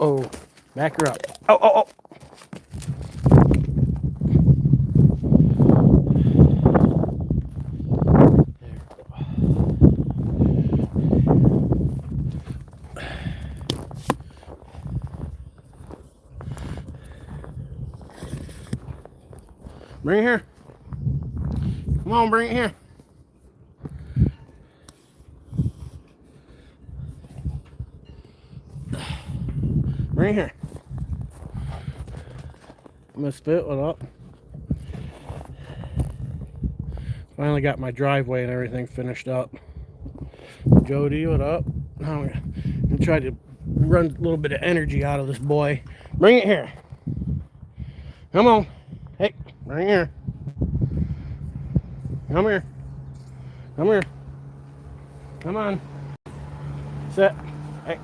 Oh, back her up. Oh. Bring it here. Come on, bring it here. Bring it here. I'm gonna spit it up. Finally got my driveway and everything finished up. Jody, what up? Now I'm gonna try to run a little bit of energy out of this boy. Bring it here. Come on. Hey, bring it here. Come here. Come here. Come on. Sit. Hey.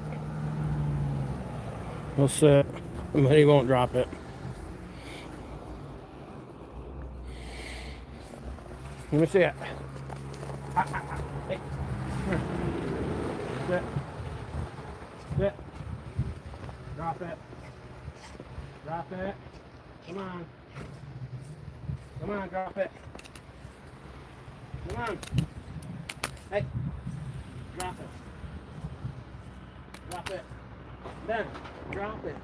He'll sit. But he won't drop it. Let me see it. Hey. Here. Sit. Sit. Drop it. Drop it. Come on. Come on, drop it. Come on. Hey. Drop it. Drop it. Then, drop it.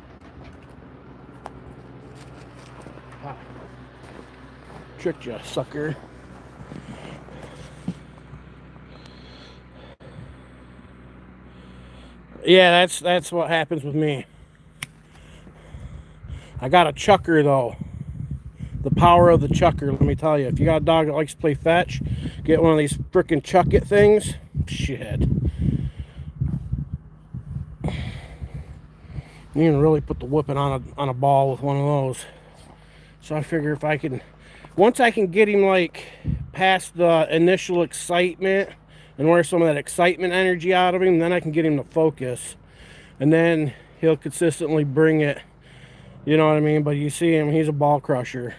Ah. Tricked you, sucker. Yeah, that's what happens with me. I got a chucker though. The power of the chucker, let me tell you. If you got a dog that likes to play fetch, get one of these frickin' chuck it things. Shit. You can really put the whipping on a ball with one of those. So I figure if I can, once I can get him like past the initial excitement and wear some of that excitement energy out of him, then I can get him to focus. And then he'll consistently bring it. You know what I mean? But you see him, he's a ball crusher.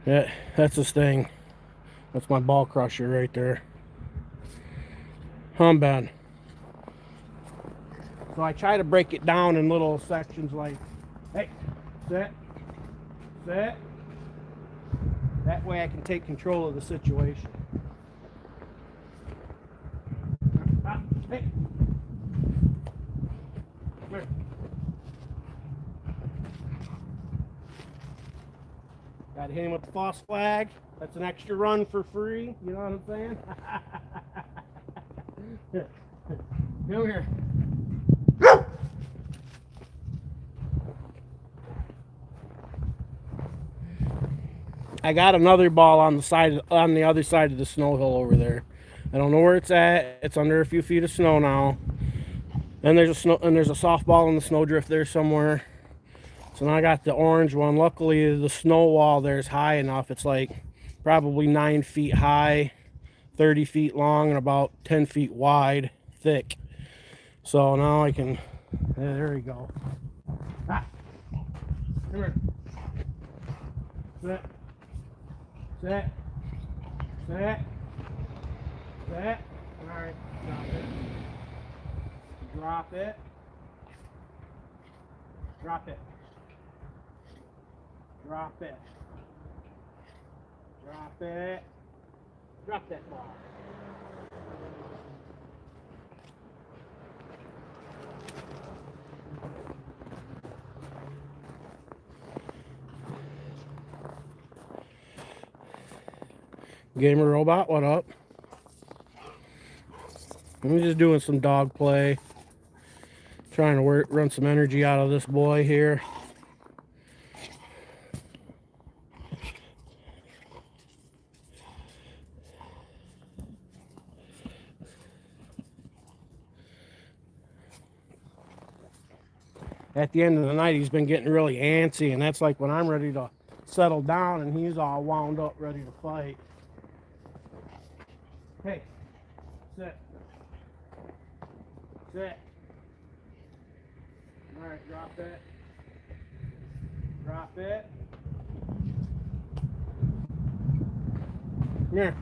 That's his thing. That's my ball crusher right there. Ben. So I try to break it down in little sections like, hey, sit, sit. That way I can take control of the situation. Hey. Come here. Got to hit him with the false flag. That's an extra run for free. You know what I'm saying? Come here. I got another ball on the other side of the snow hill over there. I don't know where it's at. It's under a few feet of snow now. And there's a softball in the snowdrift there somewhere. So now I got the orange one. Luckily the snow wall there is high enough. It's like probably 9 feet high, 30 feet long, and about 10 feet wide, thick. So now I can, yeah, there we go. Ah. Come here. Sit. Sit. Sit. Sit. All right, drop it. Drop it. Drop it. Drop it. Drop that ball. Gamer Robot, what up? I'm just doing some dog play. Trying to run some energy out of this boy here. At the end of the night, he's been getting really antsy, and that's like when I'm ready to settle down and he's all wound up, ready to fight. Hey, sit. Sit. All right, drop it. Drop it. Come here.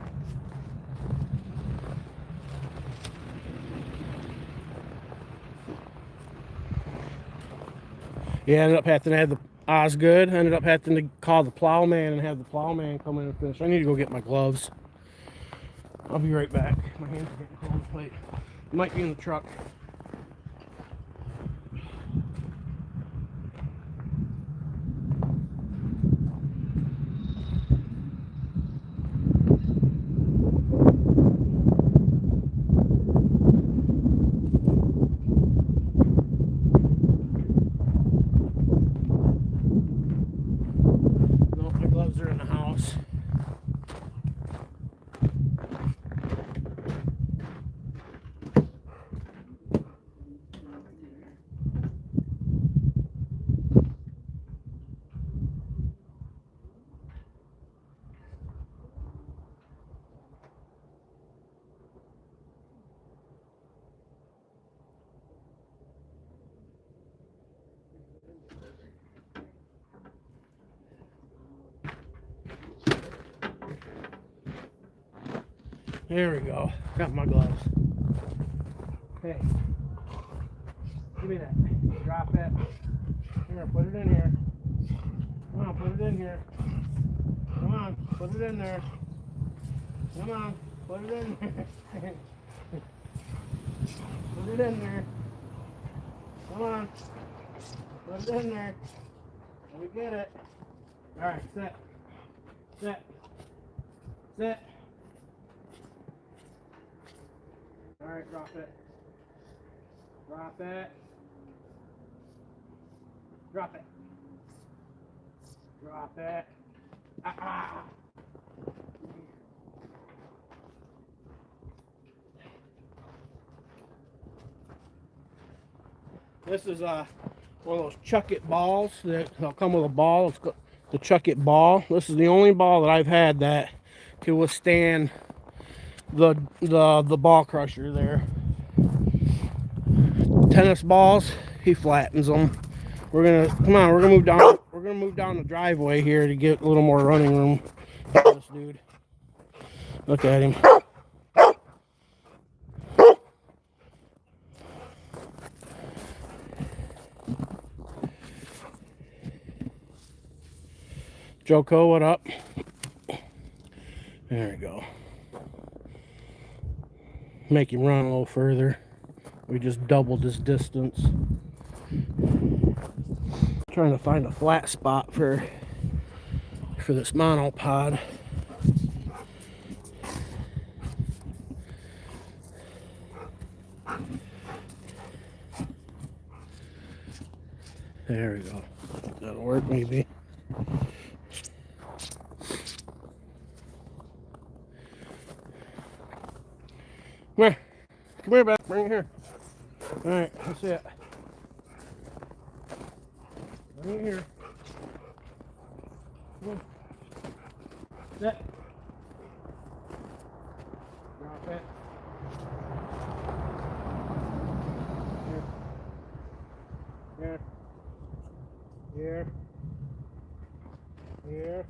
Yeah, ended up having to have the Osgood. Ended up having to call the plowman and have the plowman come in and finish. I need to go get my gloves. I'll be right back. My hands are getting cold. Wait, it might be in the truck. No, my gloves are in the house. There we go. Got my gloves. Hey, give me that. Drop that. Here, put it in here. Come on, put it in here. Come on, put it in there. Come on, put it in there. Put it in there. Come on. Put it in there. Let me get it. Alright, sit. Sit. Sit. Alright, drop it. Drop it. Drop it. Drop it. Ah. This is one of those chuck it balls that they'll come with a ball. It's the chuck it ball. This is the only ball that I've had that can withstand the ball crusher there. Tennis balls, he flattens them. We're gonna move down. We're gonna move down the driveway here to get a little more running room for this dude. Look at him. Joko, what up? There we go. Make him run a little further. We just doubled his distance. Trying to find a flat spot for this monopod. There we go. That'll work maybe. Come here. Come here, back. Bring it here. Alright, that's it. Bring it here. Come on. Sit. Drop it. Here. Here. Here. Here.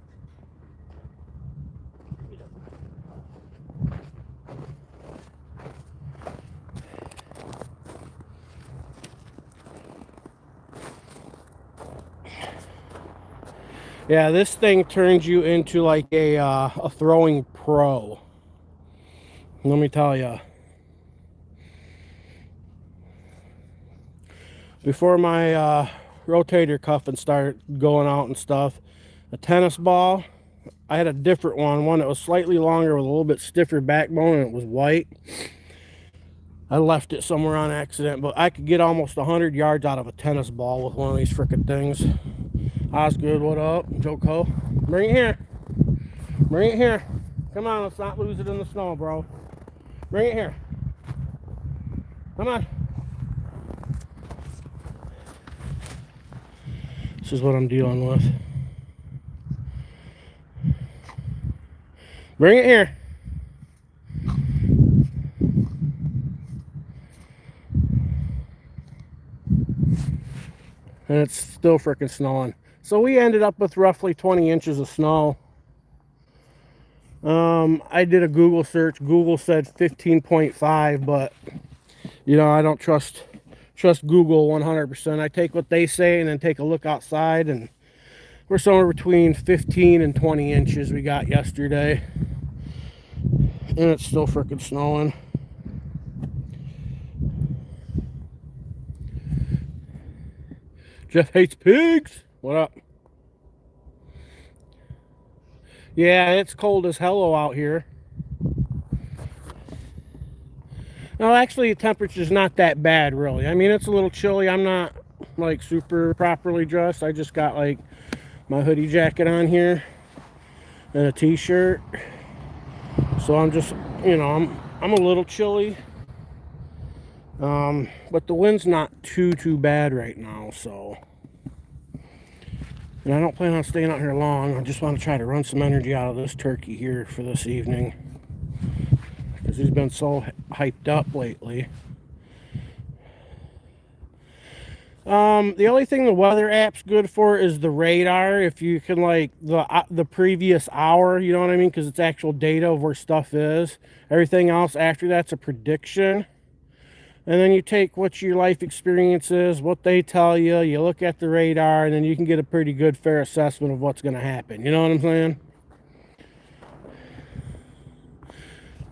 Yeah, this thing turns you into like a throwing pro. Let me tell you. Before my rotator cuff and started going out and stuff, a tennis ball, I had a different one that was slightly longer with a little bit stiffer backbone, and it was white. I left it somewhere on accident, but I could get almost 100 yards out of a tennis ball with one of these frickin' things. Osgood, what up? Joko, bring it here. Bring it here. Come on, let's not lose it in the snow, bro. Bring it here. Come on. This is what I'm dealing with. Bring it here. And it's still freaking snowing. So we ended up with roughly 20 inches of snow. I did a Google search. Google said 15.5, but you know, I don't trust trust Google 100%. I take what they say and then take a look outside, and we're somewhere between 15 and 20 inches we got yesterday. And it's still freaking snowing. Jeff hates pigs. What up? Yeah, it's cold as hello out here. No, actually, the temperature's not that bad, really. I mean, it's a little chilly. I'm not, like, super properly dressed. I just got, like, my hoodie jacket on here and a t-shirt. So I'm just, you know, I'm a little chilly. But the wind's not too bad right now, so. And I don't plan on staying out here long. I just want to try to run some energy out of this turkey here for this evening, because he's been so hyped up lately. The only thing the weather app's good for is the radar. If you can, like, the previous hour, you know what I mean? Because it's actual data of where stuff is. Everything else after that's a prediction. And then you take what your life experience is, what they tell you, you look at the radar, and then you can get a pretty good, fair assessment of what's going to happen. You know what I'm saying?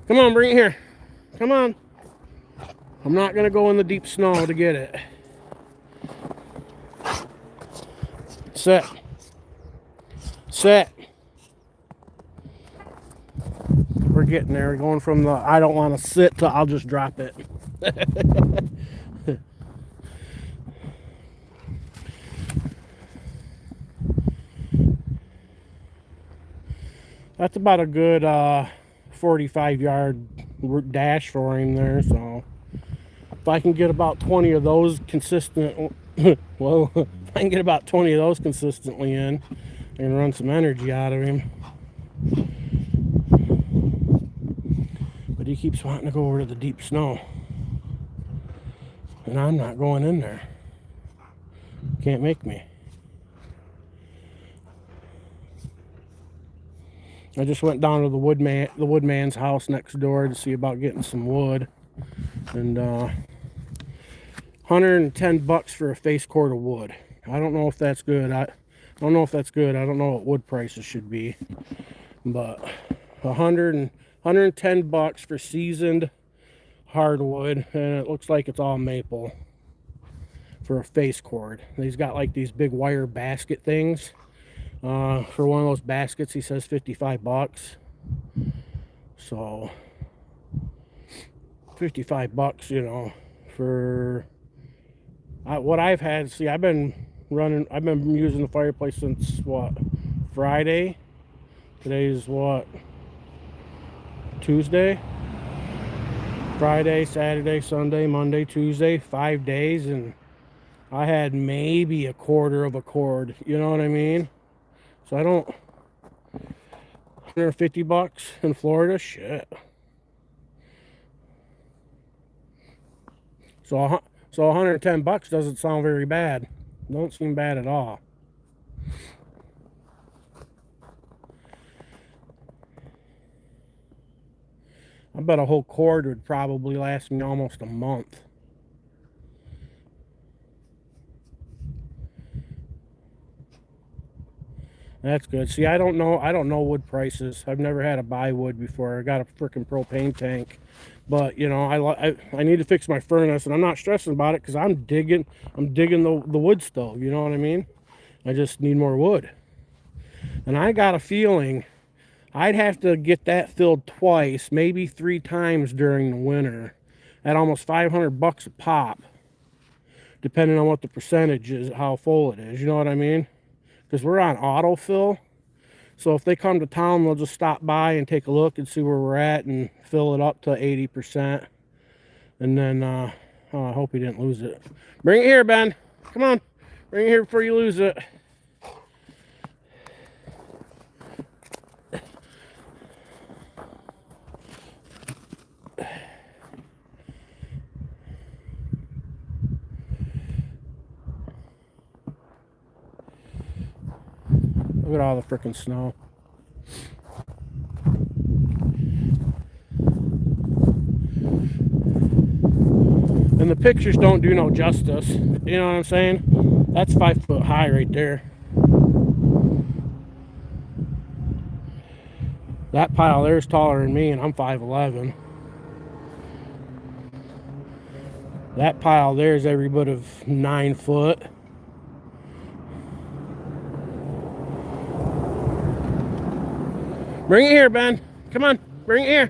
Come on, bring it here. Come on. I'm not going to go in the deep snow to get it. Sit. Sit. We're getting there. We're going from the I don't want to sit to I'll just drop it. That's about a good 45-yard dash for him there. So if I can get about 20 of those consistent, well, if I can get about 20 of those consistently in and run some energy out of him. But he keeps wanting to go over to the deep snow. And I'm not going in there. Can't make me. I just went down to the woodman's house next door to see about getting some wood. And $110 for a face cord of wood. I don't know if that's good. I don't know if that's good. I don't know what wood prices should be. But $110 for seasoned hardwood, and it looks like it's all maple for a face cord. He's got like these big wire basket things. For one of those baskets, he says $55. So $55, you know, for what I've had. See, I've been using the fireplace since what, Friday? Today's what, Tuesday? Friday, Saturday, Sunday, Monday, Tuesday, 5 days, and I had maybe a quarter of a cord, you know what I mean? So I don't, $150 in Florida, shit. So $110 doesn't sound very bad. Don't seem bad at all. I bet a whole cord would probably last me almost a month. That's good. See, I don't know wood prices. I've never had to buy wood before. I got a freaking propane tank. But, you know, I need to fix my furnace, and I'm not stressing about it because I'm digging the wood stove, you know what I mean? I just need more wood. And I got a feeling I'd have to get that filled twice, maybe 3 times during the winter at almost $500 a pop, depending on what the percentage is, how full it is, you know what I mean? Because we're on autofill. So if they come to town, they'll just stop by and take a look and see where we're at and fill it up to 80%. And then, oh, I hope he didn't lose it. Bring it here, Ben. Come on. Bring it here before you lose it. Look at all the freaking snow. And the pictures don't do no justice. You know what I'm saying? That's 5 foot high right there. That pile there is taller than me, and I'm 5'11". That pile there is every bit of 9 foot. Bring it here, Ben. Come on, bring it here.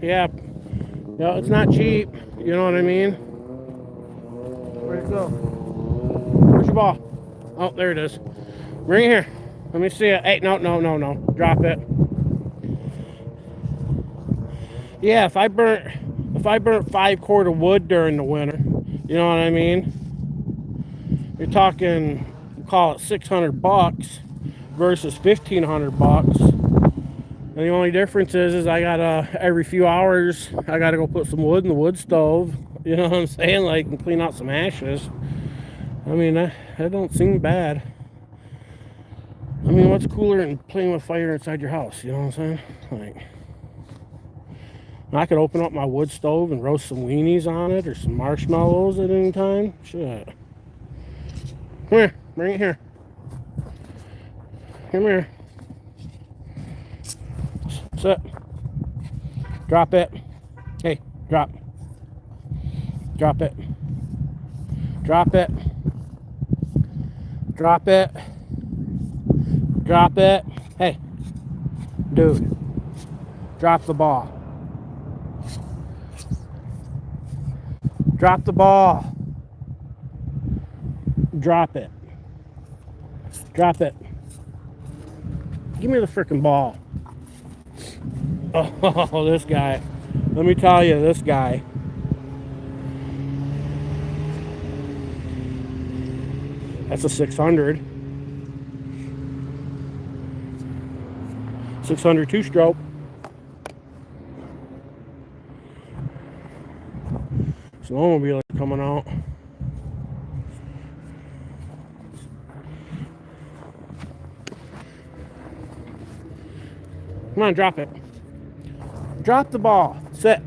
Yeah. No, it's not cheap. You know what I mean? Where'd it go? Where's your ball? Oh, there it is. Bring it here. Let me see it. Hey, no. Drop it. Yeah, if I burnt 5 cord of wood during the winter, you know what I mean? You're talking, call it $600 versus $1,500. And the only difference is I gotta, every few hours, I gotta go put some wood in the wood stove. You know what I'm saying? Like, and clean out some ashes. I mean, that don't seem bad. I mean, what's cooler than playing with fire inside your house? You know what I'm saying? Like, I could open up my wood stove and roast some weenies on it or some marshmallows at any time. Shit. Come here. Bring it here. Come here. Sit. Drop it. Hey, drop. Drop it. Drop it. Drop it. Drop it. Hey, dude. Drop the ball. Drop the ball. Drop it. Drop it. Give me the freaking ball. Oh, this guy. Let me tell you, this guy. That's a 600. 600 two-stroke. Snowmobile is coming out. Come on, drop it. Drop the ball. Sit.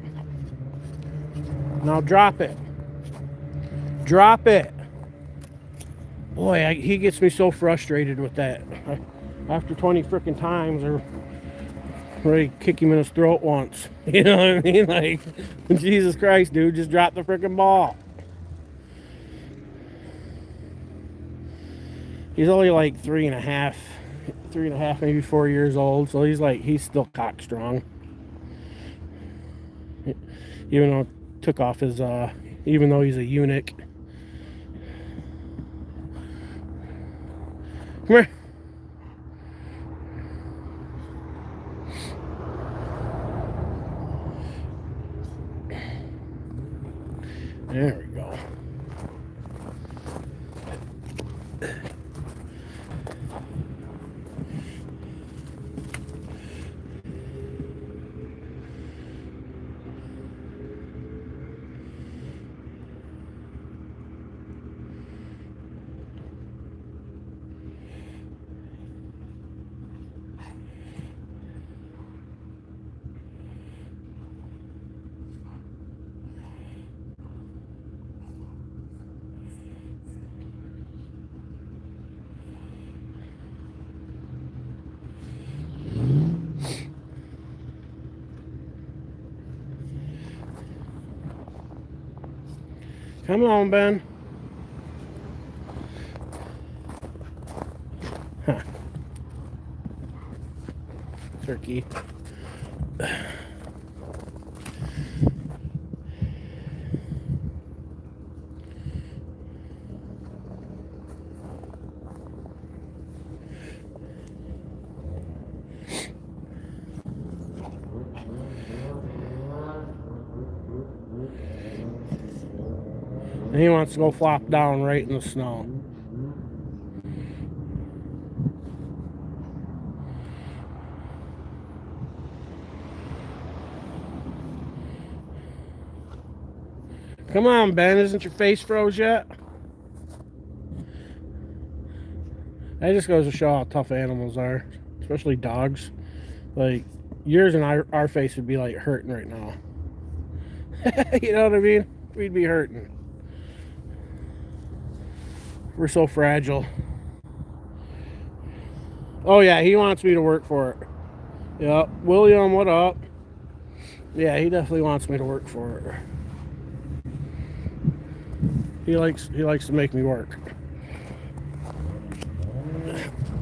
Now drop it. Drop it. Boy, he gets me so frustrated with that. After 20 freaking times, I'm ready to kick him in his throat once. You know what I mean? Like, Jesus Christ, dude, just drop the freaking ball. He's only like 3.5, maybe 4 years old, so he's still cock strong. Even though took off his even though he's a eunuch. Come here. There we go. Come on, Ben. Huh. Turkey. And he wants to go flop down right in the snow. Come on, Ben. Isn't your face froze yet? That just goes to show how tough animals are, especially dogs. Like, yours and our face would be like hurting right now. You know what I mean? We'd be hurting. We're so fragile. Oh yeah, he wants me to work for it. Yep. William, what up? Yeah, he definitely wants me to work for it. He likes to make me work.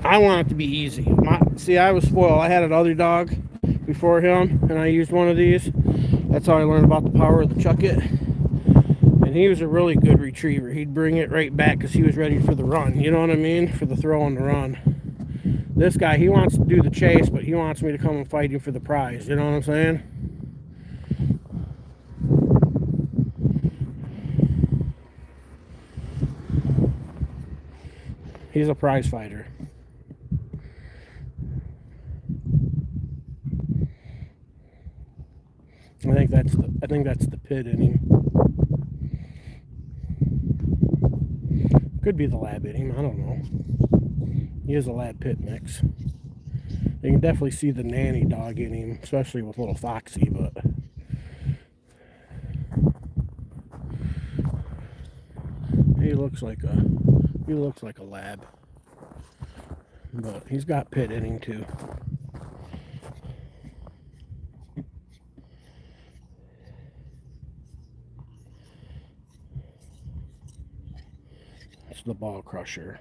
I want it to be easy. See, I was spoiled. I had another dog before him, and I used one of these. That's how I learned about the power of the chuck it. And he was a really good retriever. He'd bring it right back because he was ready for the run. You know what I mean? For the throw and the run. This guy, he wants to do the chase, but he wants me to come and fight him for the prize. You know what I'm saying? He's a prize fighter. I think that's the pit in him. Could be the lab in him. I don't know. He is a lab pit mix. You can definitely see the nanny dog in him, especially with little Foxy, but he looks like a lab. But he's got pit in him too. It's the ball crusher.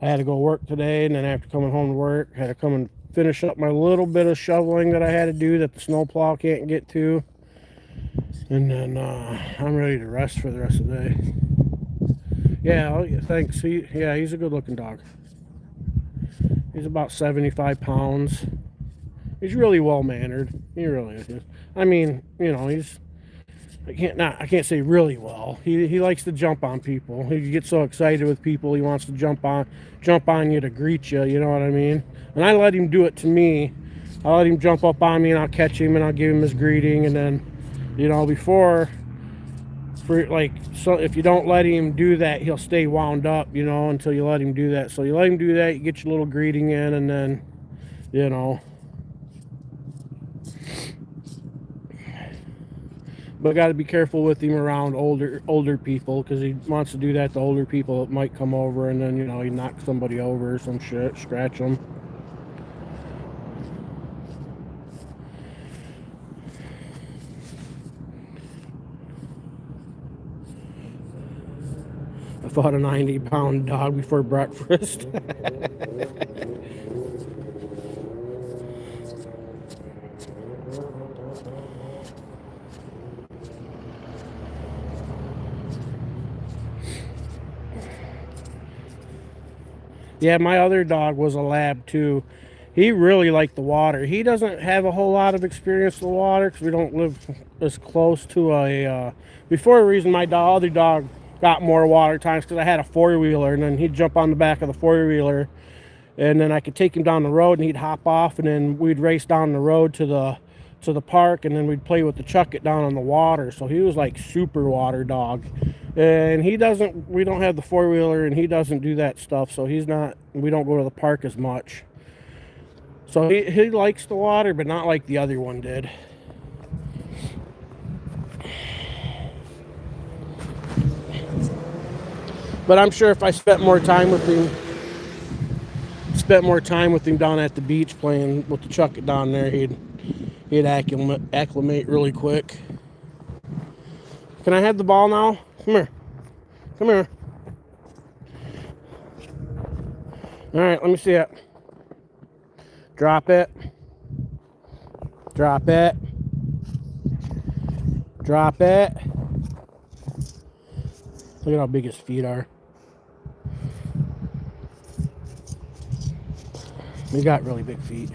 I had to go work today, and then after coming home to work, I had to come and finish up my little bit of shoveling that I had to do that the snowplow can't get to. And then I'm ready to rest for the rest of the day. Yeah, thanks. He's a good looking dog. He's about 75 pounds. He's really well mannered. He really is. I mean, you know, I can't say really well. He likes to jump on people. He gets so excited with people. He wants to jump on you to greet you. You know what I mean? And I let him do it to me. I let him jump up on me, and I'll catch him, and I'll give him his greeting. And then, you know, so if you don't let him do that, he'll stay wound up, you know, until you let him do that. So you let him do that, you get your little greeting in, and then, you know. But got to be careful with him around older people, because he wants to do that to older people that might come over, and then, you know, he knocks somebody over or some shit, scratch them. I fought a 90-pound dog before breakfast. Yeah, my other dog was a lab too. He really liked the water. He doesn't have a whole lot of experience with the water because we don't live as close to a... Before the reason my other dog got more water times because I had a four-wheeler, and then he'd jump on the back of the four-wheeler, and then I could take him down the road, and he'd hop off, and then we'd race down the road to the park, and then we'd play with the chuck it down on the water. So he was like super water dog. And we don't have the four-wheeler, and he doesn't do that stuff, so we don't go to the park as much. So he likes the water, but not like the other one did. But I'm sure if I spent more time with him down at the beach playing with the chuck it down there, he'd acclimate really quick. Can I have the ball now? Come here. Come here. All right, let me see it. Drop it. Drop it. Drop it. Look at how big his feet are. He's got really big feet.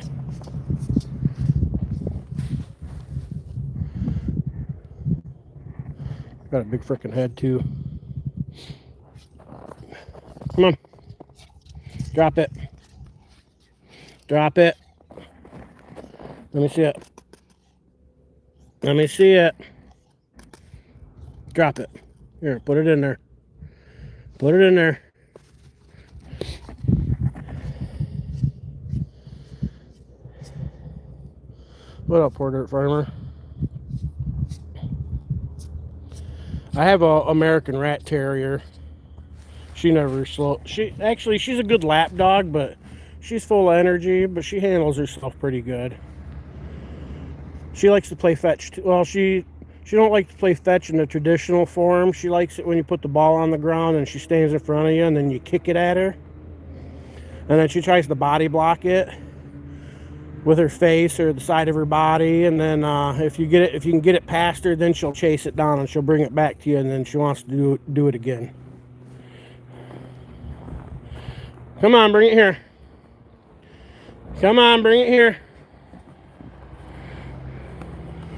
Got a big freaking head too. Come on. Drop it. Drop it. Let me see it. Let me see it. Drop it. Here, put it in there. Put it in there. What up, poor dirt farmer? I have a American Rat Terrier. She never slow. She's a good lap dog, but she's full of energy. But she handles herself pretty good. She likes to play fetch too. Well, she don't like to play fetch in the traditional form. She likes it when you put the ball on the ground and she stands in front of you, and then you kick it at her, and then she tries to body block it with her face or the side of her body, and then if you can get it past her, then she'll chase it down and she'll bring it back to you, and then she wants to do it again. Come on, bring it here. Come on, bring it here.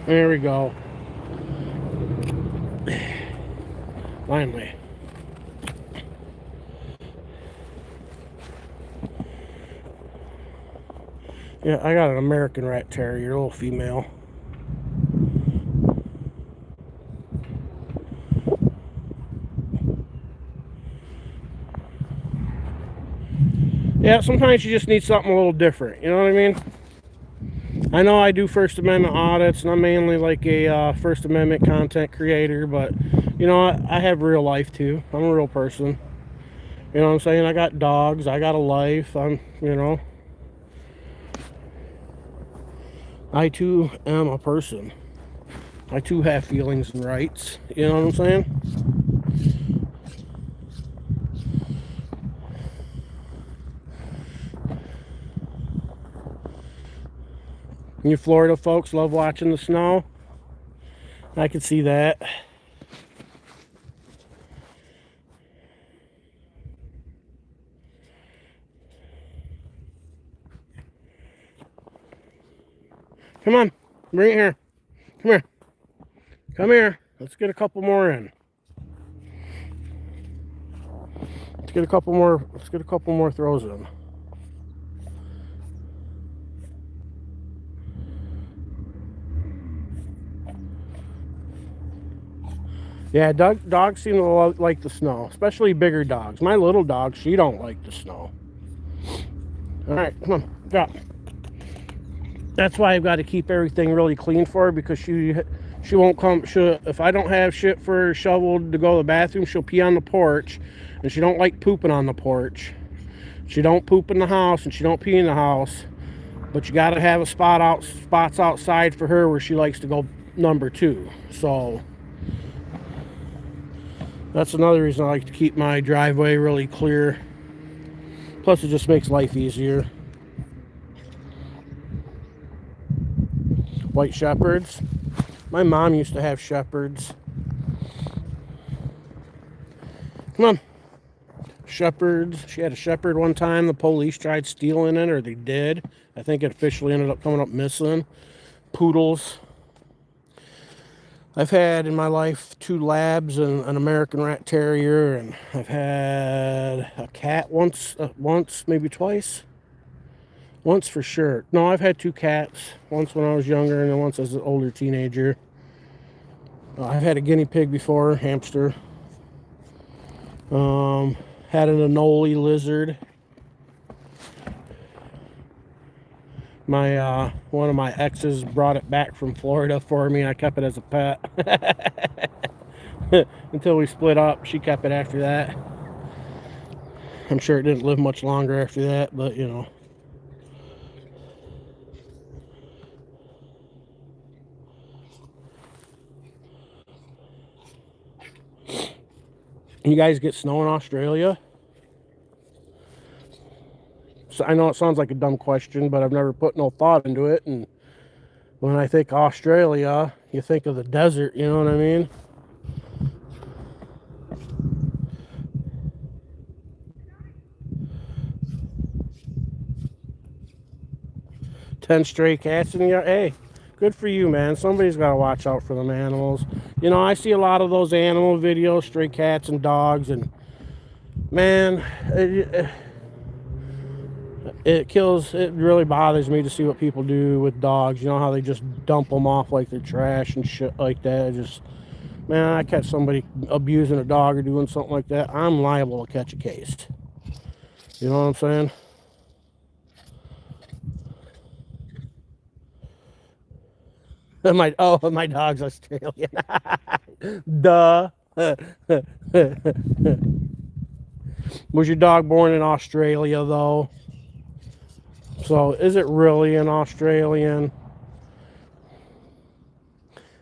There we go. Finally. Yeah, I got an American Rat Terrier, a little female. Yeah, sometimes you just need something a little different, you know what I mean? I know I do First Amendment audits, and I'm mainly like a First Amendment content creator, but, you know, I have real life too. I'm a real person. You know what I'm saying? I got dogs, I got a life, you know. I too am a person. I too have feelings and rights, you know what I'm saying? You Florida folks love watching the snow. I can see that. Come on, bring it here. Come here. Come here. Let's get a couple more in. Let's get a couple more throws in. Yeah, dogs seem to like the snow, especially bigger dogs. My little dog, she don't like the snow. All right, come on, drop. That's why I've got to keep everything really clean for her, because she won't come. If I don't have shit for her shoveled to go to the bathroom, she'll pee on the porch, and she don't like pooping on the porch. She don't poop in the house, and she don't pee in the house. But you got to have spots outside for her where she likes to go number 2. So that's another reason I like to keep my driveway really clear. Plus, it just makes life easier. White Shepherds. My mom used to have Shepherds. Come on. Shepherds. She had a Shepherd one time. The police tried stealing it, or they did. I think it officially ended up coming up missing. Poodles. I've had in my life 2 labs and an American Rat Terrier, and I've had a cat once, maybe twice. Once for sure. No, I've had 2 cats. Once when I was younger, and then once as an older teenager. I've had a guinea pig before, hamster. Had an anole lizard. One of my exes brought it back from Florida for me, and I kept it as a pet. Until we split up. She kept it after that. I'm sure it didn't live much longer after that, but you know. You guys get snow in Australia? So I know it sounds like a dumb question, but I've never put no thought into it. And when I think Australia, you think of the desert, you know what I mean? Ten stray cats in the yard. Hey, good for you, man. Somebody's got to watch out for them animals. You know, I see a lot of those animal videos, stray cats and dogs, and man, It really bothers me to see what people do with dogs. You know how they just dump them off like they're trash and shit like that. Man, I catch somebody abusing a dog or doing something like that, I'm liable to catch a case. You know what I'm saying? My dog's Australian. Duh. Was your dog born in Australia though? So is it really an Australian?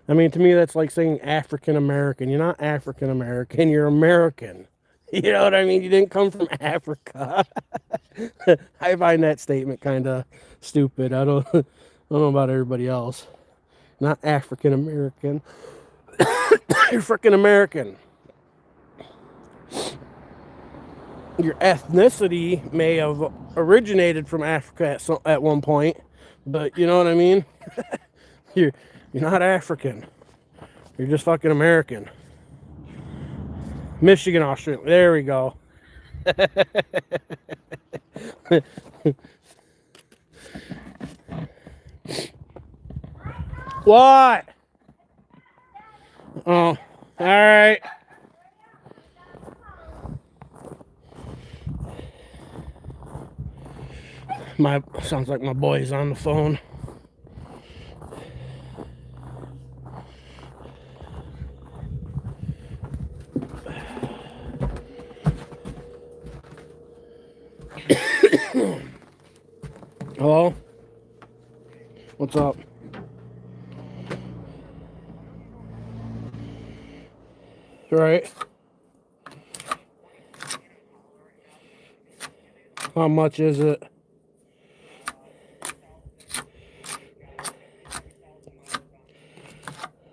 I mean, to me, that's like saying African American. You're not African American, you're American. You know what I mean? You didn't come from Africa. I find that statement kind of stupid. I don't know about everybody else. Not African American. You're freaking American. Your ethnicity may have originated from Africa at one point, but you know what I mean? You're not African. You're just fucking American. Michigan, Australia. There we go. What? Oh, all right. Sounds like my boy's on the phone. Hello? What's up? Right. How much is it?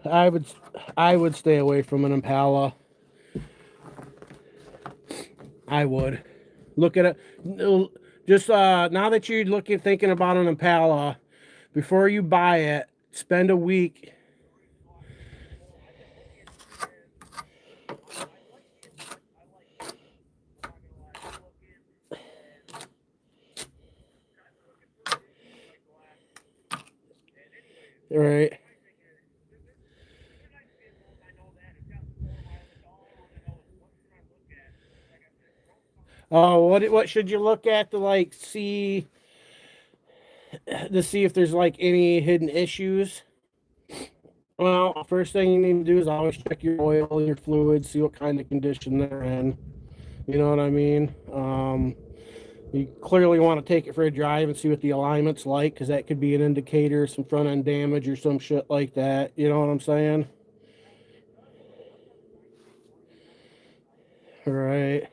I would stay away from an Impala. I would. Look at it. Just now that you're thinking about an Impala, before you buy it, spend a week. All right. Oh, what should you look at to see if there's any hidden issues? Well, first thing you need to do is always check your oil and your fluids, see what kind of condition they're in. You know what I mean? You clearly want to take it for a drive and see what the alignment's like, because that could be an indicator of some front end damage or some shit like that. You know what I'm saying? Right.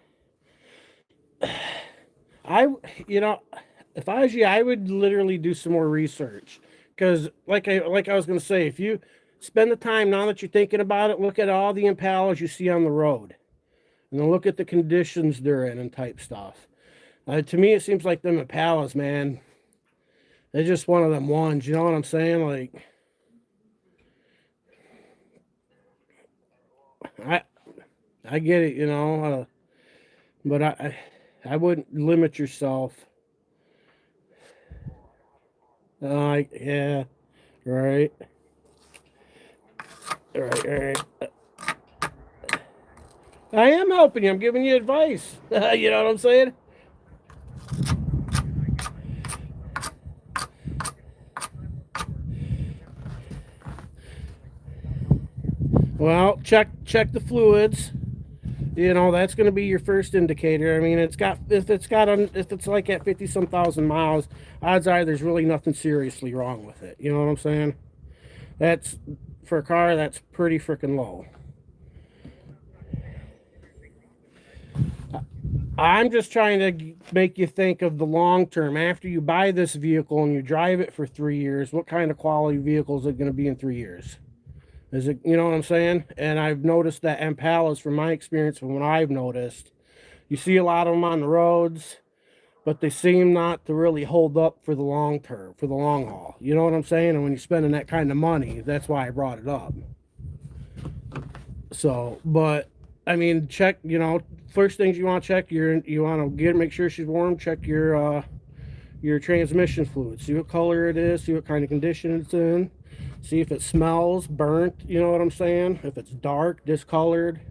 If I was you, I would literally do some more research, because like I was gonna say, if you spend the time now that you're thinking about it, look at all the Impalas you see on the road, and then look at the conditions they're in and type stuff. To me, it seems like them Impalas, man, they're just one of them ones. You know what I'm saying? I get it, but I wouldn't limit yourself. Yeah, right, right. I am helping you. I'm giving you advice. You know what I'm saying? Well, check the fluids. That's going to be your first indicator. I mean, if it's like at 50 some thousand miles, odds are there's really nothing seriously wrong with it. You know what I'm saying? That's, for a car, that's pretty freaking low. I'm just trying to make you think of the long term. After you buy this vehicle and you drive it for 3 years, what kind of quality vehicle is it going to be in 3 years? Is it, you know what I'm saying? And I've noticed that Impalas, from my experience, from what I've noticed, you see a lot of them on the roads, but they seem not to really hold up for the long term, for the long haul. You know what I'm saying? And when you're spending that kind of money, that's why I brought it up. So, but I mean, check. First things you want to check. You want to make sure she's warm. Check your your transmission fluid. See what color it is, see what kind of condition it's in, see if it smells burnt, you know what I'm saying? If it's dark, discolored.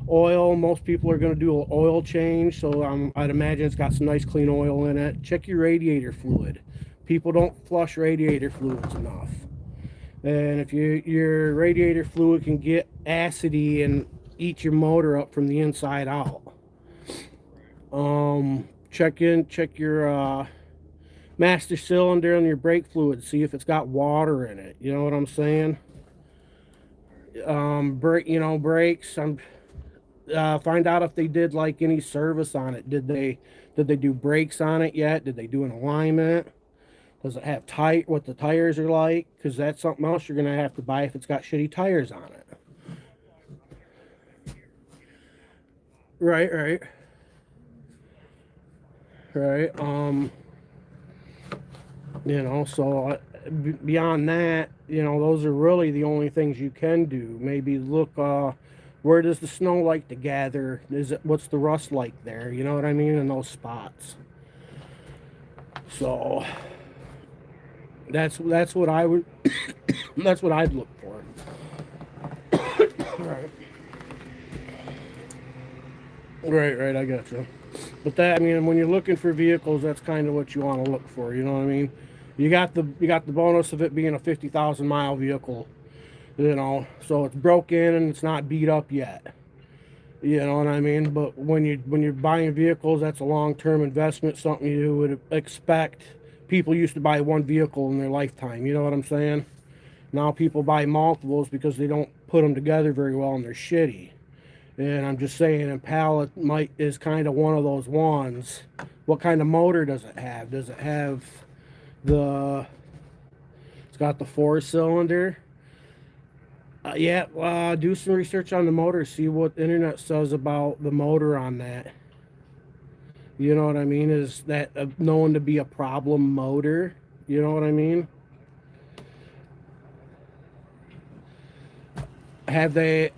Oil, most people are going to do an oil change, so I'd imagine it's got some nice clean oil in it. Check your radiator fluid. People don't flush radiator fluids enough. And if your radiator fluid can get acidy and eat your motor up from the inside out. Check your master cylinder and your brake fluid. See if it's got water in it. You know what I'm saying? Brakes. Find out if they did like any service on it. Did they do brakes on it yet? Did they do an alignment? Does it have what the tires are like? Because that's something else you're gonna have to buy if it's got shitty tires on it. Right. So beyond that, those are really the only things you can do. Maybe look, where does the snow like to gather? What's the rust like there? You know what I mean? In those spots. So that's what I would that's what I'd look for. Right, I got you. But when you're looking for vehicles, that's kind of what you want to look for. You know what I mean? You got the bonus of it being a 50,000 mile vehicle. So it's broken and it's not beat up yet. You know what I mean? But when you're buying vehicles, that's a long-term investment. Something you would expect. People used to buy one vehicle in their lifetime. You know what I'm saying? Now people buy multiples because they don't put them together very well and they're shitty. And I'm just saying, Impala is kind of one of those ones. What kind of motor does it have? Does it have it's got the 4-cylinder? Do some research on the motor. See what the internet says about the motor on that. You know what I mean? Is that known to be a problem motor? You know what I mean? Has they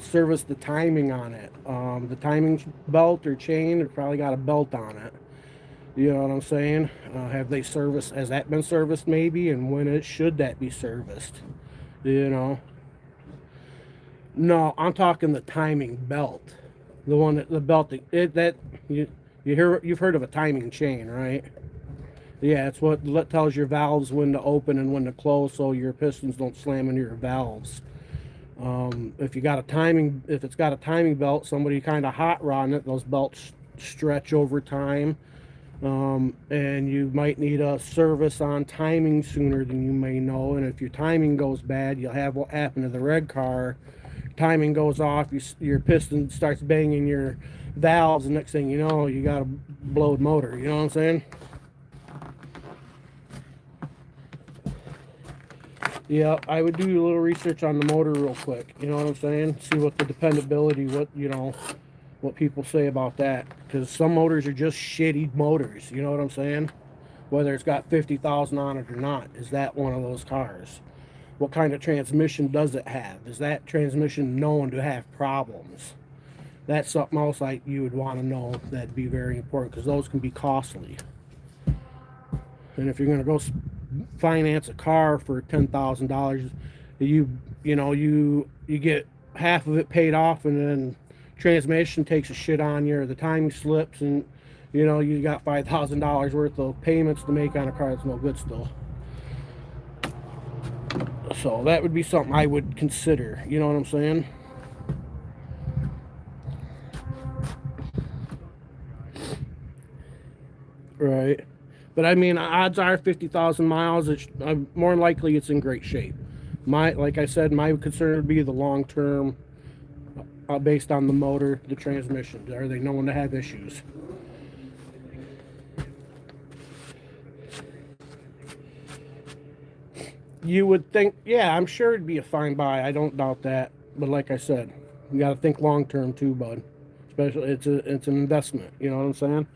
serviced the timing on it? The timing belt or chain, it probably got a belt on it. You know what I'm saying? Has that been serviced maybe? And when should that be serviced? No, I'm talking the timing belt. You've heard of a timing chain, right? Yeah, it's what tells your valves when to open and when to close, so your pistons don't slam into your valves. If it's got a timing belt, somebody kind of hot rodding it, those belts stretch over time, and you might need a service on timing sooner than you may know. And if your timing goes bad, you'll have what happened to the red car. Timing goes off, your piston starts banging your valves, and next thing you know, you got a blowed motor. You know what I'm saying? Yeah, I would do a little research on the motor real quick. You know what I'm saying? See what the dependability, what people say about that. Because some motors are just shitty motors. You know what I'm saying? Whether it's got 50,000 on it or not. Is that one of those cars? What kind of transmission does it have? Is that transmission known to have problems? That's something else you would want to know. That'd be very important because those can be costly. And if you're going to go finance a car for $10,000, you get half of it paid off, and then transmission takes a shit on you, or the timing slips, and you got $5,000 worth of payments to make on a car that's no good still. So that would be something I would consider. You know what I'm saying? Right. But odds are 50,000 miles, more likely it's in great shape. Like I said, my concern would be the long term, based on the motor, the transmission. Are they known to have issues? You would think, yeah, I'm sure it'd be a fine buy. I don't doubt that. But like I said, you got to think long term too, bud. Especially, it's an investment. You know what I'm saying?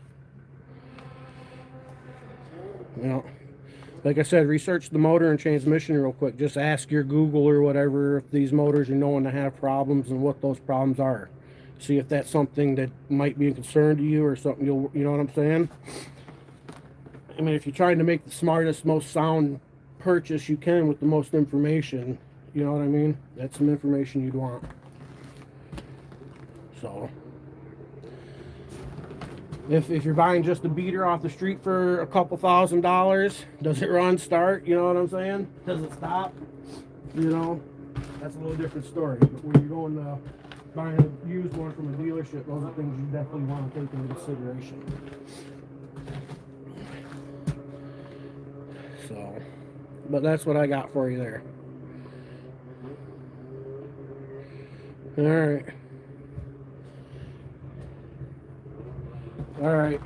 Like I said, research the motor and transmission real quick. Just ask your Google or whatever if these motors are known to have problems and what those problems are. See if that's something that might be a concern to you or something you know what I'm saying? I mean, if you're trying to make the smartest, most sound purchase you can with the most information, you know what I mean? That's some information you'd want. So, if you're buying just a beater off the street for a couple $1,000s, does it run, start? You know what I'm saying? Does it stop? You know, that's a little different story. But when you're going to buying a used one from a dealership, those are things you definitely want to take into consideration. So, but that's what I got for you there. All right. All right.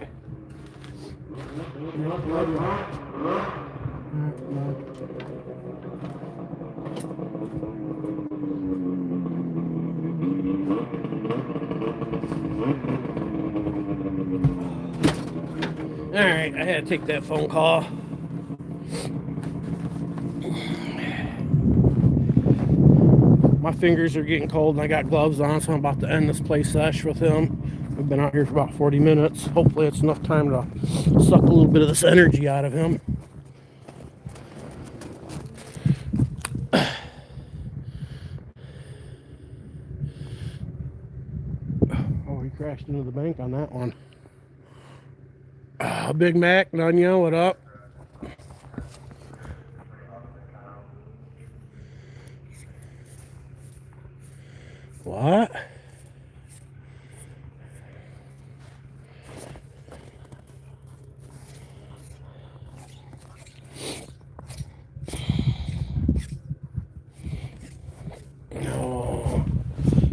All right, I had to take that phone call. My fingers are getting cold and I got gloves on, so I'm about to end this play sesh with him. We've been out here for about 40 minutes. Hopefully it's enough time to suck a little bit of this energy out of him. Oh, he crashed into the bank on that one. Big Mac, Nunya, what up? What? No.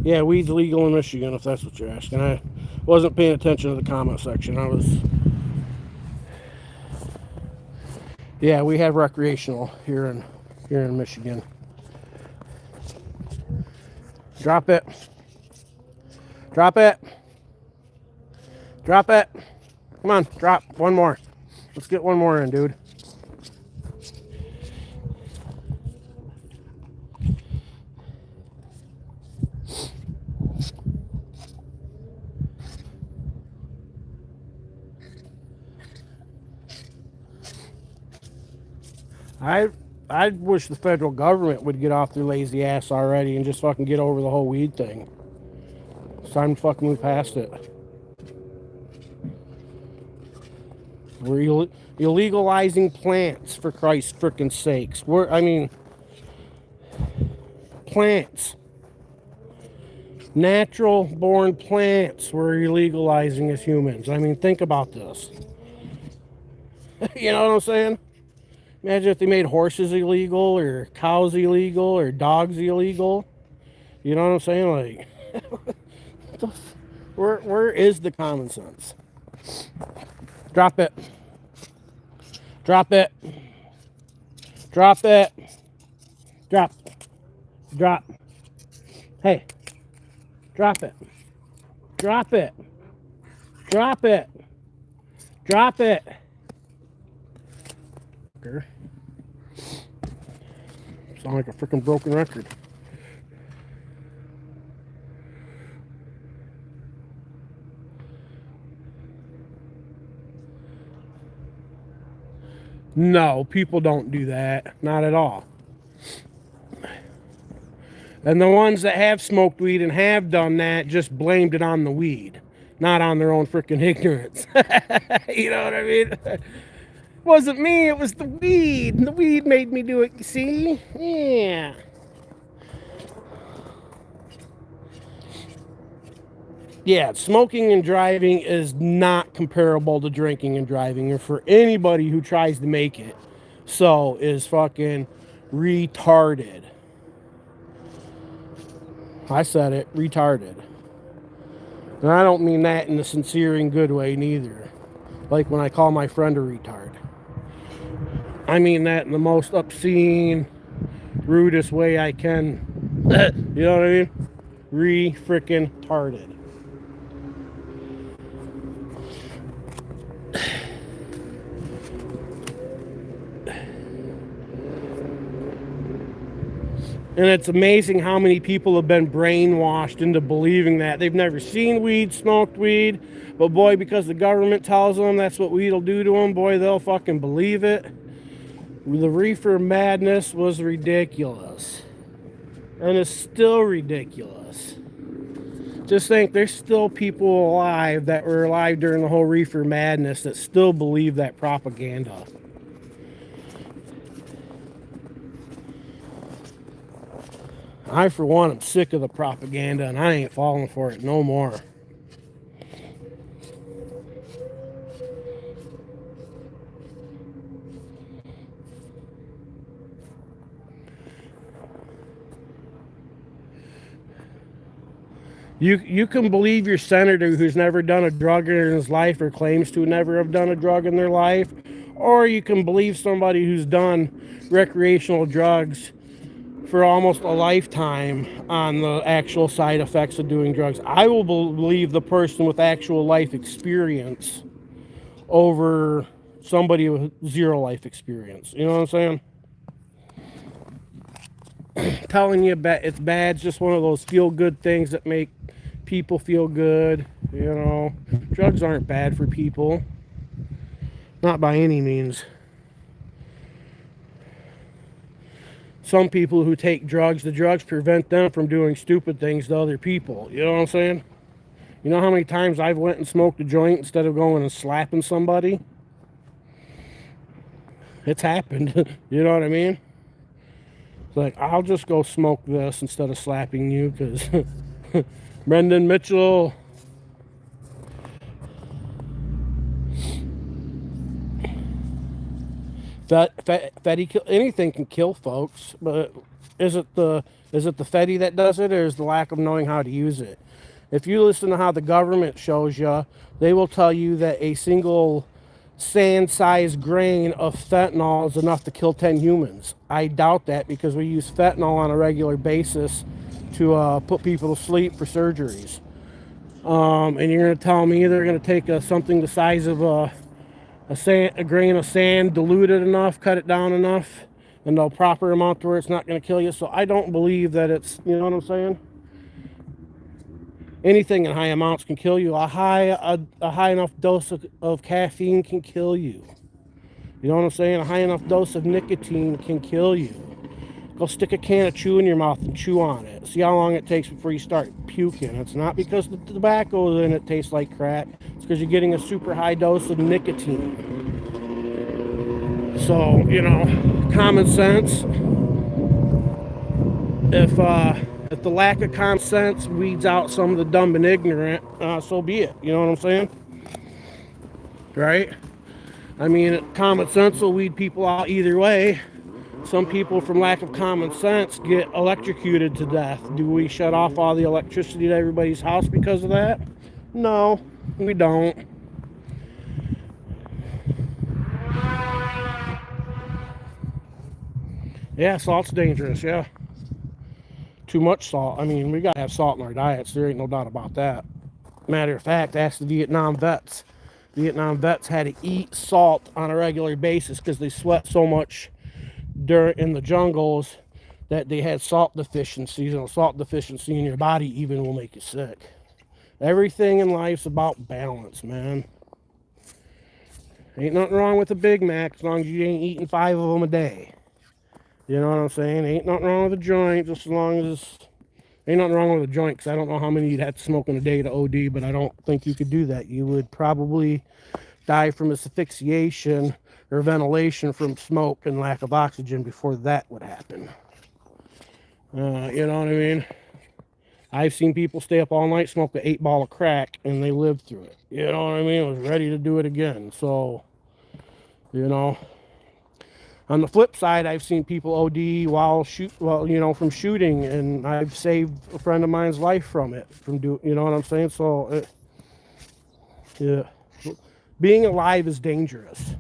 Yeah, weed's legal in Michigan, if that's what you're asking. I wasn't paying attention to the comment section. Yeah, we have recreational here in Michigan. Drop it. Drop it. Drop it. Come on, drop. One more. Let's get one more in, dude. I wish the federal government would get off their lazy ass already and just fucking get over the whole weed thing. It's time to fucking move past it. We're illegalizing plants, for Christ's frickin' sakes. Plants. Natural born plants we're illegalizing as humans. I mean, think about this. You know what I'm saying? Imagine if they made horses illegal or cows illegal or dogs illegal. You know what I'm saying? Like, where is the common sense? Drop it. Drop it. Drop it. Drop. Drop. Hey. Drop it. Drop it. Drop it. Drop it. Sound like a freaking broken record. No, people don't do that. Not at all. And the ones that have smoked weed and have done that just blamed it on the weed, not on their own freaking ignorance. You know what I mean? It wasn't me, it was the weed. The weed made me do it, you see? Yeah. Yeah, smoking and driving is not comparable to drinking and driving. And for anybody who tries to make it so is fucking retarded. I said it, retarded. And I don't mean that in a sincere and good way neither. Like when I call my friend a retard. I mean that in the most obscene, rudest way I can. You know what I mean? Re-frickin-tarded. And it's amazing how many people have been brainwashed into believing that. They've never seen weed, smoked weed, but boy, because the government tells them that's what weed will do to them, boy, they'll fucking believe it. The reefer madness was ridiculous. And it's still ridiculous. Just think, there's still people alive that were alive during the whole reefer madness that still believe that propaganda. I, for one, am sick of the propaganda, and I ain't falling for it no more. You can believe your senator who's never done a drug in his life or claims to never have done a drug in their life, or you can believe somebody who's done recreational drugs for almost a lifetime on the actual side effects of doing drugs. I will believe the person with actual life experience over somebody with zero life experience. You know what I'm saying? Telling you it's bad is just one of those feel-good things that make people feel good. You know, drugs aren't bad for people. Not by any means. Some people who take drugs, the drugs prevent them from doing stupid things to other people. You know what I'm saying? You know how many times I've went and smoked a joint instead of going and slapping somebody? It's happened. You know what I mean? It's like, I'll just go smoke this instead of slapping you, because Brendan Mitchell. Anything can kill folks, but is it the Fetty that does it, or is the lack of knowing how to use it? If you listen to how the government shows you, they will tell you that a single sand-sized grain of fentanyl is enough to kill 10 humans. I doubt that, because we use fentanyl on a regular basis to put people to sleep for surgeries. And you're going to tell me they're going to take something the size of a grain of sand, dilute it enough, cut it down enough, and a proper amount to where it's not going to kill you. So I don't believe that it's, you know what I'm saying? Anything in high amounts can kill you. A high enough dose of caffeine can kill you. You know what I'm saying? A high enough dose of nicotine can kill you. Go stick a can of chew in your mouth and chew on it. See how long it takes before you start puking. It's not because the tobacco in it tastes like crack. It's because you're getting a super high dose of nicotine. So, you know, common sense. If the lack of common sense weeds out some of the dumb and ignorant, so be it. You know what I'm saying? Right? I mean, common sense will weed people out either way. Some people, from lack of common sense, get electrocuted to death. Do we shut off all the electricity to everybody's house because of that? No, we don't. Yeah, salt's dangerous, yeah. Too much salt. I mean, we gotta have salt in our diets. There ain't no doubt about that. Matter of fact, ask the Vietnam vets. Vietnam vets had to eat salt on a regular basis because they sweat so much in the jungles that they had salt deficiencies. And salt deficiency in your body even will make you sick. Everything in life's about balance, man. Ain't nothing wrong with a Big Mac as long as you ain't eating 5 of them a day. You know what I'm saying? Ain't nothing wrong with a joint, just as long as... Ain't nothing wrong with a joint, because I don't know how many you'd have to smoke in a day to OD, but I don't think you could do that. You would probably die from asphyxiation or ventilation from smoke and lack of oxygen before that would happen. You know what I mean? I've seen people stay up all night, smoke an 8-ball of crack, and they lived through it. You know what I mean? Was ready to do it again. So, you know... On the flip side, I've seen people OD from shooting, and I've saved a friend of mine's life from it. You know what I'm saying? So, yeah, being alive is dangerous.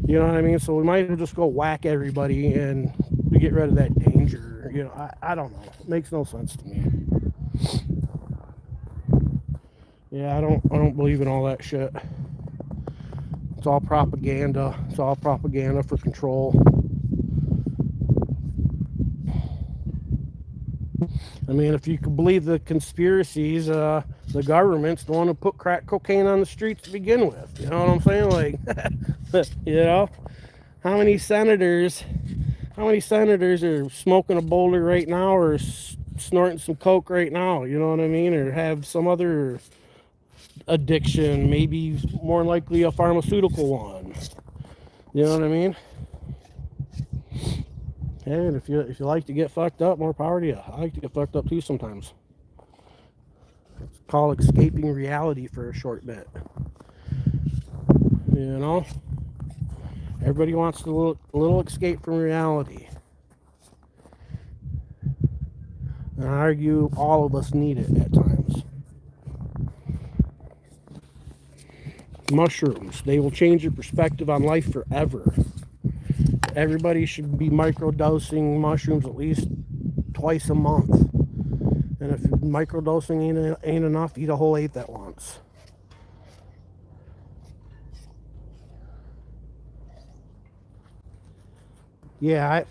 You know what I mean? So we might as well just go whack everybody and we get rid of that danger. You know, I don't know. It makes no sense to me. Yeah, I don't believe in all that shit. It's all propaganda. It's all propaganda for control. I mean, if you could believe the conspiracies, the government's the one who put crack cocaine on the streets to begin with. You know what I'm saying? Like, you know, how many senators, how many senators are smoking a boulder right now, or snorting some coke right now? You know what I mean? Or have some other addiction, maybe more likely a pharmaceutical one. You know what I mean? And if you like to get fucked up, more power to you. I like to get fucked up too sometimes. It's called escaping reality for a short bit. You know? Everybody wants a little escape from reality. And I argue all of us need it at times. Mushrooms, they will change your perspective on life forever. Everybody should be microdosing mushrooms at least twice a month. And if microdosing ain't enough, eat a whole eighth at once. Yeah,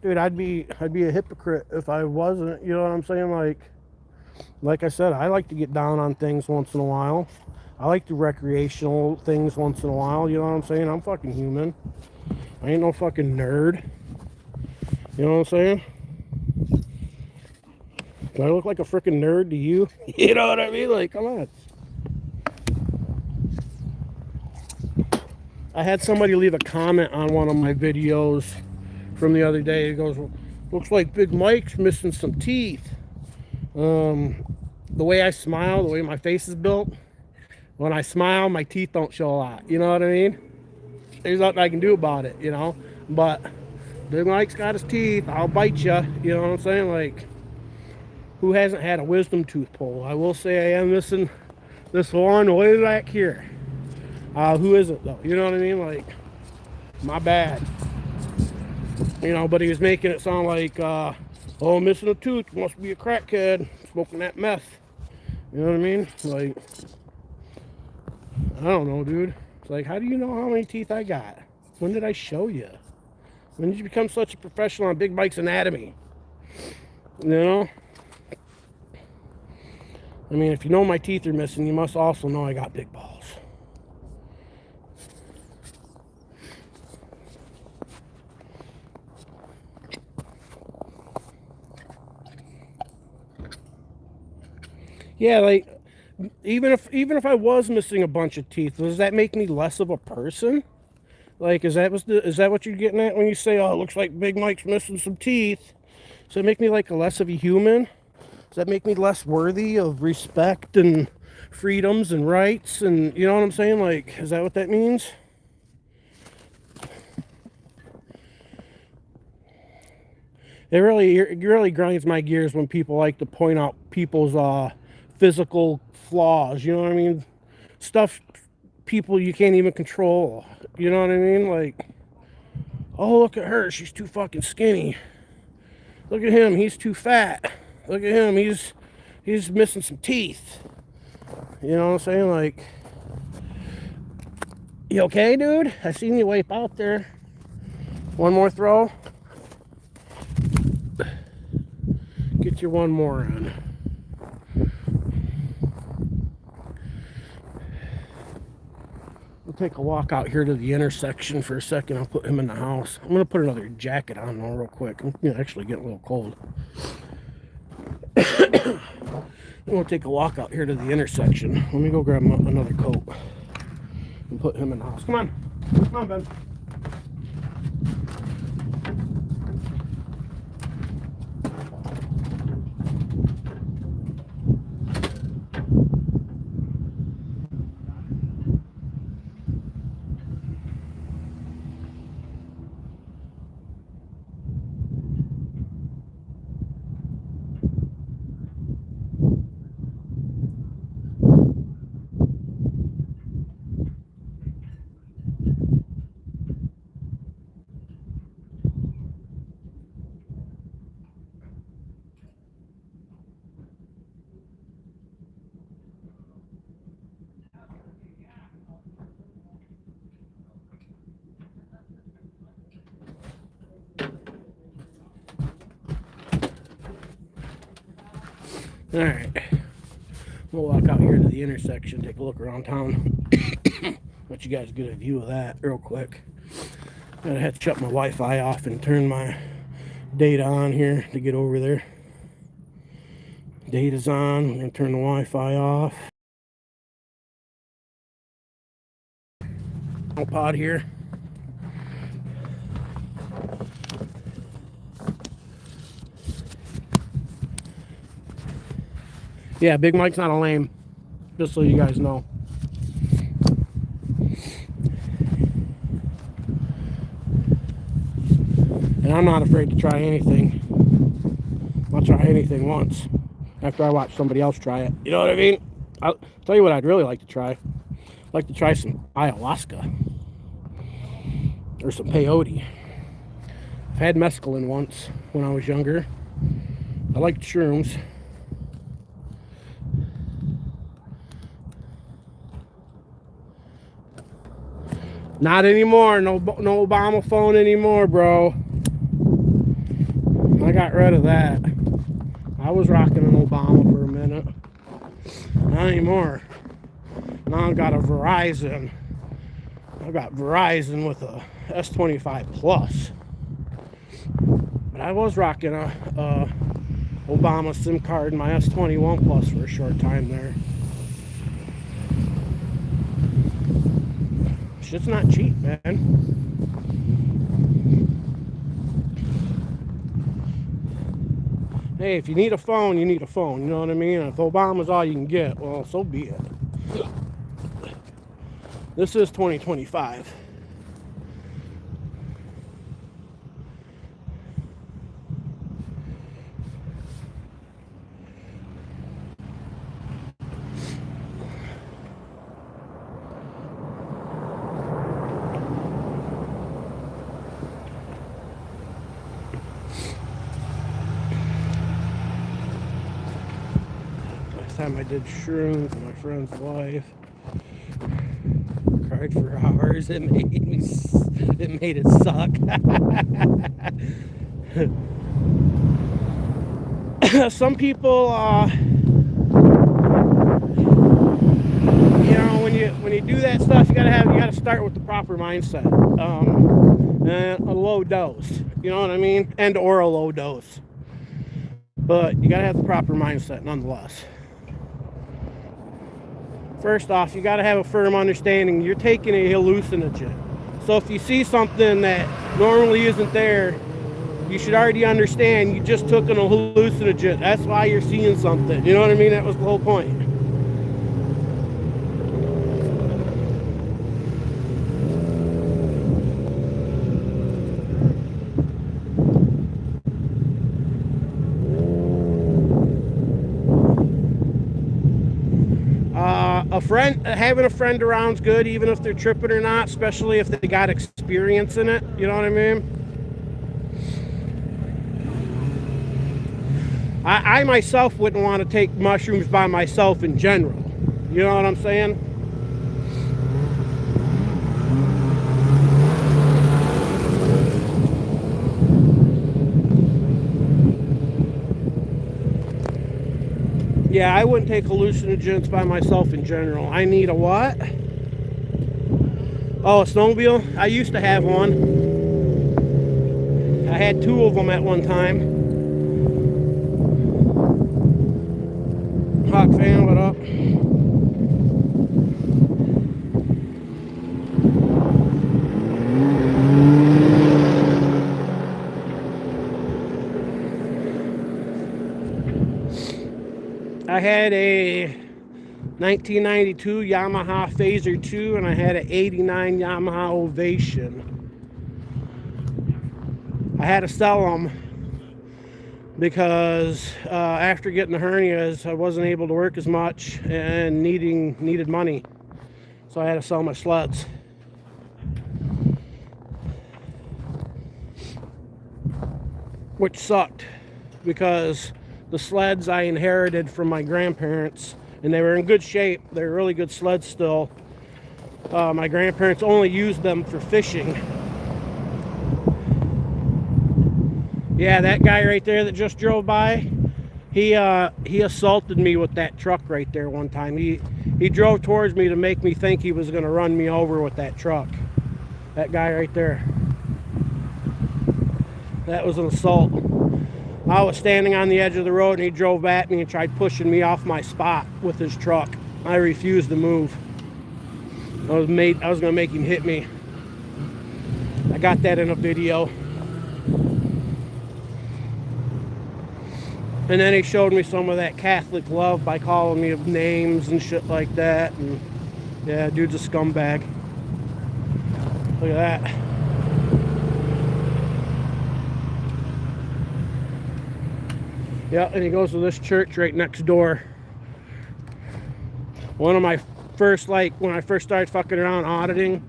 dude, I'd be a hypocrite if I wasn't. You know what I'm saying? Like I said, I like to get down on things once in a while. I like the recreational things once in a while. You know what I'm saying? I'm fucking human. I ain't no fucking nerd. You know what I'm saying? Do I look like a freaking nerd to you? You know what I mean? Like, come on. I had somebody leave a comment on one of my videos from the other day. It goes, looks like Big Mike's missing some teeth. The way I smile, the way my face is built, when I smile, my teeth don't show a lot. You know what I mean? There's nothing I can do about it, you know? But Big Mike's got his teeth. I'll bite you. You know what I'm saying? Like, who hasn't had a wisdom tooth pulled? I will say I am missing this one way back here. Who isn't, though? You know what I mean? Like, my bad. You know, but he was making it sound like, oh, missing a tooth, must be a crackhead, smoking that meth. You know what I mean? Like, I don't know, dude. It's like, how do you know how many teeth I got? When did I show you? When did you become such a professional on Big Mike's anatomy? You know? I mean, if you know my teeth are missing, you must also know I got big balls. Yeah, like, even if I was missing a bunch of teeth, does that make me less of a person? Like, is that what you're getting at when you say, oh, it looks like Big Mike's missing some teeth? Does that make me like less of a human? Does that make me less worthy of respect and freedoms and rights? And you know what I'm saying? Like, is that what that means? It really grinds my gears when people like to point out people's physical flaws. You know what I mean? Stuff people you can't even control. You know what I mean? Like, oh, look at her, she's too fucking skinny. Look at him, he's too fat. Look at him, he's missing some teeth. You know what I'm saying? Like, you okay, dude? I seen you wipe out there. One more throw. Get your one more on. We'll take a walk out here to the intersection for a second. I'll put him in the house. I'm going to put another jacket on though real quick. I'm actually getting a little cold. We'll take a walk out here to the intersection. Let me go grab another coat and put him in the house. Come on. Come on, Ben. All right. We'll walk out here to the intersection, take a look around town. Let you guys get a view of that real quick. I had to shut my Wi-Fi off and turn my data on here to get over there. Data's on. I'm gonna turn the Wi-Fi off. Pod here. Yeah, Big Mike's not a lame. Just so you guys know. And I'm not afraid to try anything. I'll try anything once after I watch somebody else try it. You know what I mean? I'll tell you what I'd really like to try. I'd like to try some ayahuasca or some peyote. I've had mescaline once when I was younger. I liked shrooms. Not anymore. No Obama phone anymore, bro. I got rid of that. I was rocking an Obama for a minute. Not anymore. Now I got a Verizon. I got Verizon with a S25 Plus. But I was rocking a Obama SIM card in my S21 Plus for a short time there. Shit's not cheap, man. Hey, if you need a phone, you need a phone. You know what I mean? If Obama's all you can get, well, so be it. This is 2025. Time I did shrooms with my friend's wife. Cried for hours. It made it suck. Some people, you know, when you do that stuff, you gotta start with the proper mindset. And a low dose. You know what I mean? And or a low dose. But you gotta have the proper mindset nonetheless. First off, you got to have a firm understanding you're taking a hallucinogen. So if you see something that normally isn't there, you should already understand you just took an hallucinogen. That's why you're seeing something. You know what I mean? That was the whole point. Having a friend around's good, even if they're tripping or not, especially if they got experience in it. You know what I mean? I myself wouldn't want to take mushrooms by myself in general. You know what I'm saying? Yeah, I wouldn't take hallucinogens by myself in general. I need a what? Oh, a snowmobile? I used to have one. I had 2 of them at one time. Hawk fan, what up? I had a 1992 Yamaha Phaser 2 and I had an 89 Yamaha Ovation. I had to sell them because after getting the hernias, I wasn't able to work as much and needed money. So I had to sell my sleds. Which sucked because the sleds I inherited from my grandparents, and they were in good shape. They were really good sleds still. My grandparents only used them for fishing. Yeah, that guy right there that just drove by, He assaulted me with that truck right there one time. He drove towards me to make me think he was going to run me over with that truck. That guy right there. That was an assault. I was standing on the edge of the road and he drove at me and tried pushing me off my spot with his truck. I refused to move. I was going to make him hit me. I got that in a video. And then he showed me some of that Catholic love by calling me names and shit like that. And yeah, dude's a scumbag. Look at that. Yeah, and he goes to this church right next door. One of my first, when I first started fucking around auditing,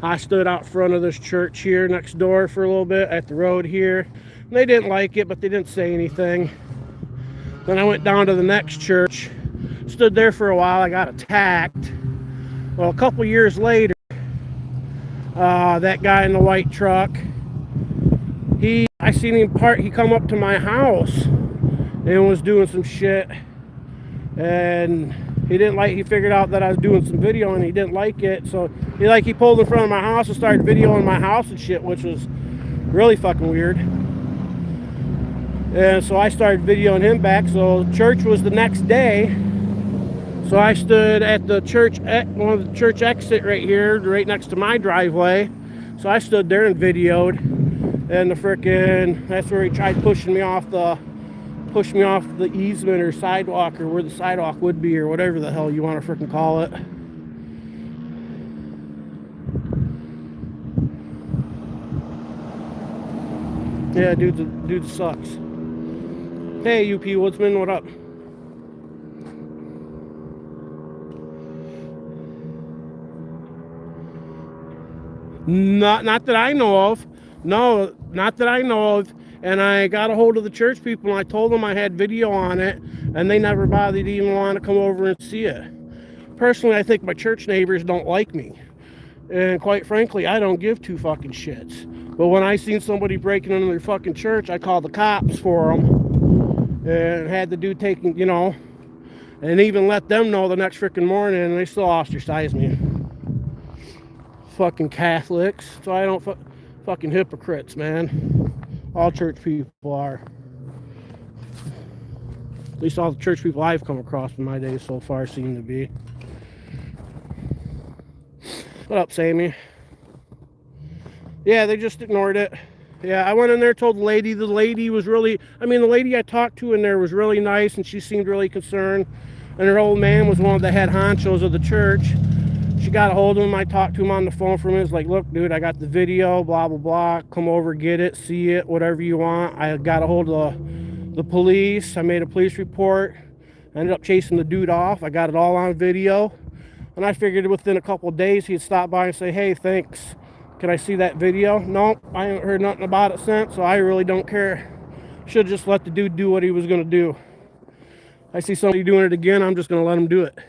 I stood out front of this church here next door for a little bit at the road here. And they didn't like it, but they didn't say anything. Then I went down to the next church, stood there for a while. I got attacked. Well, a couple years later, that guy in the white truck, I seen him he come up to my house and was doing some shit. And he figured out that I was doing some video and he didn't like it. So he pulled in front of my house and started videoing my house and shit, which was really fucking weird. And so I started videoing him back. So church was the next day. So I stood at the church, one of the church exit right here, right next to my driveway. So I stood there and videoed. And that's where he tried pushing me off the easement or sidewalk, or where the sidewalk would be, or whatever the hell you want to freaking call it. Yeah, dude sucks. Hey, UP Woodsman, what up? Not that I know of. No, not that I know of. And I got a hold of the church people and I told them I had video on it, and they never bothered to even want to come over and see it. Personally, I think my church neighbors don't like me. And quite frankly, I don't give two fucking shits. But when I seen somebody breaking into their fucking church, I called the cops for them. And had the dude taking, and even let them know the next freaking morning, and they still ostracized me. Fucking Catholics. So I don't fucking hypocrites, man. All church people are. At least all the church people I've come across in my days so far seem to be. What up, Sammy? Yeah, they just ignored it. Yeah, I went in there, told the lady was really, the lady I talked to in there was really nice, and she seemed really concerned. And her old man was one of the head honchos of the church. She got a hold of him. I talked to him on the phone for a minute. Like, look, dude, I got the video, blah, blah, blah. Come over, get it, see it, whatever you want. I got a hold of the police. I made a police report. I ended up chasing the dude off. I got it all on video. And I figured within a couple of days, he'd stop by and say, hey, thanks. Can I see that video? Nope, I haven't heard nothing about it since, so I really don't care. Should just let the dude do what he was going to do. If I see somebody doing it again, I'm just going to let him do it.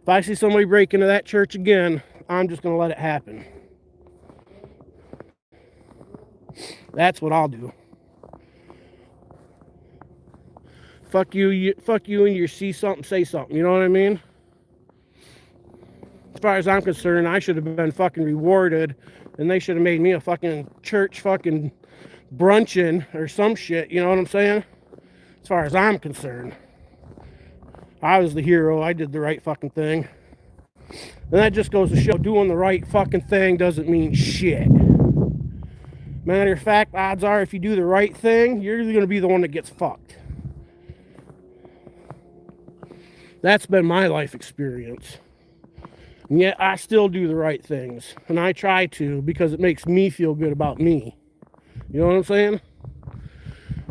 If I see somebody break into that church again, I'm just going to let it happen. That's what I'll do. Fuck you and your see something, say something. You know what I mean? As far as I'm concerned, I should have been fucking rewarded, and they should have made me a fucking church fucking bruncheon or some shit. You know what I'm saying? As far as I'm concerned, I was the hero. I did the right fucking thing. And that just goes to show doing the right fucking thing doesn't mean shit. Matter of fact, odds are if you do the right thing, you're going to be the one that gets fucked. That's been my life experience. And yet I still do the right things. And I try to, because it makes me feel good about me. You know what I'm saying?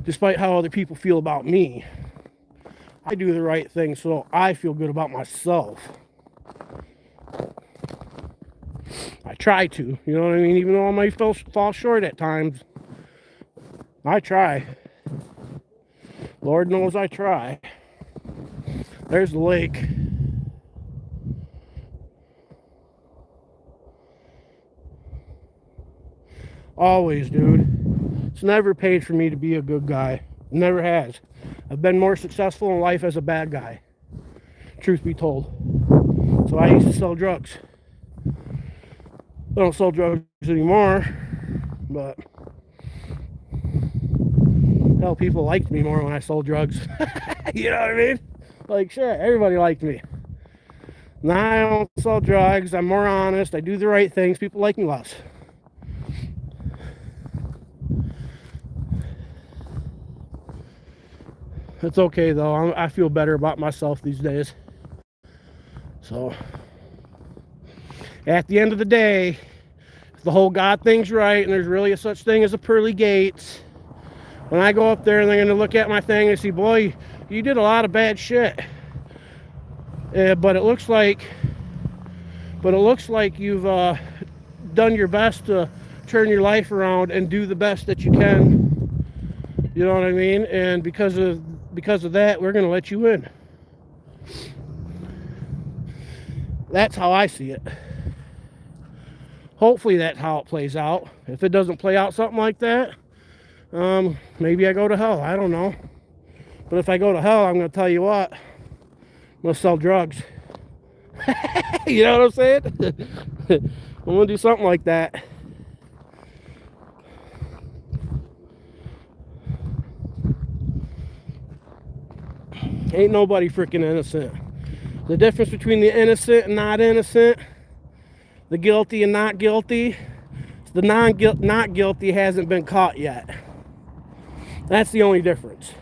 Despite how other people feel about me, I do the right thing so I feel good about myself. I try to, you know what I mean? Even though I might fall short at times, I try. Lord knows I try. There's the lake. Always, dude. It's never paid for me to be a good guy. It never has. I've been more successful in life as a bad guy, truth be told. So I used to sell drugs. I don't sell drugs anymore, but hell, people liked me more when I sold drugs. You know what I mean? Like, shit, everybody liked me. Now I don't sell drugs. I'm more honest. I do the right things. People like me less. It's okay, though. I feel better about myself these days. So, at the end of the day, if the whole God thing's right and there's really a such thing as a pearly gates, when I go up there and they're going to look at my thing and see, boy, you did a lot of bad shit. But it looks like you've done your best to turn your life around and do the best that you can. You know what I mean? And because of that, we're going to let you in. That's how I see it. Hopefully that's how it plays out. If it doesn't play out something like that, maybe I go to hell. I don't know. But if I go to hell, I'm going to tell you what, I'm going to sell drugs. You know what I'm saying? I'm going to do something like that. Ain't nobody freaking innocent. The difference between the innocent and not innocent, the guilty and not guilty, the not guilty hasn't been caught yet. That's the only difference.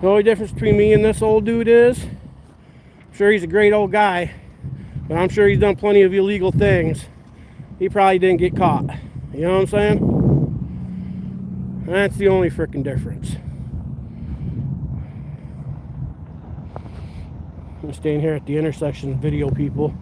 The only difference between me and this old dude is, I'm sure he's a great old guy, but I'm sure he's done plenty of illegal things. He probably didn't get caught. You know what I'm saying? That's the only freaking difference. I'm staying here at the intersection, video people.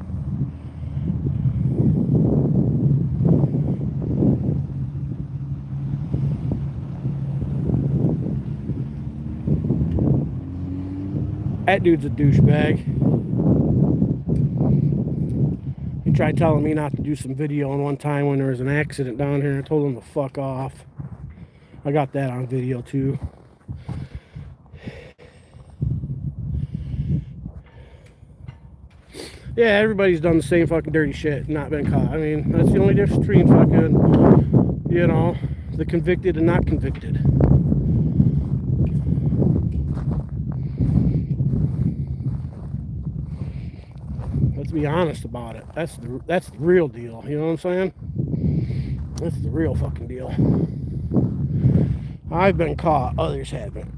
That dude's a douchebag. He tried telling me not to do some video one time when there was an accident down here. I told him to fuck off. I got that on video too. Yeah, everybody's done the same fucking dirty shit and not been caught. I mean, that's the only difference between fucking, you know, the convicted and not convicted. Let's be honest about it. That's the real deal. You know what I'm saying? That's the real fucking deal. I've been caught. Others haven't.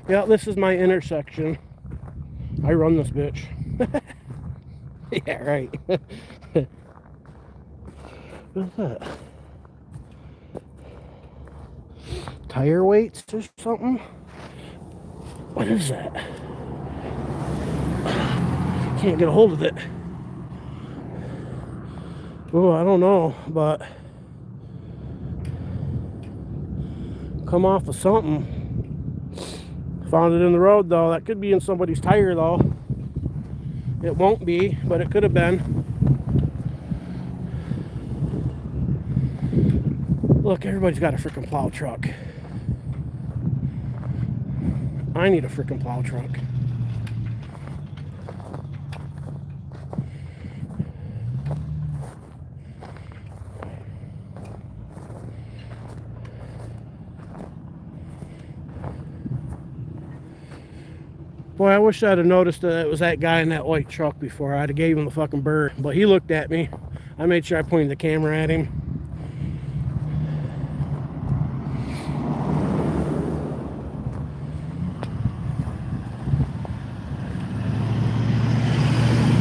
Yeah, this is my intersection. I run this bitch. Yeah, right. What's that? Tire weights or something? What is that? Can't get a hold of it. Oh, I don't know, but come off of something. Found it in the road though. That could be in somebody's tire though. It won't be, but it could have been. Look, everybody's got a freaking plow truck. I need a freaking plow truck. Boy, I wish I'd have noticed that it was that guy in that white truck before. I'd have gave him the fucking bird. But he looked at me. I made sure I pointed the camera at him.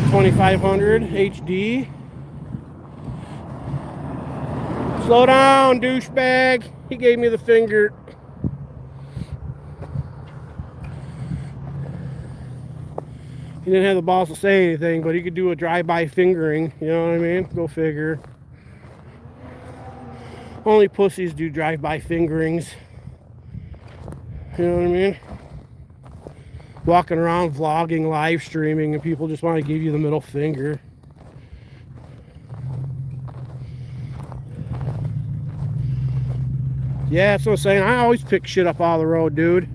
$2,500 HD. Slow down, douchebag. He gave me the finger. He didn't have the balls to say anything, but he could do a drive-by fingering. You know what I mean? Go figure. Only pussies do drive-by fingerings. You know what I mean? Walking around vlogging, live streaming, and people just want to give you the middle finger. Yeah, that's what I'm saying. I always pick shit up out of the road, dude.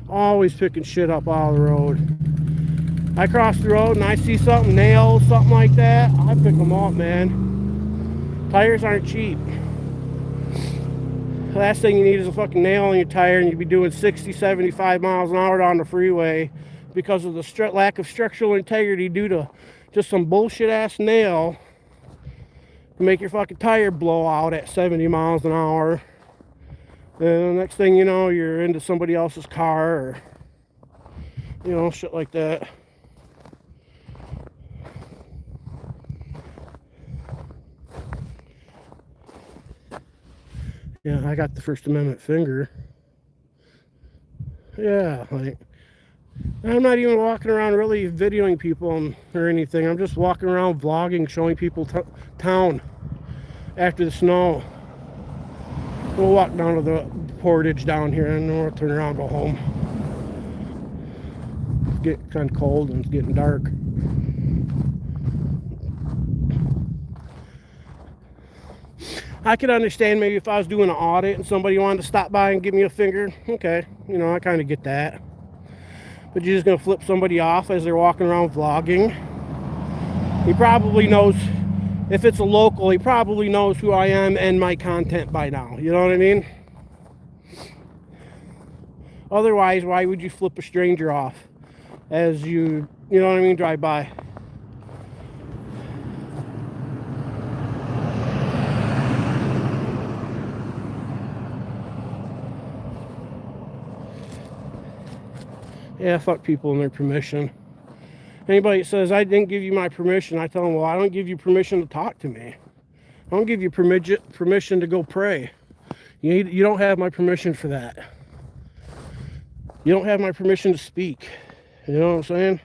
Always picking shit up out of the road. I cross the road and I see something, nails, something like that, I pick them up, man. Tires aren't cheap. The last thing you need is a fucking nail in your tire, and you'd be doing 60, 75 miles an hour down the freeway because of the lack of structural integrity due to just some bullshit ass nail to make your fucking tire blow out at 70 miles an hour. And the next thing you know, you're into somebody else's car, or, you know, shit like that. Yeah, I got the First Amendment finger. Yeah, like, I'm not even walking around really videoing people or anything. I'm just walking around vlogging, showing people town after the snow. We'll walk down to the portage down here, and then we'll turn around and go home. It's getting kind of cold and it's getting dark. I could understand maybe if I was doing an audit and somebody wanted to stop by and give me a finger. Okay, you know, I kind of get that. But you're just going to flip somebody off as they're walking around vlogging. He probably knows, if it's a local, he probably knows who I am and my content by now. You know what I mean? Otherwise, why would you flip a stranger off as you know what I mean, drive by? Yeah, fuck people and their permission. Anybody that says I didn't give you my permission, I tell them, well, I don't give you permission to talk to me. I don't give you permission to go pray. You don't have my permission for that. You don't have my permission to speak. You know what I'm saying?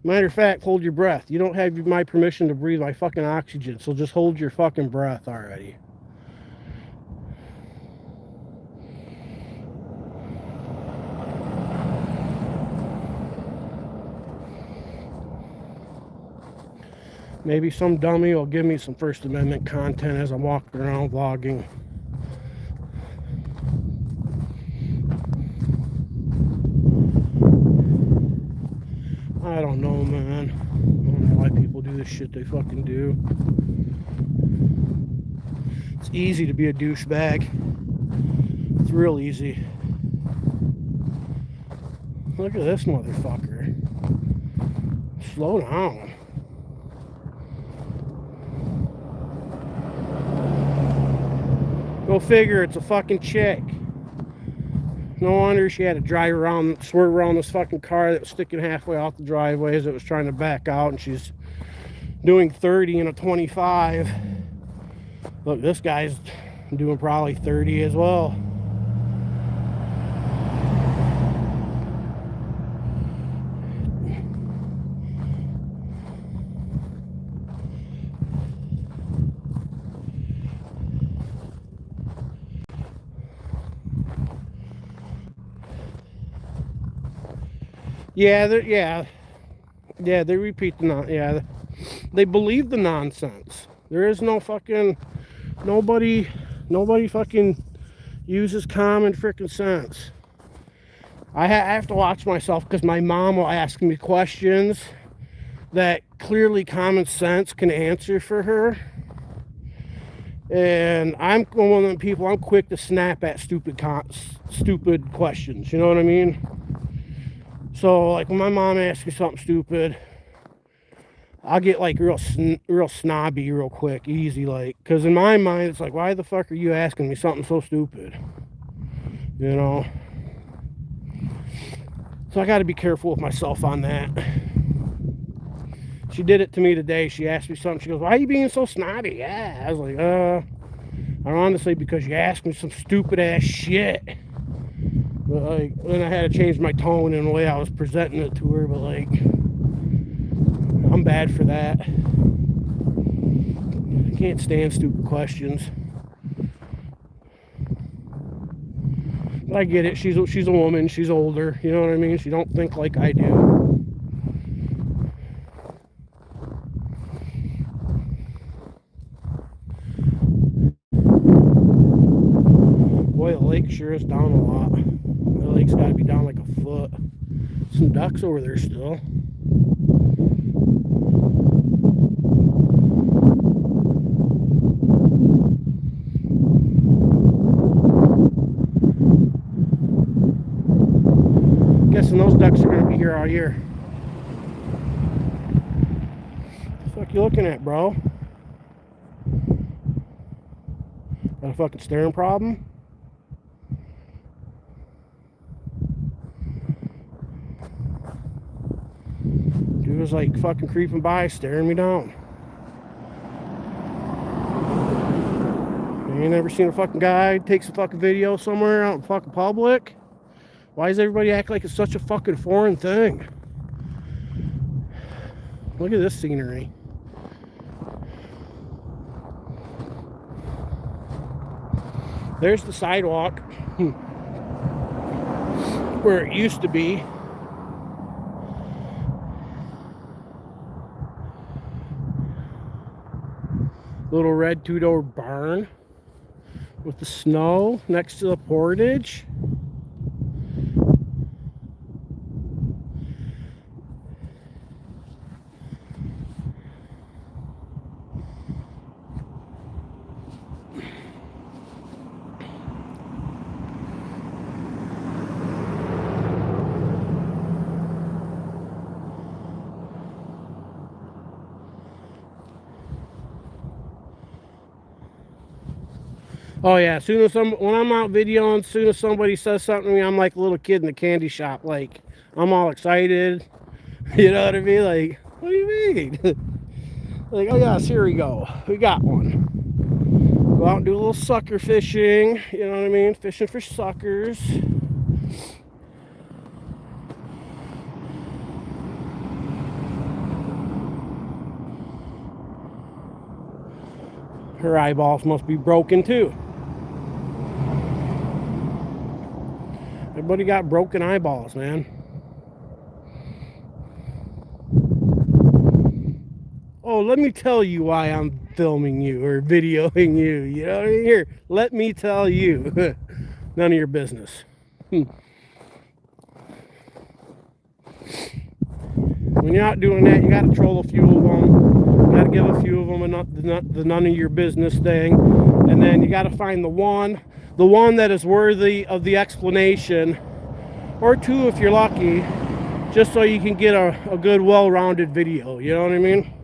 Matter of fact, hold your breath. You don't have my permission to breathe my fucking oxygen, so just hold your fucking breath already. Maybe some dummy will give me some First Amendment content as I'm walking around vlogging. I don't know, man. I don't know why people do the shit they fucking do. It's easy to be a douchebag. It's real easy. Look at this motherfucker. Slow down. Go figure, it's a fucking chick. No wonder she had to drive around, swerve around this fucking car that was sticking halfway off the driveway as it was trying to back out, and she's doing 30 in a 25. Look, this guy's doing probably 30 as well. Yeah, they repeat the they believe the nonsense. There is no fucking, nobody fucking uses common freaking sense. I have to watch myself because my mom will ask me questions that clearly common sense can answer for her. And I'm one of them people, I'm quick to snap at stupid questions, you know what I mean? So, like, when my mom asks me something stupid, I'll get, like, real snobby real quick, easy, like, because in my mind, it's like, why the fuck are you asking me something so stupid? You know? So I got to be careful with myself on that. She did it to me today. She asked me something. She goes, why are you being so snobby? Yeah. I was like, honestly, because you asked me some stupid-ass shit. But, like, then I had to change my tone in the way I was presenting it to her, but, like, I'm bad for that. I can't stand stupid questions. I get it. She's a woman. She's older. You know what I mean? She don't think like I do. Boy, the lake sure is down a lot. The lake's got to be down like a foot. Some ducks over there still. Guessing those ducks are going to be here all year. What the fuck you looking at, bro? Got a fucking staring problem? Dude was like fucking creeping by, staring me down. You ain't never seen a fucking guy take some fucking video somewhere out in fucking public? Why does everybody act like it's such a fucking foreign thing? Look at this scenery. There's the sidewalk where it used to be. Little red two-door barn with the snow next to the portage. Oh yeah, when I'm out videoing, as soon as somebody says something to me, I'm like a little kid in the candy shop. Like, I'm all excited. You know what I mean? Like, what do you mean? Like, oh yes, here we go. We got one. Go out and do a little sucker fishing. You know what I mean? Fishing for suckers. Her eyeballs must be broken too. Everybody got broken eyeballs, man. Oh, let me tell you why I'm filming you or videoing you. You know what I mean? Here, let me tell you. None of your business. When you're not doing that, you got to troll a few of them. You got to give a few of them the none of your business thing. And then you got to find the one that is worthy of the explanation, or two if you're lucky, just so you can get a good, well-rounded video. You know what I mean?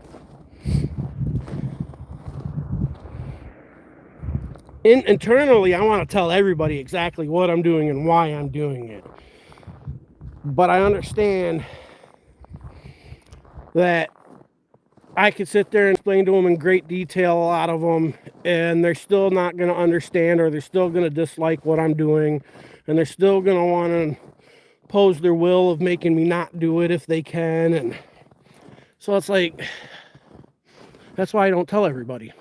Internally, I want to tell everybody exactly what I'm doing and why I'm doing it. But I understand that I could sit there and explain to them in great detail a lot of them, and they're still not going to understand, or they're still going to dislike what I'm doing, and they're still going to want to pose their will of making me not do it if they can. And so it's like, that's why I don't tell everybody.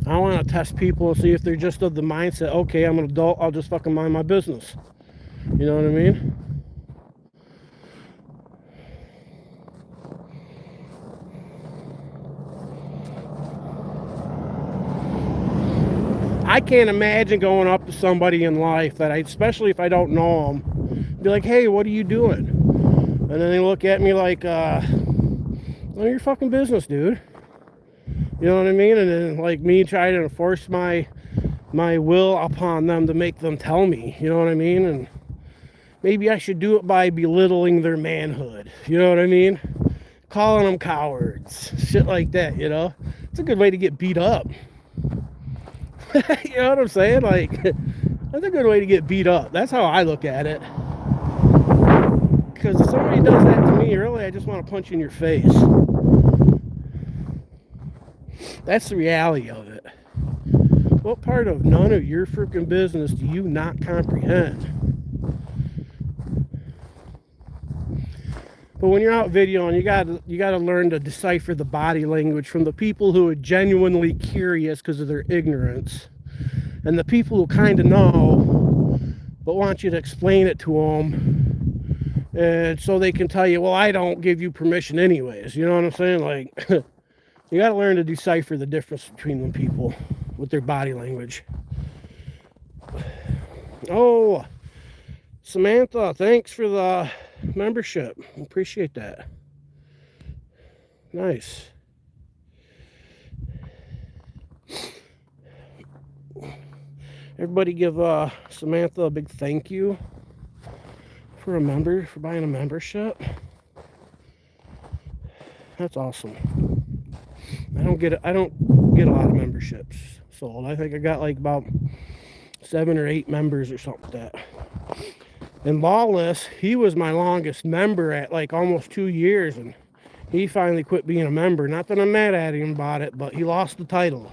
I want to test people and see if they're just of the mindset, okay, I'm an adult, I'll just fucking mind my business. You know what I mean? I can't imagine going up to somebody in life especially if I don't know them, be like, hey, what are you doing? And then they look at me like, none of your fucking business, dude. You know what I mean? And then like me try to enforce my will upon them to make them tell me, you know what I mean? And maybe I should do it by belittling their manhood, you know what I mean? Calling them cowards, shit like that, you know? It's a good way to get beat up. You know what I'm saying? Like, that's a good way to get beat up. That's how I look at it. Because if somebody does that to me, really, I just want to punch you in your face. That's the reality of it. What part of none of your freaking business do you not comprehend? But when you're out videoing, you gotta learn to decipher the body language from the people who are genuinely curious because of their ignorance. And the people who kind of know, but want you to explain it to them, and so they can tell you, well, I don't give you permission anyways. You know what I'm saying? Like, you got to learn to decipher the difference between them people with their body language. Oh, Samantha, thanks for the membership. Appreciate that. Nice. Everybody give Samantha a big thank you for buying a membership. That's awesome. I don't get a lot of memberships sold. I think I got like about 7 or 8 members or something like that. And Lawless, he was my longest member at like almost 2 years, and he finally quit being a member. Not that I'm mad at him about it, but he lost the title.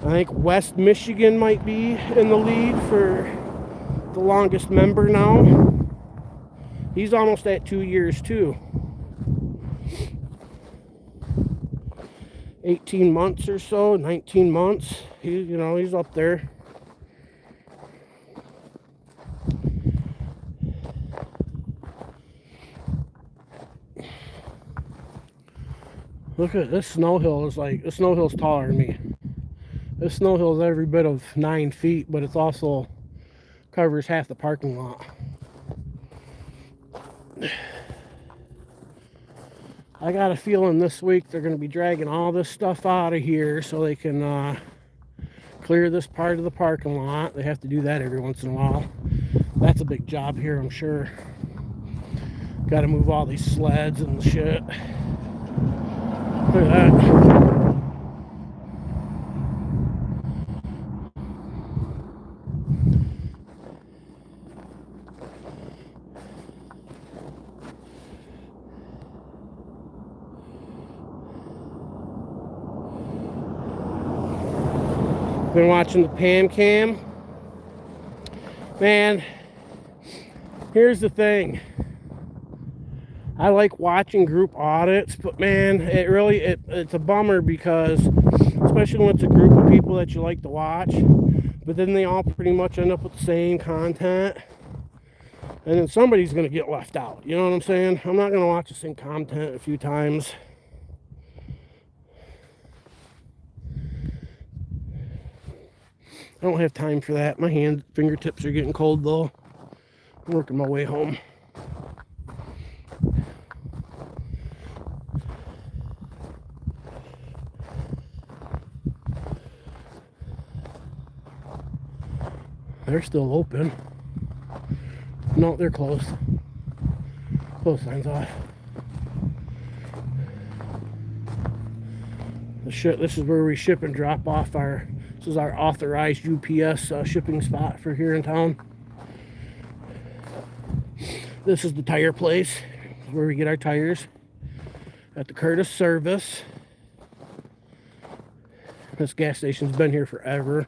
I think West Michigan might be in the lead for the longest member now. He's almost at 2 years too. 18 months or so, 19 months. He's up there. Look at this snow hill. This snow hill's taller than me. This snow hill is every bit of 9 feet, but it's also covers half the parking lot. I got a feeling this week they're going to be dragging all this stuff out of here so they can clear this part of the parking lot. They have to do that every once in a while. That's a big job here, I'm sure. Got to move all these sleds and shit. Look at that. Been watching the Pam Cam. Man, here's the thing. I like watching group audits, but man, it's a bummer because, especially when it's a group of people that you like to watch, but then they all pretty much end up with the same content, and then somebody's going to get left out. You know what I'm saying? I'm not going to watch the same content a few times. I don't have time for that. My fingertips are getting cold though. I'm working my way home. They're still open. No, they're closed. Close signs off. This is where we ship and drop off this is our authorized UPS shipping spot for here in town. This is the tire place where we get our tires at the Curtis service. This gas station's been here forever.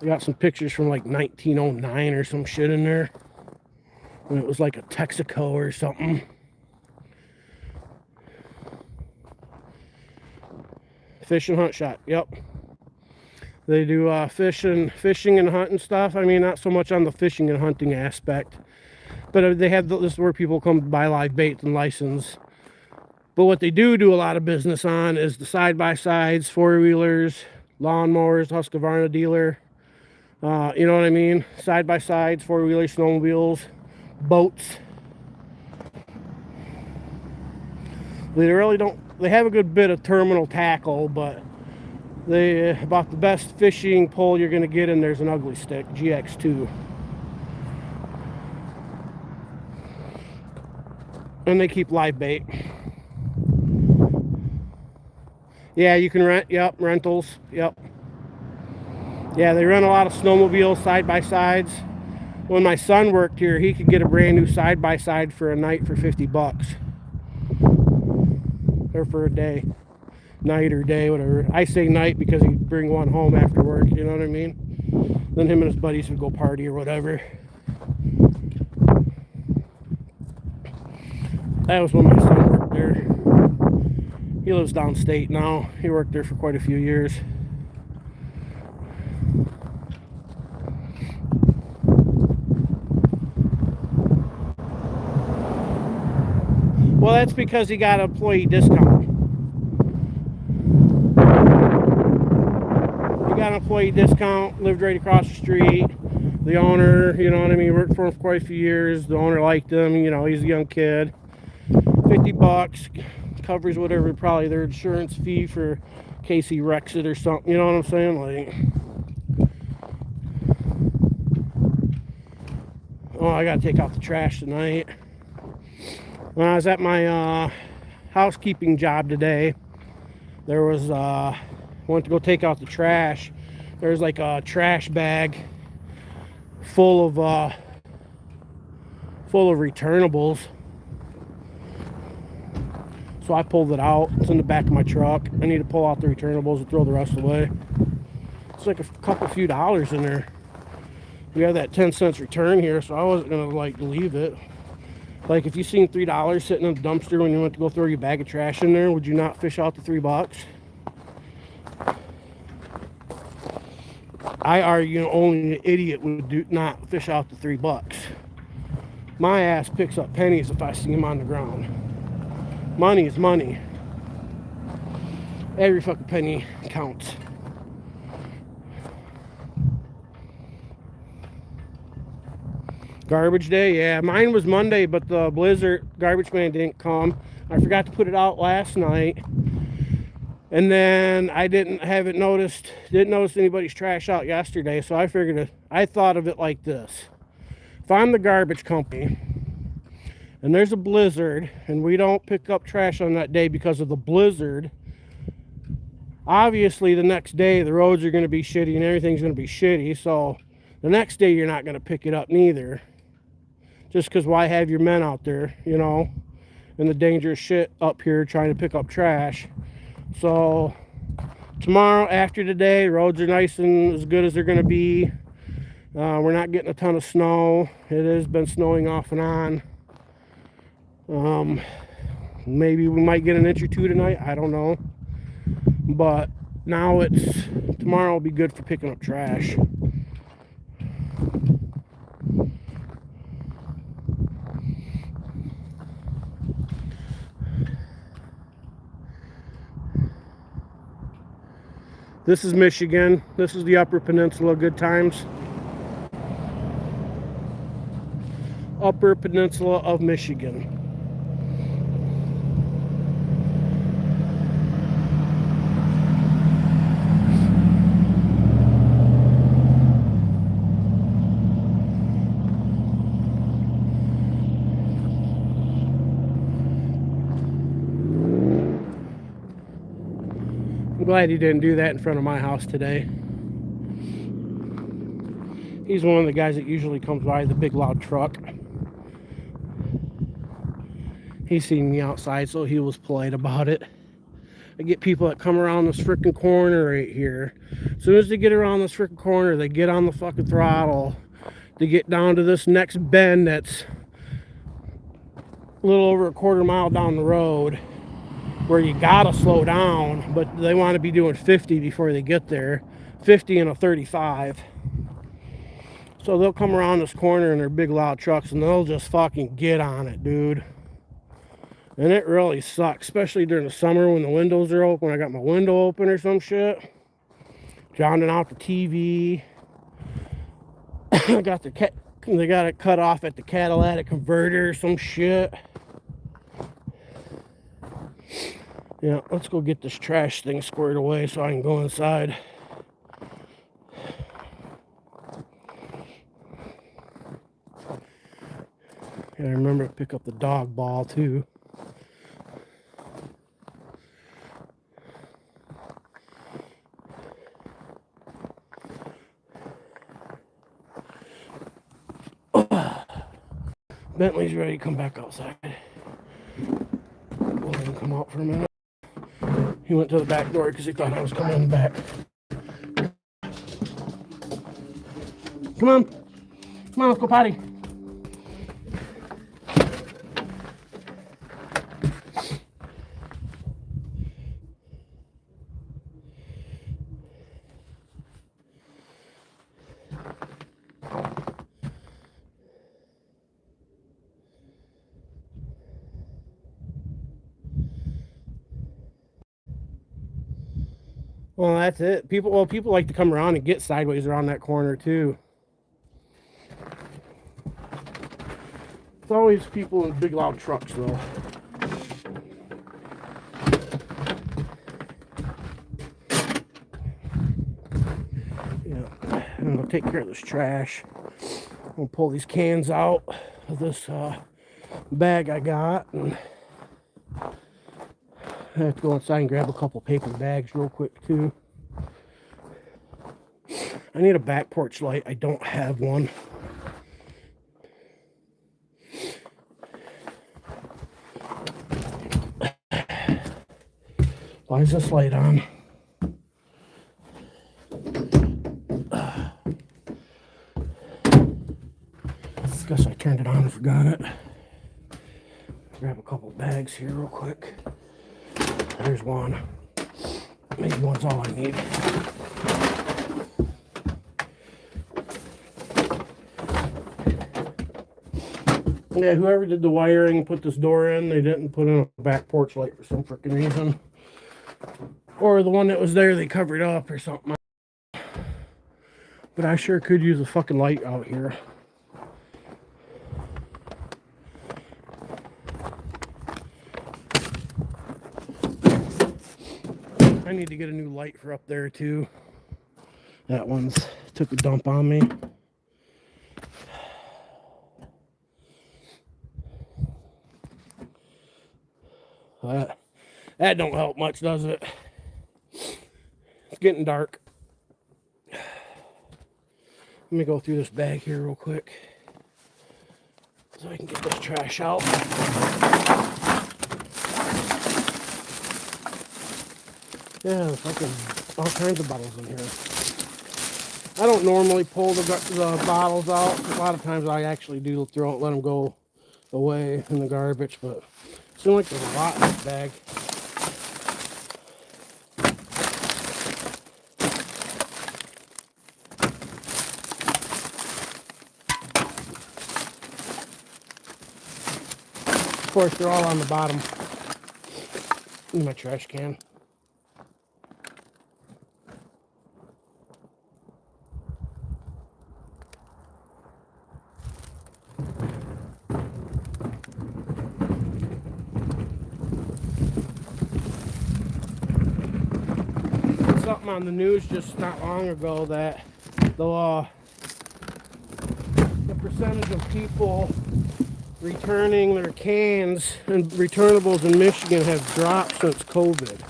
I got some pictures from like 1909 or some shit in there when it was like a Texaco or something. Fish and hunt shop, yep. They do fishing and hunting stuff. I mean, not so much on the fishing and hunting aspect, but they have this is where people come to buy live bait and license. But what they do a lot of business on is the side-by-sides, four-wheelers, lawnmowers, Husqvarna dealer. You know what I mean? Side-by-sides, four-wheelers, snowmobiles, boats. They really don't. They have a good bit of terminal tackle, but about the best fishing pole you're going to get in there's an ugly stick, GX2. And they keep live bait. Yeah, you can rent, yep, rentals, yep. Yeah, they rent a lot of snowmobiles, side-by-sides. When my son worked here, he could get a brand new side-by-side for a night for $50. Or for a day. Night or day, whatever. I say night because he'd bring one home after work, you know what I mean? Then him and his buddies would go party or whatever. That was when my son worked there. He lives downstate now. He worked there for quite a few years. Well, that's because he got an employee discount. He got an employee discount, lived right across the street. The owner, you know what I mean, worked for him for quite a few years. The owner liked him, you know, he's a young kid. $50 covers whatever, probably their insurance fee for in case he wrecks it or something, you know what I'm saying? Like, oh, I gotta take out the trash tonight. When I was at my housekeeping job today, there was went to go take out the trash. There's like a trash bag full of returnables. So I pulled it out. It's in the back of my truck. I need to pull out the returnables and throw the rest away. It's like a few dollars in there. We have that 10 cents return here, so I wasn't gonna like leave it. Like, if you seen $3 sitting in the dumpster when you went to go throw your bag of trash in there, would you not fish out the $3? I argue only an idiot would not fish out the $3. My ass picks up pennies if I see them on the ground. Money is money. Every fucking penny counts. Garbage day, yeah. Mine was Monday, but the blizzard garbage man didn't come. I forgot to put it out last night. And then I didn't notice anybody's trash out yesterday, so I figured I thought of it like this. If I'm the garbage company and there's a blizzard and we don't pick up trash on that day because of the blizzard, obviously the next day the roads are going to be shitty and everything's going to be shitty, so the next day you're not going to pick it up neither. Just because why have your men out there, you know, in the dangerous shit up here trying to pick up trash. So tomorrow, after today, roads are nice and as good as they're going to be. We're not getting a ton of snow. It has been snowing off and on. Maybe we might get an inch or two tonight. I don't know. But now tomorrow will be good for picking up trash. This is Michigan. This is the Upper Peninsula. Good times. Upper Peninsula of Michigan. I'm glad he didn't do that in front of my house today. He's one of the guys that usually comes by the big loud truck. He seen me outside, so he was polite about it. I get people that come around this freaking corner right here. As soon as they get around this freaking corner, they get on the fucking throttle to get down to this next bend that's a little over a quarter mile down the road, where you gotta slow down, but they want to be doing 50 before they get there. 50 and a 35. So they'll come around this corner in their big loud trucks and they'll just fucking get on it, dude. And it really sucks, especially during the summer when the windows are open. I got my window open or some shit, drowning out the TV. They got it cut off at the catalytic converter or some shit. Yeah, let's go get this trash thing squared away so I can go inside. And I remember to pick up the dog ball too. Bentley's ready to come back outside. We'll let him come out for a minute. He went to the back door because he thought I was coming back. Come on. Come on, let's go potty. Well, that's it. People like to come around and get sideways around that corner too. It's always people in big loud trucks though. Yeah, I'm gonna take care of this trash. I'm gonna pull these cans out of this bag I got, and I have to go inside and grab a couple paper bags real quick too. I need a back porch light. I don't have one. Why is this light on? Guess I turned it on and forgot it. Grab a couple bags here real quick. There's one. Maybe one's all I need. Yeah, whoever did the wiring and put this door in, they didn't put in a back porch light for some freaking reason. Or the one that was there, they covered up or something. But I sure could use a fucking light out here. I need to get a new light for up there too. That one's took a dump on me. That don't help much, does it? It's getting dark. Let me go through this bag here real quick so I can get this trash out. Yeah, fucking all kinds of bottles in here. I don't normally pull the bottles out. A lot of times I actually do let them go away in the garbage, but it seems like there's a lot in this bag. Of course, they're all on the bottom in my trash can. Something on the news just not long ago that the percentage of people returning their cans and returnables in Michigan have dropped since COVID.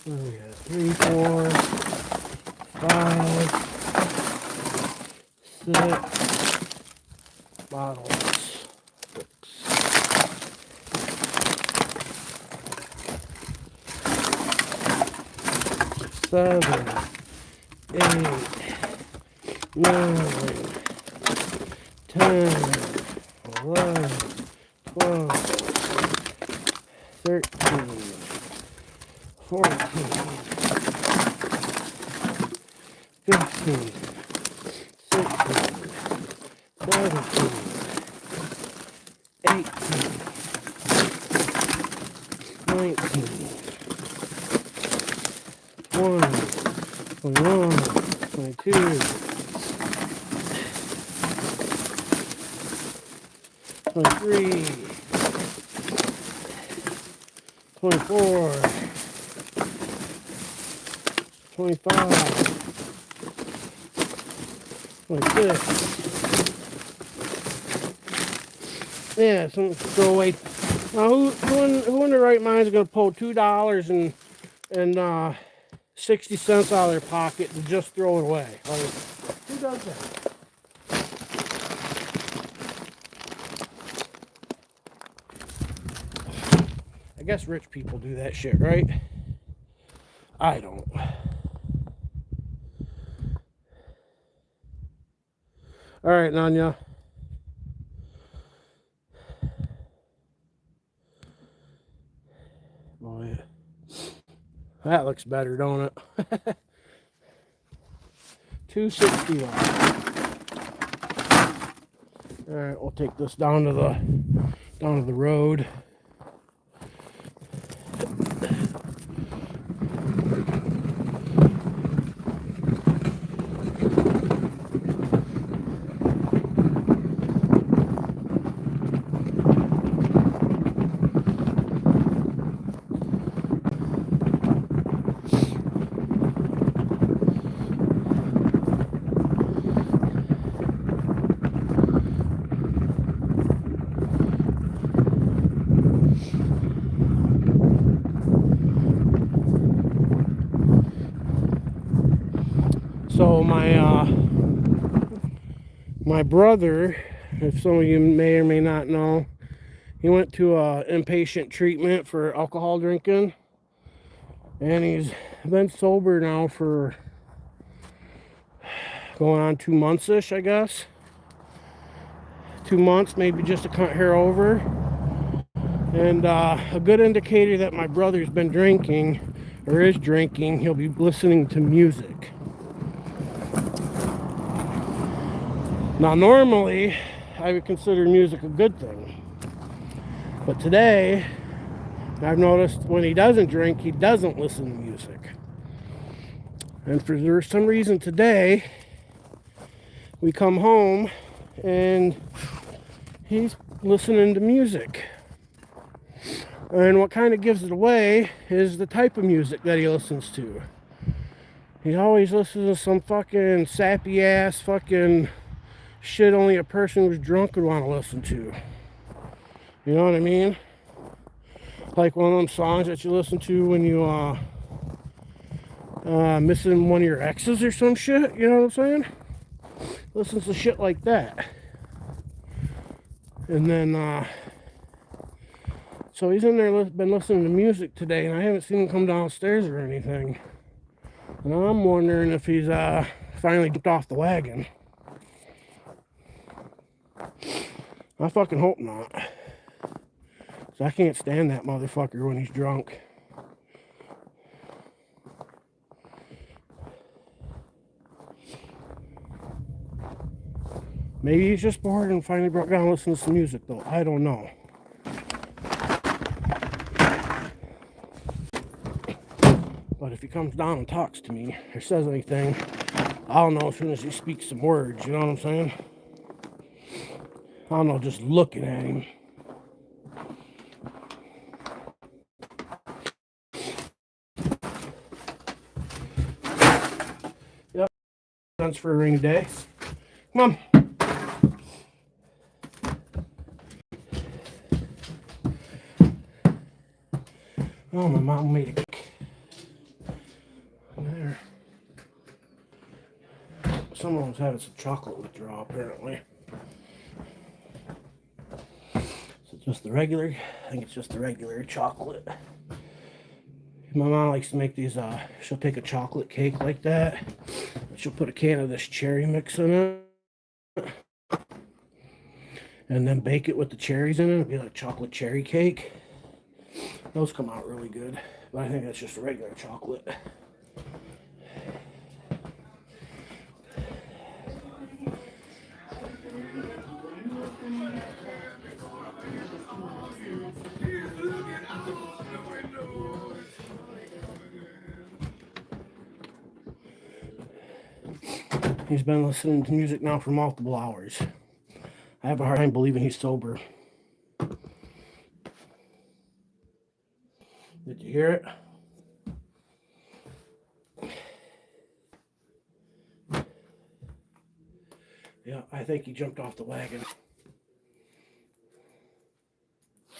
What do we got? 3, 4, 5, 6 bottles. 7, 8, 9, 10, 11, 12, 13, 14, 15, 16, 17, 18, 19, 20, 21, 22, 23, 24, 25, 26. Yeah, some throw away. Now, who in their right mind is going to pull $2 and 60 cents out of their pocket to just throw it away? Like, who does that? I guess rich people do that shit, right? I don't. All right, Nanya. Boy, that looks better, don't it? 261. All right, we'll take this down to the road. So my brother, if some of you may or may not know, he went to inpatient treatment for alcohol drinking, and he's been sober now for going on 2 months-ish, I guess. 2 months, maybe just a cut hair over. And a good indicator that my brother's been drinking or is drinking, he'll be listening to music. Now, normally, I would consider music a good thing. But today, I've noticed when he doesn't drink, he doesn't listen to music. And for some reason today, we come home and he's listening to music. And what kind of gives it away is the type of music that he listens to. He always listens to some fucking sappy ass fucking shit only a person who's drunk would want to listen to. You know what I mean? Like one of them songs that you listen to when you missing one of your exes or some shit. You know what I'm saying? Listens to shit like that. And then so he's in there been listening to music today, and I haven't seen him come downstairs or anything. And I'm wondering if he's finally jumped off the wagon. I fucking hope not. So I can't stand that motherfucker when he's drunk. Maybe he's just bored and finally broke down and listened to some music, though. I don't know. But if he comes down and talks to me or says anything, I'll know as soon as he speaks some words. You know what I'm saying? I'll know just looking at him. Yep. That's for a rainy day. Come on. Oh, my mom made a cake. There. Someone's having some chocolate withdrawal, apparently. Is it just the regular? I think it's just the regular chocolate. My mom likes to make these, she'll take a chocolate cake like that. She'll put a can of this cherry mix in it. And then bake it with the cherries in it. It'll be like chocolate cherry cake. Those come out really good. But I think that's just a regular chocolate. He's been listening to music now for multiple hours. I have a hard time believing he's sober. Did you hear it? Yeah, I think he jumped off the wagon. I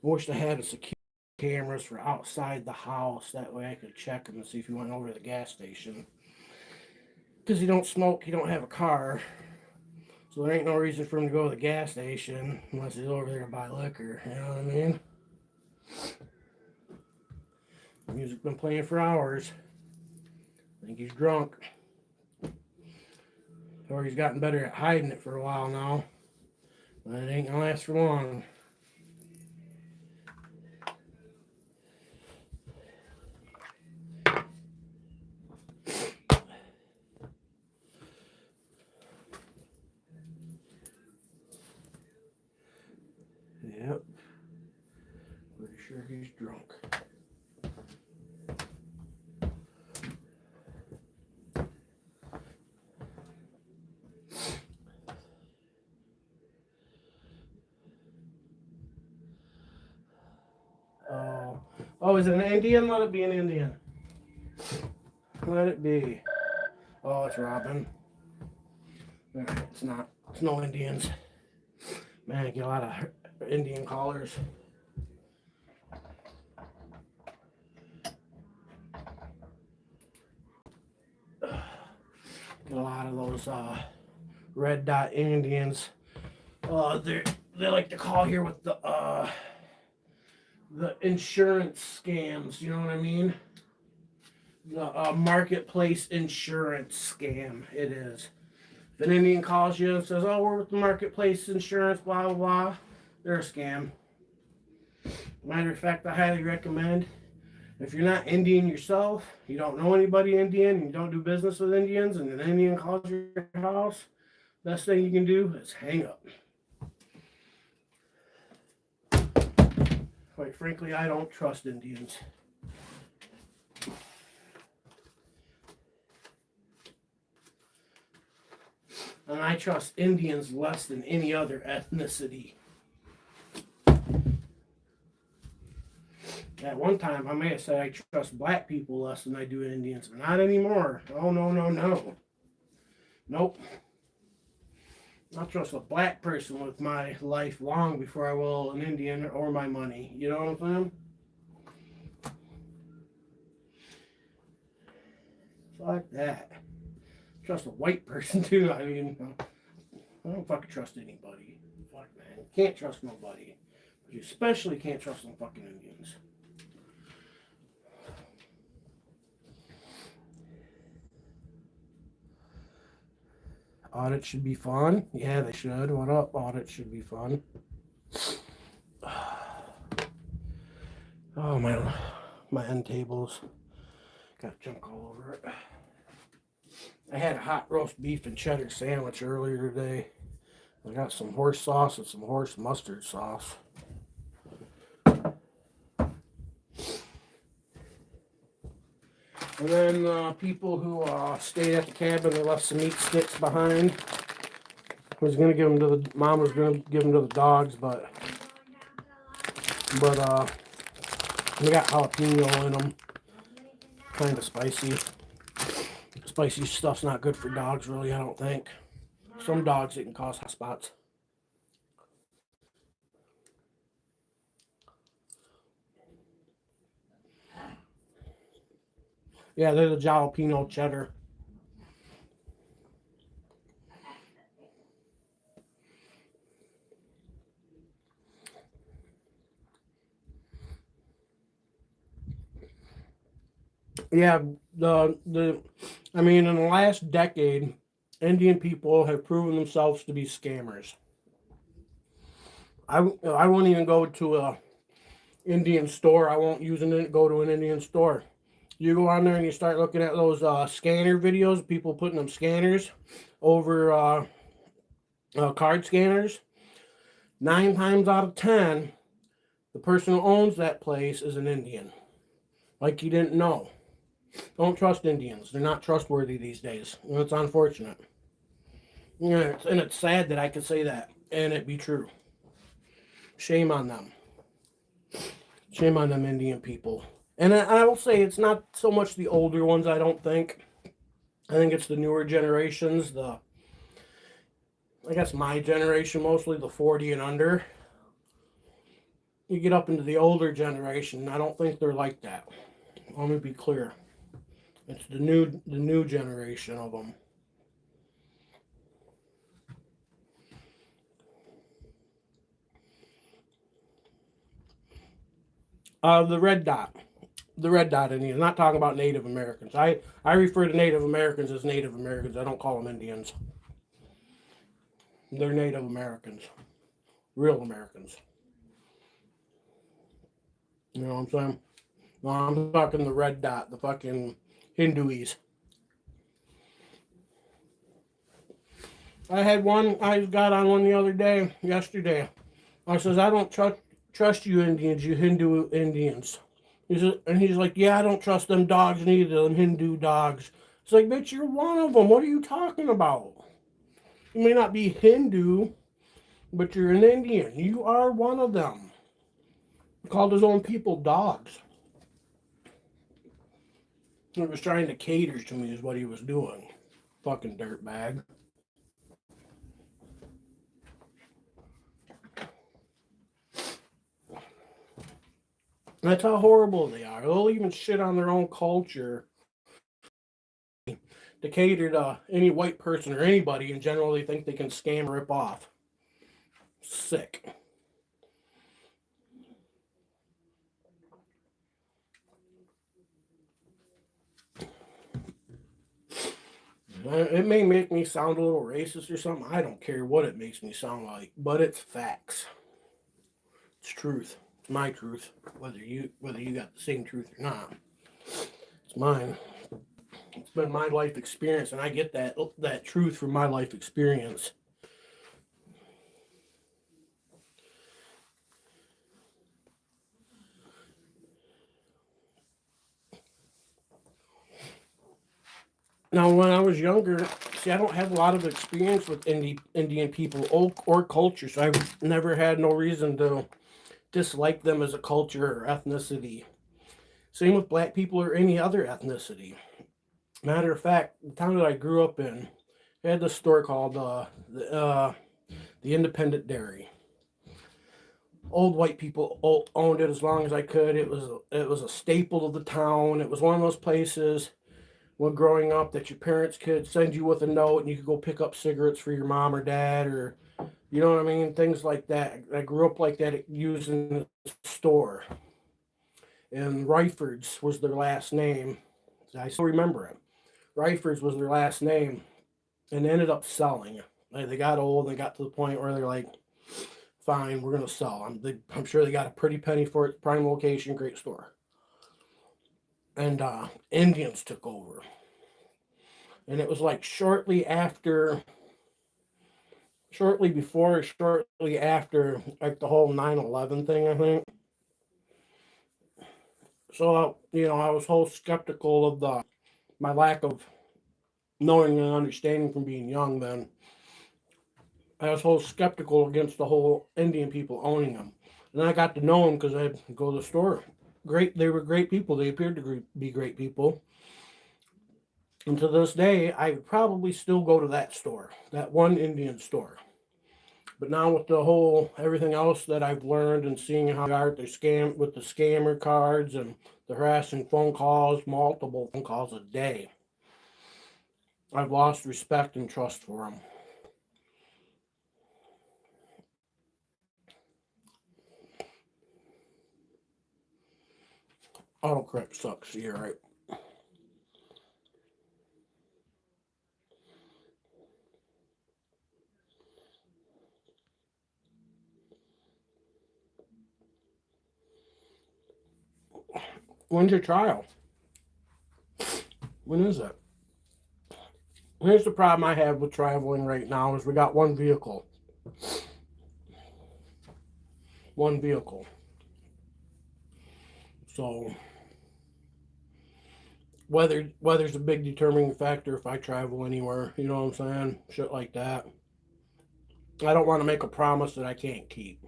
wish I had a security cameras for outside the house. That way I could check him and see if he went over to the gas station. Because he don't smoke, he don't have a car. So there ain't no reason for him to go to the gas station unless he's over there to buy liquor. You know what I mean? The music's been playing for hours. I think he's drunk. Or he's gotten better at hiding it for a while now. But it ain't gonna last for long. Yep. Pretty sure he's drunk. Oh, is it an Indian? Let it be an Indian. Let it be. Oh, it's Robin. Alright, it's not. It's no Indians. Man, I get a lot of Indian callers. Get a lot of those red dot Indians. They like to call here with the insurance scams. You know what I mean? The marketplace insurance scam. It is. If an Indian calls you and says, "Oh, we're with the marketplace insurance," blah blah blah, they're a scam. Matter of fact, I highly recommend, if you're not Indian yourself, you don't know anybody Indian, you don't do business with Indians, and an Indian calls your house, best thing you can do is hang up. Quite frankly, I don't trust Indians. And I trust Indians less than any other ethnicity. At one time, I may have said I trust black people less than I do Indians, but not anymore. Oh, no, no, no. Nope. I'll trust a black person with my life long before I will an Indian or my money. You know what I'm saying? Fuck that. Trust a white person too. I mean, I don't fucking trust anybody. Fuck, man. Can't trust nobody. But you especially can't trust some fucking Indians. Audits should be fun. Yeah, they should. What up? Audits should be fun. Oh, my end tables. Got junk all over it. I had a hot roast beef and cheddar sandwich earlier today. I got some horse sauce and some horse mustard sauce. And then people who stayed at the cabin, they left some meat sticks behind. Was gonna give them to the mom was gonna give them to the dogs, but they got jalapeno in them. Kind of spicy. Spicy stuff's not good for dogs, really. I don't think. Some dogs it can cause hot spots. Yeah, they're the jalapeno cheddar. Yeah, I mean, in the last decade, Indian people have proven themselves to be scammers. I won't even go to a Indian store. I won't go to an Indian store. You go on there and you start looking at those scanner videos, people putting them scanners over card scanners. 9 times out of 10, the person who owns that place is an Indian. Like you didn't know. Don't trust Indians. They're not trustworthy these days. And it's unfortunate. Yeah, and it's sad that I could say that and it be true. Shame on them. Shame on them Indian people. And I will say it's not so much the older ones, I don't think. I think it's the newer generations, I guess my generation mostly, the 40 and under. You get up into the older generation, I don't think they're like that. Let me be clear. It's the new generation of them. The red dot. The red dot Indians. Not talking about Native Americans. I refer to Native Americans as Native Americans. I don't call them Indians. They're Native Americans. Real Americans. You know what I'm saying? No, I'm talking the red dot, the fucking Hinduis. I got on one yesterday. I says, I don't trust you Indians, you Hindu Indians. He's like, yeah, I don't trust them dogs neither, them Hindu dogs. It's like, bitch, you're one of them. What are you talking about? You may not be Hindu, but you're an Indian. You are one of them. He called his own people dogs. He was trying to cater to me, is what he was doing. Fucking dirtbag. That's how horrible they are. They'll even shit on their own culture to cater to any white person or anybody. In general, they think they can scam or rip off. Sick. It may make me sound a little racist or something. I don't care what it makes me sound like, but it's facts. It's truth. It's my truth. Whether you got the same truth or not, it's mine. It's been my life experience, and I get that truth from my life experience. Now, when I was younger, see, I don't have a lot of experience with Indian people or culture, so I've never had no reason to dislike them as a culture or ethnicity. Same with black people or any other ethnicity. Matter of fact, the town that I grew up in had this store called the Independent Dairy. Old white people owned it as long as I could. It was a staple of the town. It was one of those places when growing up that your parents could send you with a note and you could go pick up cigarettes for your mom or dad, or you know what I mean, things like that. I grew up like that, using the store. And Ryfords was their last name. I still remember it. Ryfords was their last name, and they ended up selling. They got old and they got to the point where they're like, fine, we're going to sell. I'm sure they got a pretty penny for it. Prime location, great store. And Indians took over. And it was like shortly after, like the whole 9/11 thing, I think. So, I was whole skeptical of my lack of knowing and understanding from being young then. I was whole skeptical against the whole Indian people owning them. And then I got to know them because I'd go to the store. They were great people. They appeared to be great people. And to this day, I would probably still go to that store, that one Indian store. But now with the whole everything else that I've learned and seeing how they are, they scam with the scammer cards and the harassing phone calls, multiple phone calls a day, I've lost respect and trust for them. Autocorrect sucks. You're right. When's your trial? When is it? Here's the problem I have with traveling right now is we got one vehicle. One vehicle. So weather's a big determining factor if I travel anywhere, you know what I'm saying? Shit like that. I don't want to make a promise that I can't keep.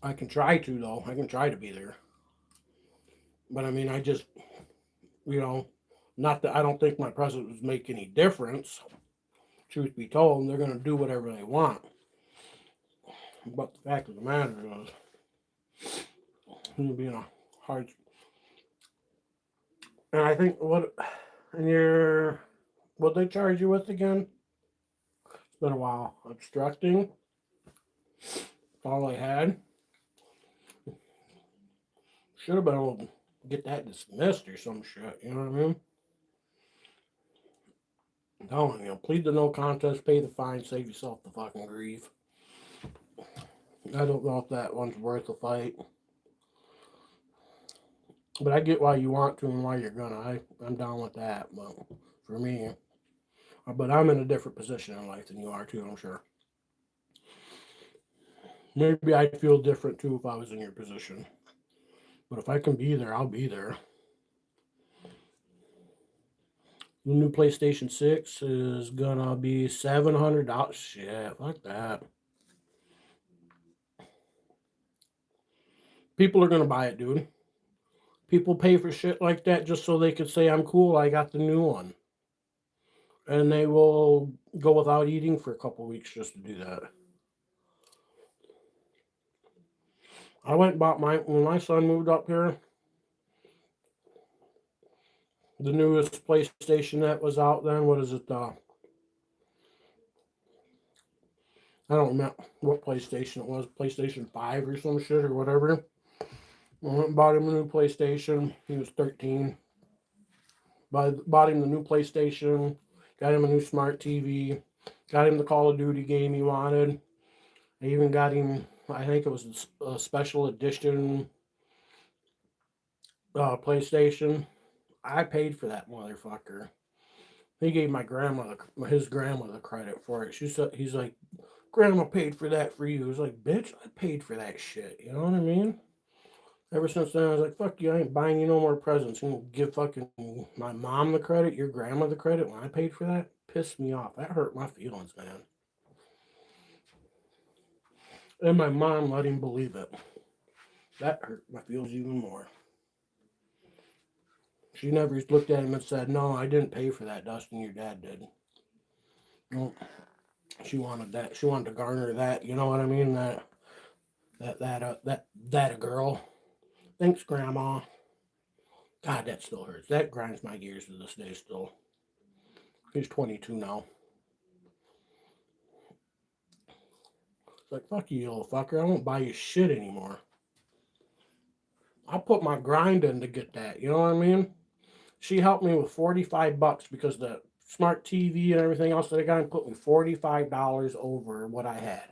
I can try to though. I can try to be there. But I mean I just you know, not that I don't think my presence would make any difference. Truth be told, they're gonna do whatever they want. But the fact of the matter is it'll be in a hard. And I think what they charge you with again? It's been a while. Obstructing. All I had. Should have been able to get that dismissed or some shit. You know what I mean? I'm telling you, plead the no contest, pay the fine, save yourself the fucking grief. I don't know if that one's worth a fight. But I get why you want to and why you're gonna. I'm down with that. But for me, But I'm in a different position in life than you are too, I'm sure. Maybe I'd feel different too if I was in your position. But if I can be there, I'll be there. The new PlayStation 6 is gonna be $700. Shit, fuck that. People are gonna buy it, dude. People pay for shit like that just so they could say I'm cool, I got the new one. And they will go without eating for a couple weeks just to do that. I went and bought when my son moved up here, the newest PlayStation that was out then. What is it? I don't remember what PlayStation it was, PlayStation 5 or some shit or whatever. I went and bought him a new PlayStation. He was 13. Bought him the new PlayStation, got him a new smart TV, got him the Call of Duty game he wanted. I even got him, I think it was a special edition PlayStation. I paid for that motherfucker. He gave his grandmother credit for it. He's like, Grandma paid for that for you. He's like, bitch, I paid for that shit. You know what I mean? Ever since then, I was like, fuck you, I ain't buying you no more presents. You can give fucking my mom the credit, your grandma the credit when I paid for that? Pissed me off. That hurt my feelings, man. And my mom let him believe it. That hurt my feelings even more. She never looked at him and said, no, I didn't pay for that, Dustin, your dad did. No, she wanted that. She wanted to garner that. You know what I mean? That a girl. Thanks, Grandma. God, that still hurts. That grinds my gears to this day still. He's 22 now. It's like, fuck you, little fucker. I won't buy you shit anymore. I put my grind in to get that. You know what I mean? She helped me with $45 because the smart TV and everything else that I got and put me $45 over what I had.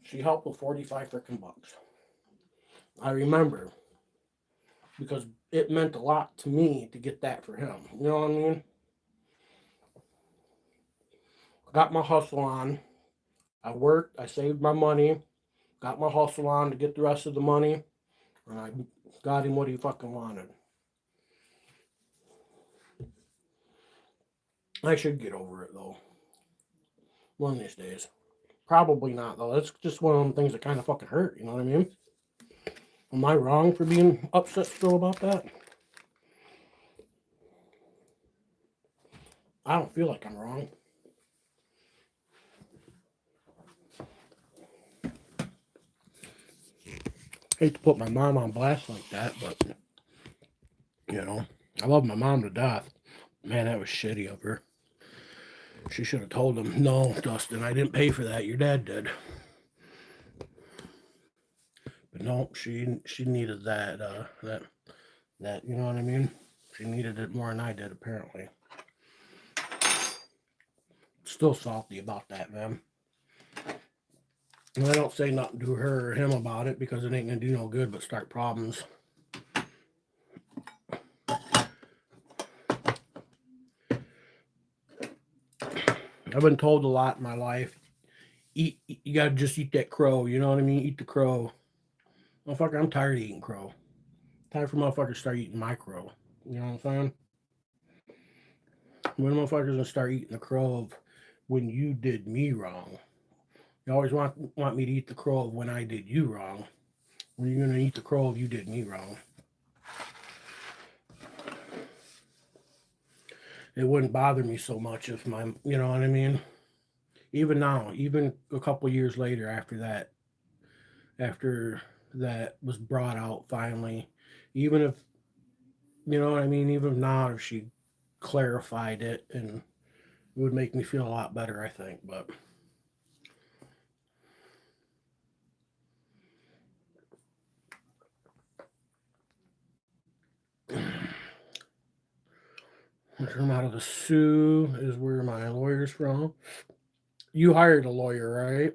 She helped with 45 freaking bucks. I remember because it meant a lot to me to get that for him. You know what I mean? Got my hustle on. I worked, I saved my money, got my hustle on to get the rest of the money, and I got him what he fucking wanted. I should get over it though. One of these days. Probably not though. That's just one of them things that kind of fucking hurt. You know what I mean? Am I wrong for being upset still about that? I don't feel like I'm wrong. Hate to put my mom on blast like that, but you know, I love my mom to death. Man, that was shitty of her. She should have told him, no, Dustin, I didn't pay for that. Your dad did. But no, she needed that you know what I mean? She needed it more than I did, apparently. Still salty about that, man. And I don't say nothing to her or him about it because it ain't gonna do no good but start problems. I've been told a lot in my life. You gotta just eat that crow, you know what I mean? Eat the crow. Motherfucker, I'm tired of eating crow. Time for motherfuckers to start eating my crow. You know what I'm saying? When motherfuckers gonna start eating the crow of when you did me wrong? You always want me to eat the crow of when I did you wrong. When you gonna eat the crow of you did me wrong? It wouldn't bother me so much if you know what I mean? Even now, even a couple years later after that was brought out finally, even if, you know what I mean, even now if she clarified it and it would make me feel a lot better, I think, but I'm out of the Sioux is where my lawyer's from. You hired a lawyer, right?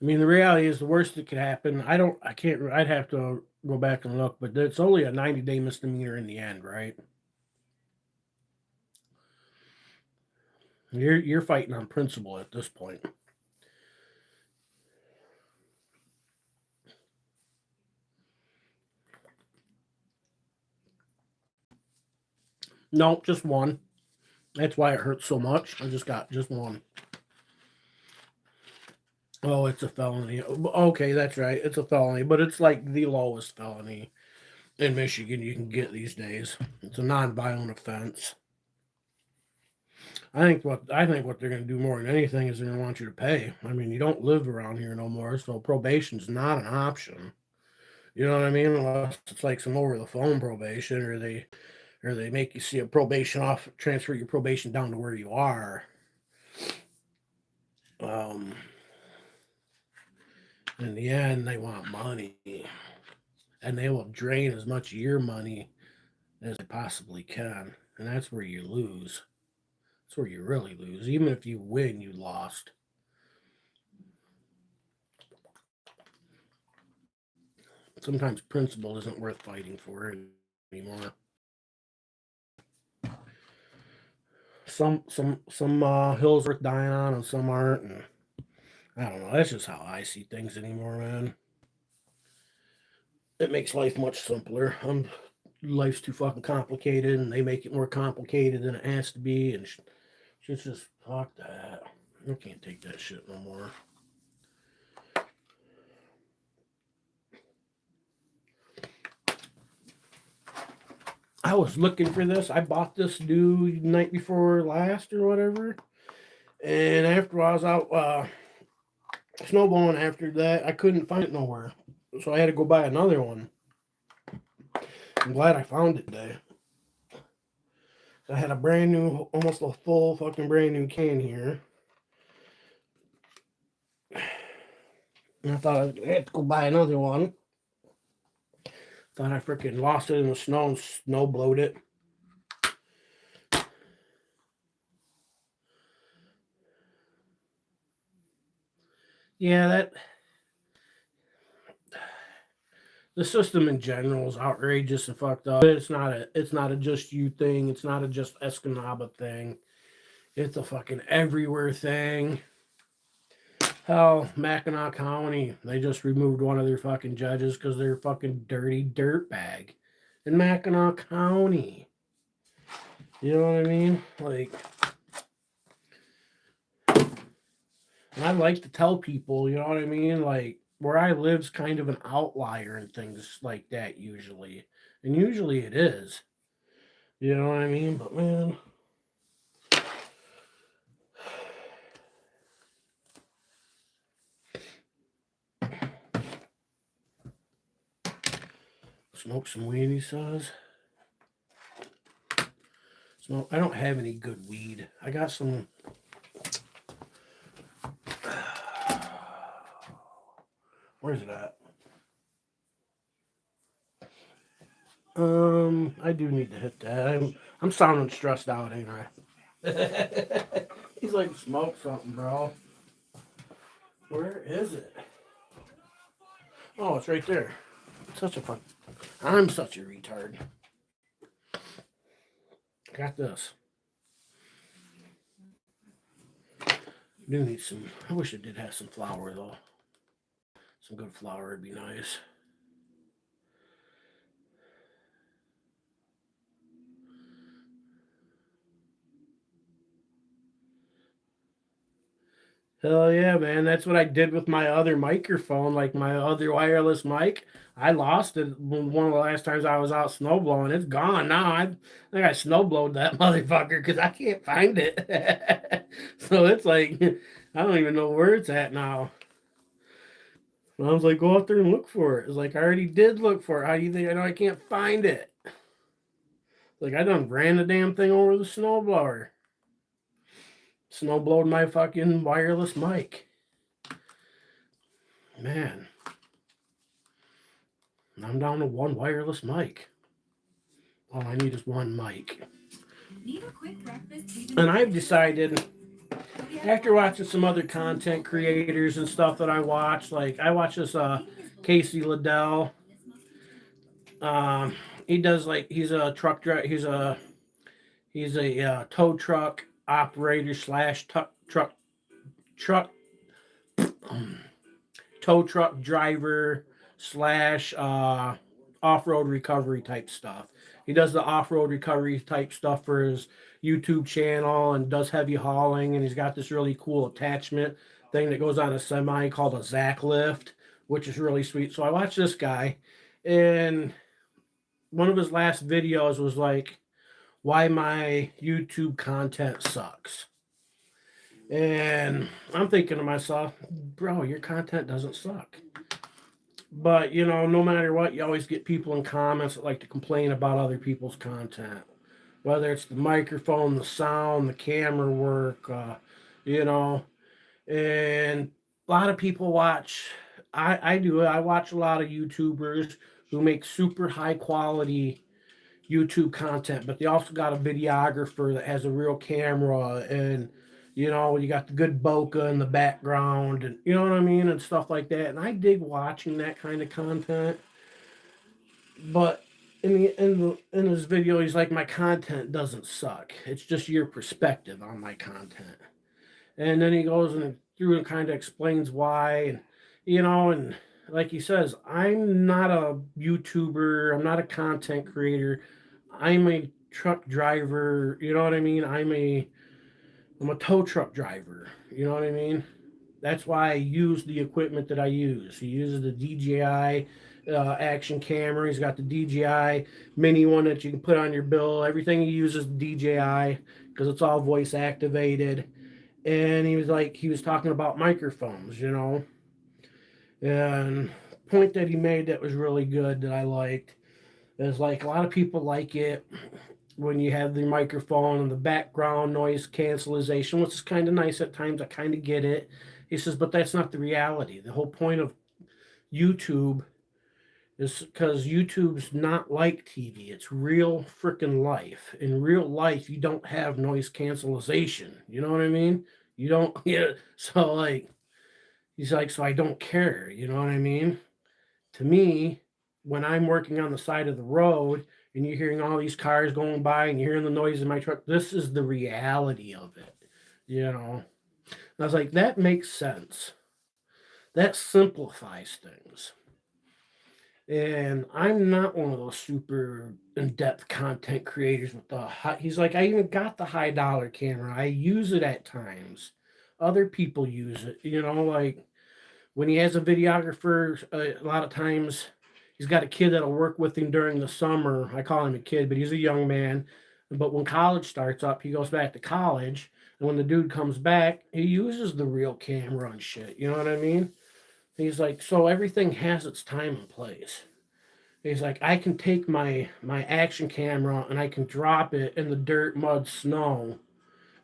I mean, the reality is the worst that could happen. I'd have to go back and look, but it's only a 90-day misdemeanor in the end, right? You're fighting on principle at this point. No, just one. That's why it hurts so much. I just got just one. Oh, it's a felony. Okay, that's right. It's a felony, but it's like the lowest felony in Michigan you can get these days. It's a non-violent offense. I think what they're going to do more than anything is they're going to want you to pay. I mean, you don't live around here no more, so probation's not an option. You know what I mean? Unless it's like some over the phone probation, or they make you see a probation off, transfer your probation down to where you are. Um, in the end, they want money, and they will drain as much of your money as they possibly can, and that's where you lose. That's where you really lose. Even if you win, you lost. Sometimes principle isn't worth fighting for anymore. Some hills worth dying on, and some aren't. And I don't know. That's just how I see things anymore, man. It makes life much simpler. Life's too fucking complicated, and they make it more complicated than it has to be. And shit's just fuck that. I can't take that shit no more. I was looking for this. I bought this new night before last or whatever. And after I was out snowballing after that, I couldn't find it nowhere. So I had to go buy another one. I'm glad I found it today. I had a brand new, almost a full fucking brand new can here. And I thought I had to go buy another one. Thought I freaking lost it in the snow and snow blowed it. Yeah, the system in general is outrageous and fucked up. It's not a just you thing. It's not a just Escanaba thing. It's a fucking everywhere thing. Hell, Mackinac County, they just removed one of their fucking judges because they're a fucking dirty dirtbag in Mackinac County. You know what I mean? Like, and I like to tell people, you know what I mean? Like, where I live's kind of an outlier and things like that usually. And usually it is. You know what I mean? But man, smoke some weed, he says. Smoke. I don't have any good weed. I got some. Where's it at? I do need to hit that. I'm sounding stressed out, ain't I? He's like, smoke something, bro. Where is it? Oh, it's right there. I'm such a retard. Got this. Do need some. I wish it did have some flour though. Some good flour would be nice. Hell yeah, man. That's what I did with my other microphone, like my other wireless mic. I lost it one of the last times I was out snowblowing. It's gone now. I think I snowblowed that motherfucker because I can't find it. So it's like, I don't even know where it's at now. And I was like, go out there and look for it. It's like, I already did look for it. How do you think I know I can't find it? Like, I done ran the damn thing over the snowblower. Snowblowed my fucking wireless mic. Man. I'm down to one wireless mic. All I need is one mic. And I've decided after watching some other content creators and stuff that I watch, like I watch this Casey Liddell. Um, he does like he's a truck driver. He's a tow truck operator slash truck tow truck driver slash off road recovery type stuff. He does the off road recovery type stuff for his YouTube channel and does heavy hauling. And he's got this really cool attachment thing that goes on a semi called a Zach lift, which is really sweet. So I watched this guy, and one of his last videos was like, why my YouTube content sucks. And I'm thinking to myself, bro, your content doesn't suck. But, no matter what, you always get people in comments that like to complain about other people's content. Whether it's the microphone, the sound, the camera work, you know. And a lot of people watch, I do it, I watch a lot of YouTubers who make super high quality YouTube content, but they also got a videographer that has a real camera, and you got the good bokeh in the background, and you know what I mean, and stuff like that. And I dig watching that kind of content. But in his video, he's like, my content doesn't suck. It's just your perspective on my content. And then he goes and through and kind of explains why, and like he says, I'm not a YouTuber, I'm not a content creator, I'm a truck driver. You know what I mean? I'm a tow truck driver. You know what I mean? That's why I use the equipment that I use. He uses the DJI action camera. He's got the DJI mini one that you can put on your bill. Everything he uses DJI because it's all voice activated. And he was talking about microphones, and point that he made that was really good that I liked is like a lot of people like it when you have the microphone and the background noise cancellation, which is kind of nice at times. I kind of get it. He says, but that's not the reality. The whole point of YouTube is because YouTube's not like TV. It's real freaking life. In real life, you don't have noise cancellation. You know what I mean? You don't, yeah. So, like, he's like, so I don't care. You know what I mean? To me, when I'm working on the side of the road and you're hearing all these cars going by and you're hearing the noise in my truck, this is the reality of it. And I was like, that makes sense. That simplifies things. And I'm not one of those super in-depth content creators with the high. He's like, I even got the high dollar camera. I use it at times. Other people use it. Like when he has a videographer, a lot of times he's got a kid that'll work with him during the summer. I call him a kid, but he's a young man. But when college starts up, he goes back to college. And when the dude comes back, he uses the real camera and shit. You know what I mean? He's like, so everything has its time and place. He's like, I can take my action camera and I can drop it in the dirt, mud, snow,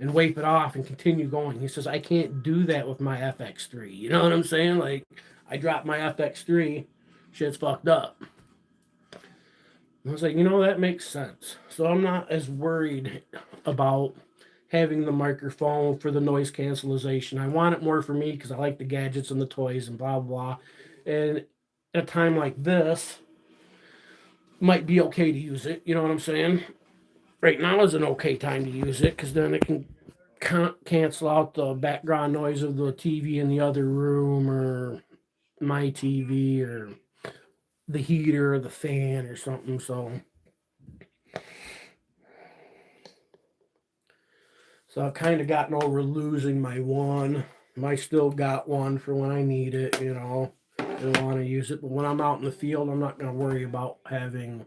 and wipe it off and continue going. He says, I can't do that with my FX3. You know what I'm saying? Like, I dropped my FX3, shit's fucked up. I was like, that makes sense. So I'm not as worried about having the microphone for the noise cancellation. I want it more for me because I like the gadgets and the toys and blah, blah. And at a time like this, might be okay to use it. You know what I'm saying? Right now is an okay time to use it because then it can cancel out the background noise of the TV in the other room or my TV or the heater or the fan or something. So I've kind of gotten over losing my one. I still got one for when I need it, I want to use it. But when I'm out in the field, I'm not going to worry about having,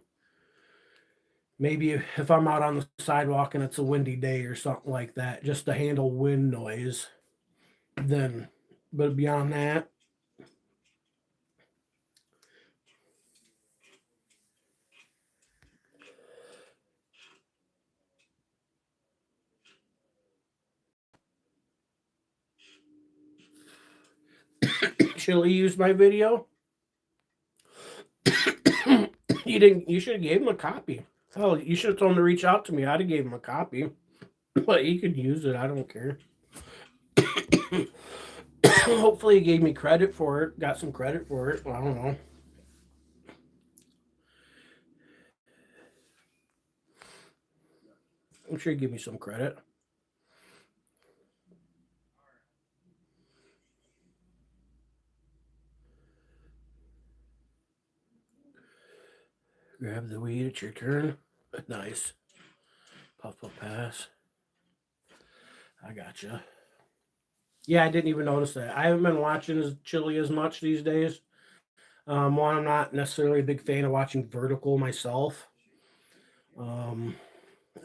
maybe if I'm out on the sidewalk and it's a windy day or something like that, just to handle wind noise. Then, but beyond that, Chili used my video. You didn't. You should have gave him a copy. Oh, you should have told him to reach out to me. I'd have gave him a copy, but he could use it. I don't care. Hopefully he gave me credit for it, got some credit for it. Well, I don't know. I'm sure he gave me some credit. Grab the weed, it's your turn. Nice. Puff puff pass. I gotcha. Yeah, I didn't even notice that. I haven't been watching as Chili as much these days. One, I'm not necessarily a big fan of watching vertical myself. Um,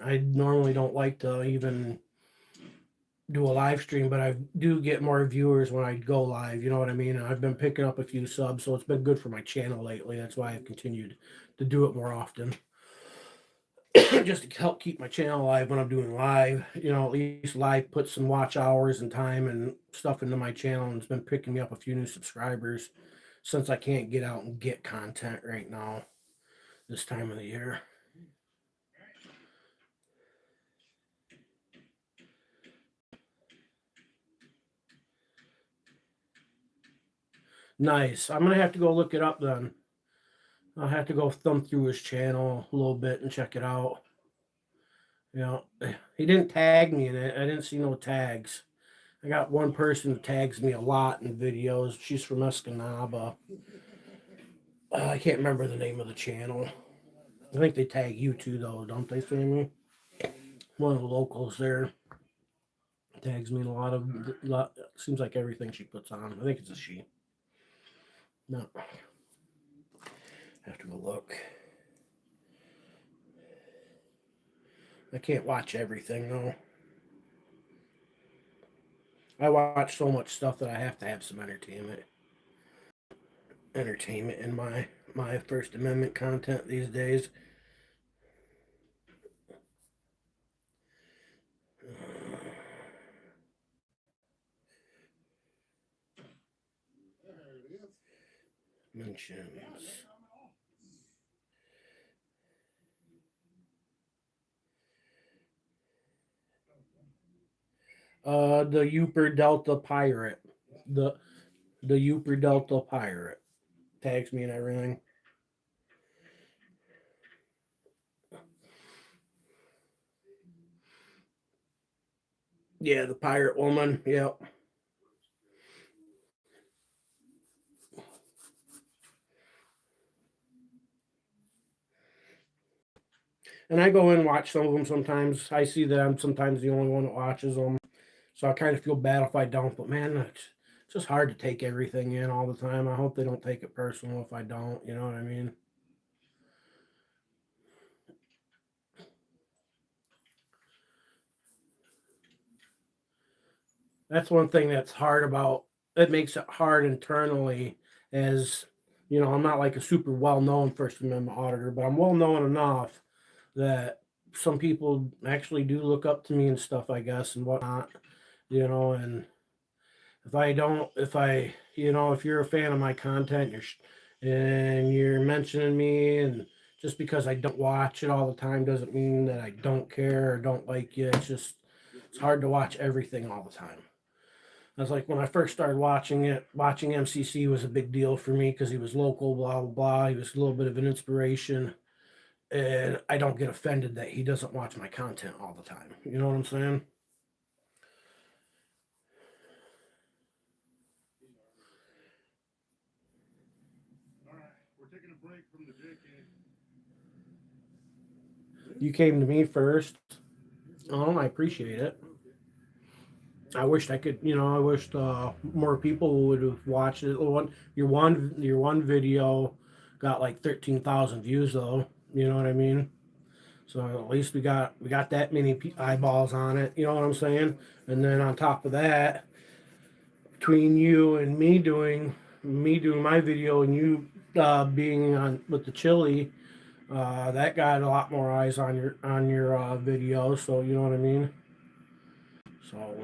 I normally don't like to even do a live stream, but I do get more viewers when I go live. You know what I mean? And I've been picking up a few subs, so it's been good for my channel lately. That's why I've continued to do it more often, just to help keep my channel alive when I'm doing live. You know, at least live put some watch hours and time and stuff into my channel, and it's been picking me up a few new subscribers since I can't get out and get content right now this time of the year. Nice. I'm gonna have to go look it up then. I'll have to go thumb through his channel a little bit and check it out. You know, he didn't tag me in it. I didn't see no tags. I got one person who tags me a lot in videos. She's from Escanaba. I can't remember the name of the channel. I think they tag you too, though, don't they, Sammy? One of the locals there tags me in a lot. Seems like everything she puts on. I think it's a she. No, have to go look. I can't watch everything though. I watch so much stuff that I have to have some entertainment in my First Amendment content these days. Mentions. The Upper Delta Pirate. The the Upper Delta Pirate tags me and everything. Yeah, the pirate woman. Yep. And I go and watch some of them sometimes. I see that I'm sometimes the only one that watches them, so I kind of feel bad if I don't. But man, it's just hard to take everything in all the time. I hope they don't take it personal if I don't. You know what I mean? That's one thing that's hard about it makes it hard internally as I'm not like a super well known First Amendment auditor, but I'm well known enough that some people actually do look up to me and stuff, I guess, and whatnot, and if I don't, if I, if you're a fan of my content, and you're mentioning me, and just because I don't watch it all the time doesn't mean that I don't care or don't like you. It's hard to watch everything all the time. I was like, when I first started watching it, watching MCC was a big deal for me because he was local, blah, blah, blah. He was a little bit of an inspiration. And I don't get offended that he doesn't watch my content all the time. You know what I'm saying? You came to me first. Oh, I appreciate it. I wished I could, I wished more people would have watched it. Your one video got like 13,000 views though. You know what I mean? So at least we got that many eyeballs on it. You know what I'm saying? And then on top of that, between you and me doing my video and you being on with the chili, that got a lot more eyes on your video. So you know what I mean. So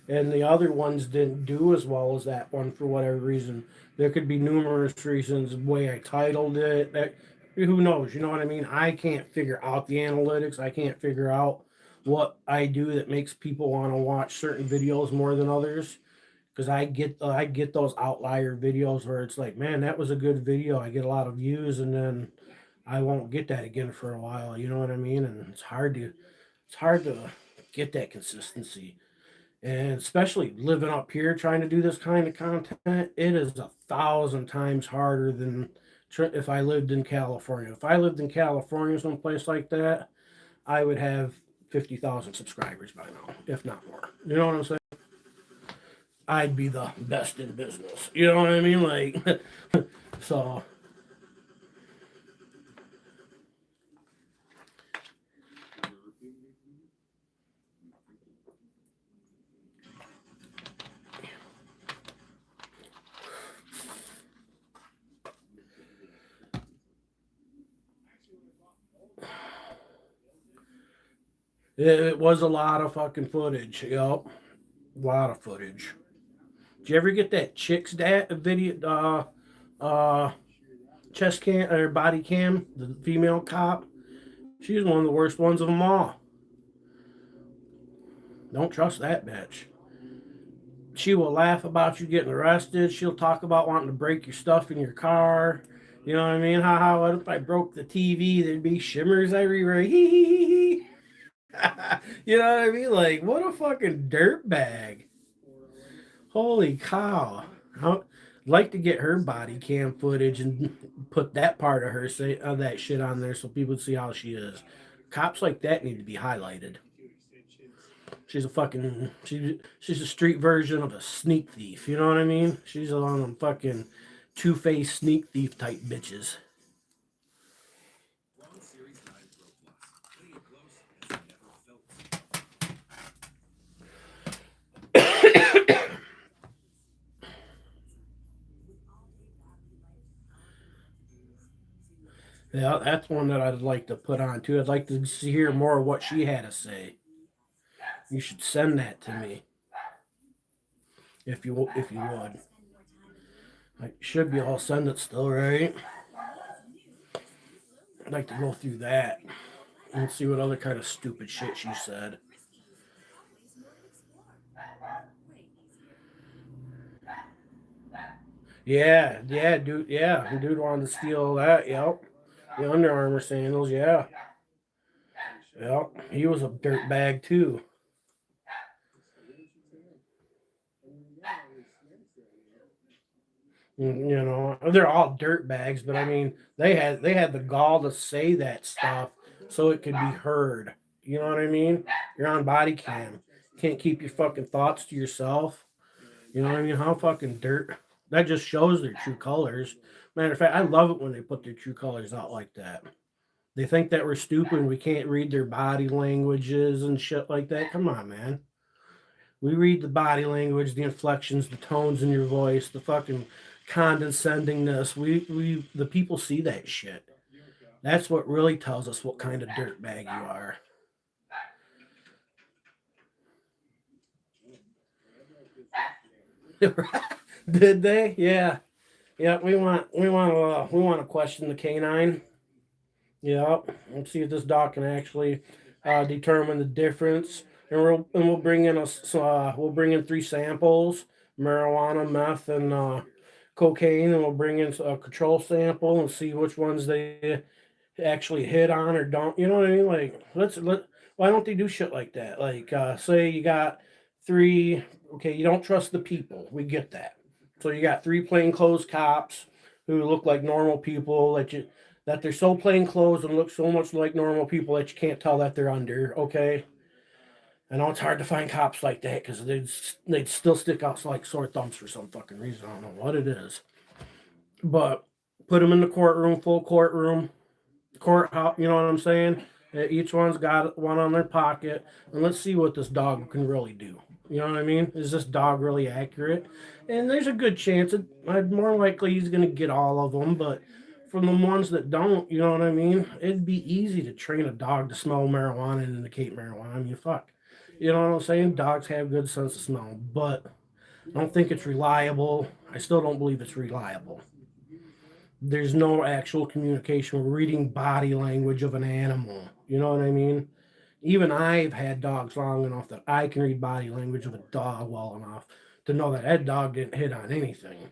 and the other ones didn't do as well as that one for whatever reason. There could be numerous reasons. The way I titled it, who knows? You know what I mean? I can't figure out the analytics. I can't figure out what I do that makes people want to watch certain videos more than others. Because I get those outlier videos where it's like, man, that was a good video. I get a lot of views, and then I won't get that again for a while. You know what I mean? And it's hard to get that consistency. And especially living up here trying to do this kind of content, it is 1,000 times harder than if I lived in California. If I lived in California, someplace like that, I would have 50,000 subscribers by now, if not more. You know what I'm saying? I'd be the best in business. You know what I mean? Like, so it was a lot of fucking footage. Yep, a lot of footage. Did you ever get that chick's dad video? Chest cam or body cam, the female cop. She's one of the worst ones of them all. Don't trust that bitch. She will laugh about you getting arrested. She'll talk about wanting to break your stuff in your car. You know what I mean? What if I broke the TV? There'd be shimmers everywhere. Hee hee hee hee. You know what I mean? Like, what a fucking dirt bag. Holy cow. I'd like to get her body cam footage and put that part of her say of that shit on there so people see how she is. Cops like that need to be highlighted. She's a street version of a sneak thief. You know what I mean? She's one of them fucking two-faced sneak thief type bitches. Yeah, that's one that I'd like to put on too. I'd like to hear more of what she had to say. You should send that to me if you would. I should be able to send it still, right? I'd like to go through that and see what other kind of stupid shit she said. Dude wanted to steal that. Yep, the Under Armour sandals. Yeah, yep. He was a dirt bag too. You know, they're all dirt bags, but I mean, they had the gall to say that stuff so it could be heard. You know what I mean? You're on body cam. Can't keep your fucking thoughts to yourself. You know what I mean? How fucking dirt. That just shows their true colors. Matter of fact, I love it when they put their true colors out like that. They think that we're stupid and we can't read their body languages and shit like that. Come on, man. We read the body language, the inflections, the tones in your voice, the fucking condescendingness. The people see that shit. That's what really tells us what kind of dirtbag you are. Did they? Yeah. Yeah, we want to question the canine. Yeah, and see if this dog can actually determine the difference. And we'll bring in we'll bring in 3 samples: marijuana, meth, and cocaine, and we'll bring in a control sample and see which ones they actually hit on or don't. You know what I mean? Like, let why don't they do shit like that? Like, say you got three. Okay, you don't trust the people. We get that. So you got 3 plainclothes cops who look like normal people that they're so plain clothes and look so much like normal people that you can't tell that they're under. Okay, I know it's hard to find cops like that because they'd still stick out like sore thumbs for some fucking reason. I don't know what it is, but put them in the courtroom, full courtroom, courthouse. You know what I'm saying? Each one's got one on their pocket, and let's see what this dog can really do. You know what I mean? Is this dog really accurate? And there's a good chance more likely he's going to get all of them, but from the ones that don't, you know what I mean? It'd be easy to train a dog to smell marijuana and indicate marijuana. I mean, fuck. You know what I'm saying? Dogs have good sense of smell, but I don't think it's reliable. I still don't believe it's reliable. There's no actual communication. We're reading body language of an animal. You know what I mean? Even I've had dogs long enough that I can read body language of a dog well enough to know that dog didn't hit on anything.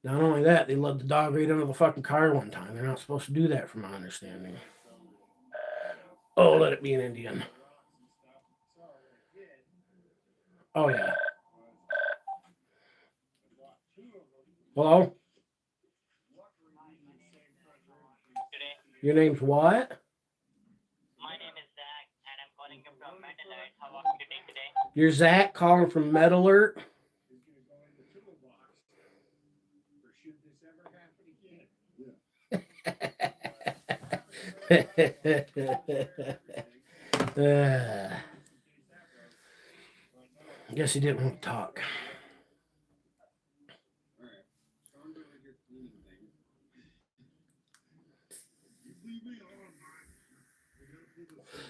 Not only that, they let the dog right under the fucking car one time. They're not supposed to do that, from my understanding. Oh, let it be an Indian. Oh, yeah. Hello? Today. Your name's what? My name is Zach, and I'm calling you from Mandalay. How are you doing today? You're Zach calling from Med Alert. uh, guess he didn't want to talk.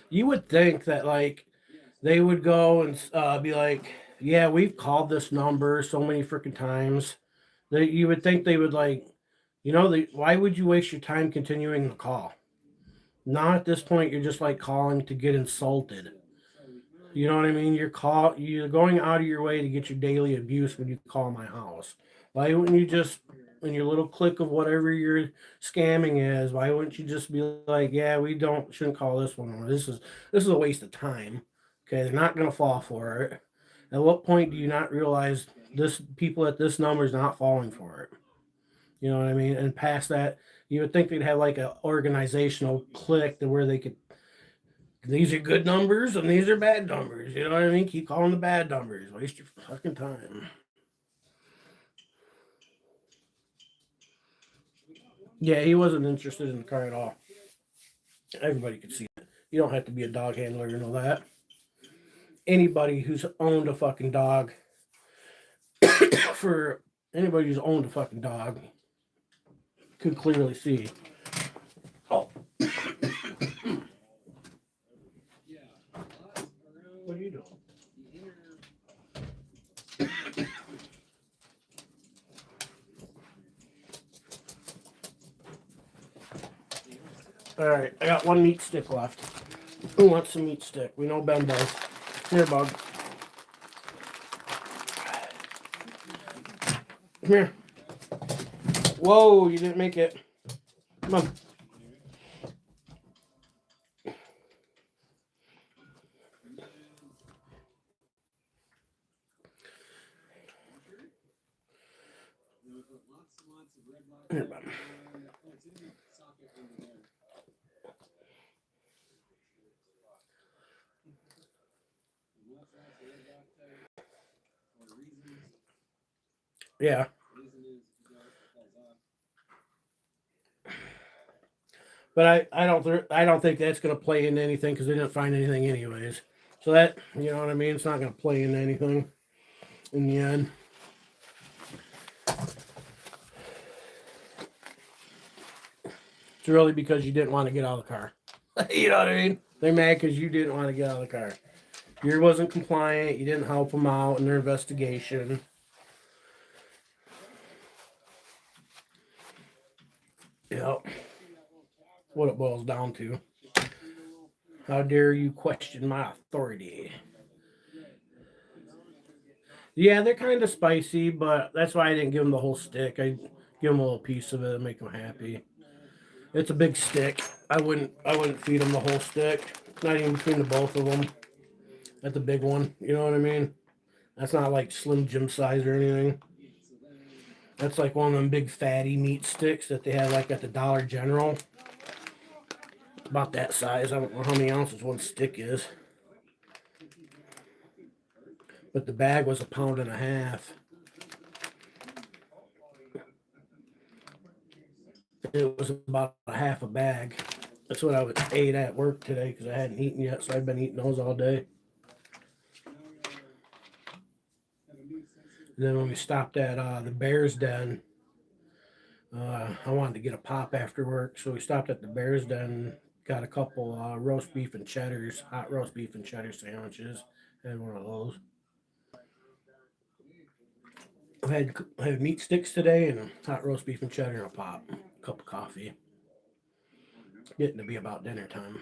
You would think that, like, they would go and be like, yeah, we've called this number so many freaking times. That you would think they would, like, why would you waste your time continuing the call? Not at this point. You're just like calling to get insulted. You know what I mean? You're going out of your way to get your daily abuse when you call my house. Why wouldn't you just, in your little click of whatever your scamming is, why wouldn't you just be like, yeah, we don't shouldn't call this one, or this is a waste of time. Okay, they're not gonna fall for it. At what point do you not realize this people at this number is not falling for it? You know what I mean? And past that, you would think they'd have like an organizational click to where they could, these are good numbers and these are bad numbers. You know what I mean? Keep calling the bad numbers. Waste your fucking time. Yeah, he wasn't interested in the car at all. Everybody could see it. You don't have to be a dog handler to know that. Anybody who's owned a fucking dog, for anybody who's owned a fucking dog, could clearly see. Oh, what are you doing? All right, I got one meat stick left. Who wants some meat stick? We know Ben does. Here, bug. Come here. Whoa, you didn't make it. Come on. Here, bud. Yeah. But I don't think that's gonna play into anything because they didn't find anything anyways. So that, you know what I mean, it's not gonna play into anything in the end. It's really because you didn't want to get out of the car. You know what I mean? They're mad because you didn't want to get out of the car. You wasn't compliant. You didn't help them out in their investigation. Yep. What it boils down to. How dare you question my authority? Yeah, they're kind of spicy, but that's why I didn't give them the whole stick. I give them a little piece of it and make them happy. It's a big stick. I wouldn't feed them the whole stick. Not even between the both of them. That's a big one. You know what I mean? That's not like Slim Jim size or anything. That's like one of them big fatty meat sticks that they have like at the Dollar General. About that size. I don't know how many ounces one stick is. But the bag was 1.5 pounds. It was about a half a bag. That's what I ate at work today because I hadn't eaten yet, so I've been eating those all day. And then when we stopped at the Bear's Den, I wanted to get a pop after work, so we stopped at the Bear's Den, got a couple roast beef and cheddars, hot roast beef and cheddar sandwiches, and one of those. I had meat sticks today and hot roast beef and cheddar and a pop, cup of coffee. Getting to be about dinner time.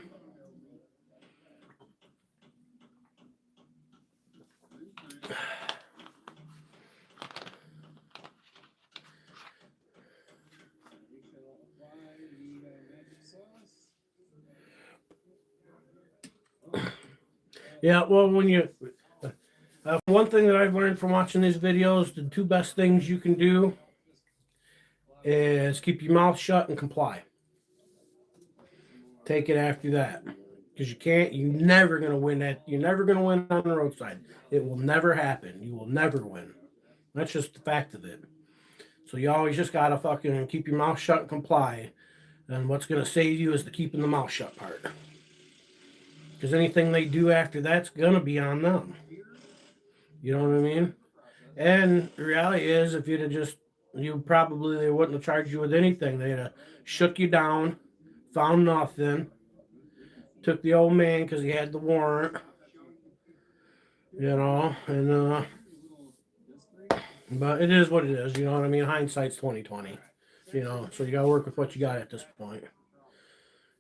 Yeah, well, when you one thing that I've learned from watching these videos, the two best things you can do is keep your mouth shut and comply. Take it after that, because you're never gonna win that. You're never gonna win on the roadside. It will never happen. You will never win. That's just the fact of it. So you always just gotta fucking keep your mouth shut and comply. And what's gonna save you is the keeping the mouth shut part. Because anything they do after that's gonna be on them. You know what I mean? And the reality is, if you'd have just, they wouldn't have charged you with anything. They'd have shook you down, found nothing, took the old man because he had the warrant, and but it is what it is. You know what I mean? Hindsight's 2020. So you got to work with what you got at this point.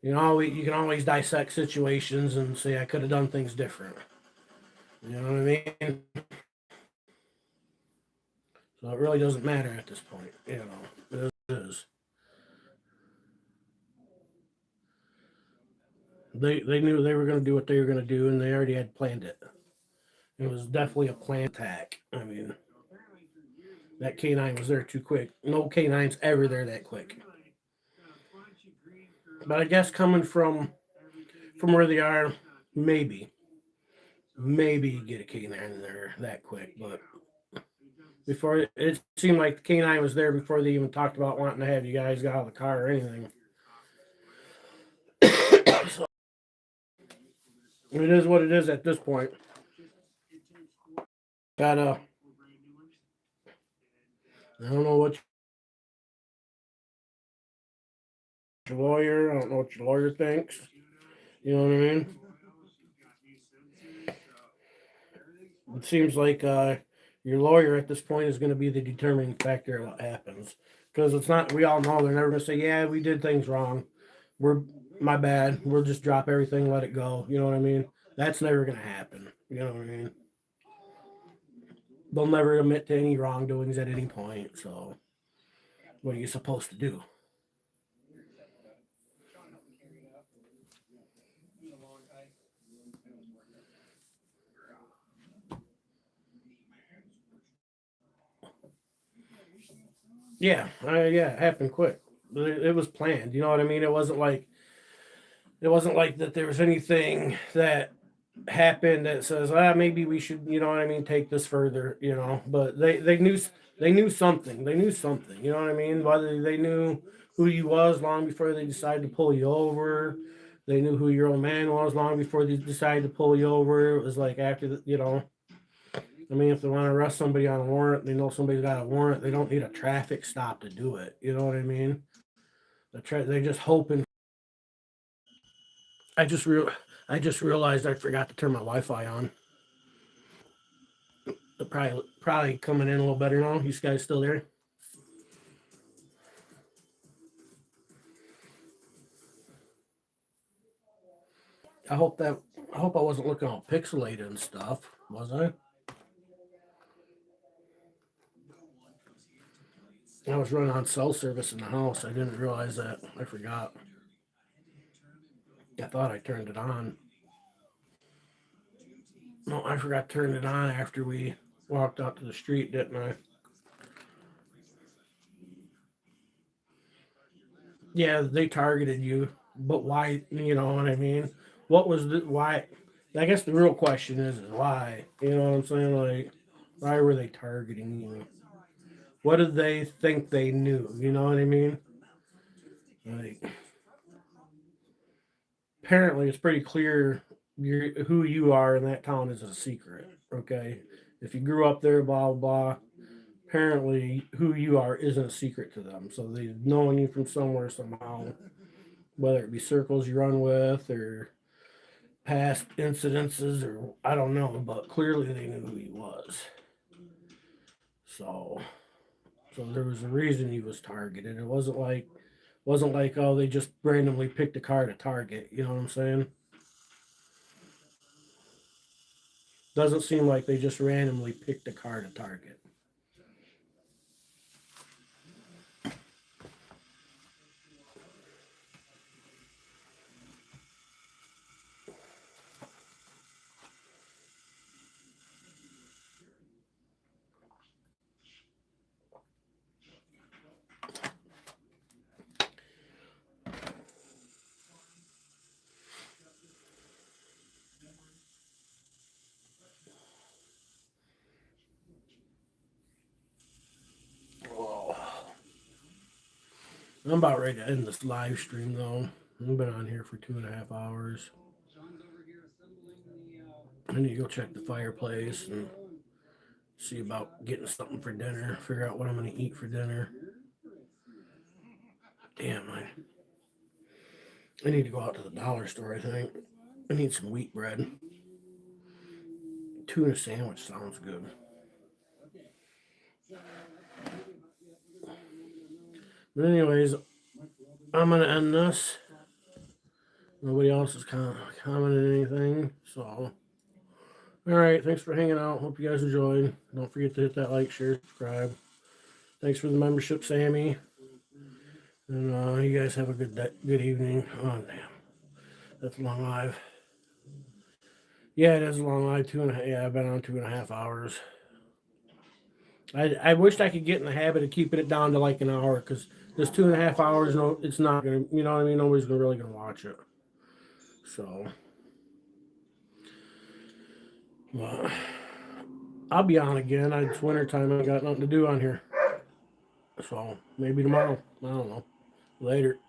You can always dissect situations and say I could have done things different. You know what I mean? So it really doesn't matter at this point. It is. They knew they were going to do what they were going to do, and they already had planned it. It was definitely a planned attack. I mean, that canine was there too quick. No canine's ever there that quick. But I guess coming from where they are, maybe you get a canine there that quick. But before it seemed like the canine was there before they even talked about wanting to have you guys get out of the car or anything. So it is what it is at this point. Gotta. I don't know what your lawyer. I don't know what your lawyer thinks. You know what I mean? It seems like your lawyer at this point is going to be the determining factor of what happens. Because it's not, we all know they're never going to say, yeah, we did things wrong. We're, my bad. We'll just drop everything, let it go. You know what I mean? That's never going to happen. You know what I mean? They'll never admit to any wrongdoings at any point. So, what are you supposed to do? Yeah, it happened quick. It was planned. You know what I mean? It wasn't like that there was anything that happened that says, maybe we should, you know what I mean, take this further, But they knew something. They knew something, you know what I mean? Whether they knew who you was long before they decided to pull you over, they knew who your old man was long before they decided to pull you over. It was like after I mean, if they want to arrest somebody on a warrant, they know somebody's got a warrant. They don't need a traffic stop to do it. You know what I mean? They just hoping. I just real I just realized I forgot to turn my Wi-Fi on. Probably coming in a little better now. You guys still there? I hope that I hope I wasn't looking all pixelated and stuff. Was I? I was running on cell service in the house. I didn't realize that. I forgot. I thought I turned it on. No, I forgot to turn it on after we walked out to the street, didn't I? Yeah, they targeted you, but why? You know what I mean? What was the why? I guess the real question is why? You know what I'm saying? Like, why were they targeting you? What did they think they knew? You know what I mean? Like, apparently, it's pretty clear who you are in that town is a secret. Okay, if you grew up there, blah blah. Apparently, who you are isn't a secret to them. So they've known you from somewhere somehow, whether it be circles you run with or past incidences or I don't know, but clearly they knew who he was. So there was a reason he was targeted. It wasn't like oh they just randomly picked a car to target. You know what I'm saying? Doesn't seem like they just randomly picked a car to target. I'm about ready to end this live stream though. I've been on here for 2.5 hours. I need to go check the fireplace and see about getting something for dinner. Figure out what I'm going to eat for dinner. Damn, I need to go out to the dollar store, I think. I need some wheat bread. Tuna sandwich sounds good. But anyways, I'm going to end this. Nobody else has commented anything. So, all right. Thanks for hanging out. Hope you guys enjoyed. Don't forget to hit that like, share, subscribe. Thanks for the membership, Sammy. And you guys have a good evening. Oh, damn. That's a long live. Yeah, it is a long live. Yeah, I've been on 2.5 hours. I wished I could get in the habit of keeping it down to like an hour, because this 2.5 hours, no, it's not gonna. You know what I mean? Nobody's really gonna watch it. So, well, I'll be on again. It's wintertime. I got nothing to do on here. So maybe tomorrow. I don't know. Later.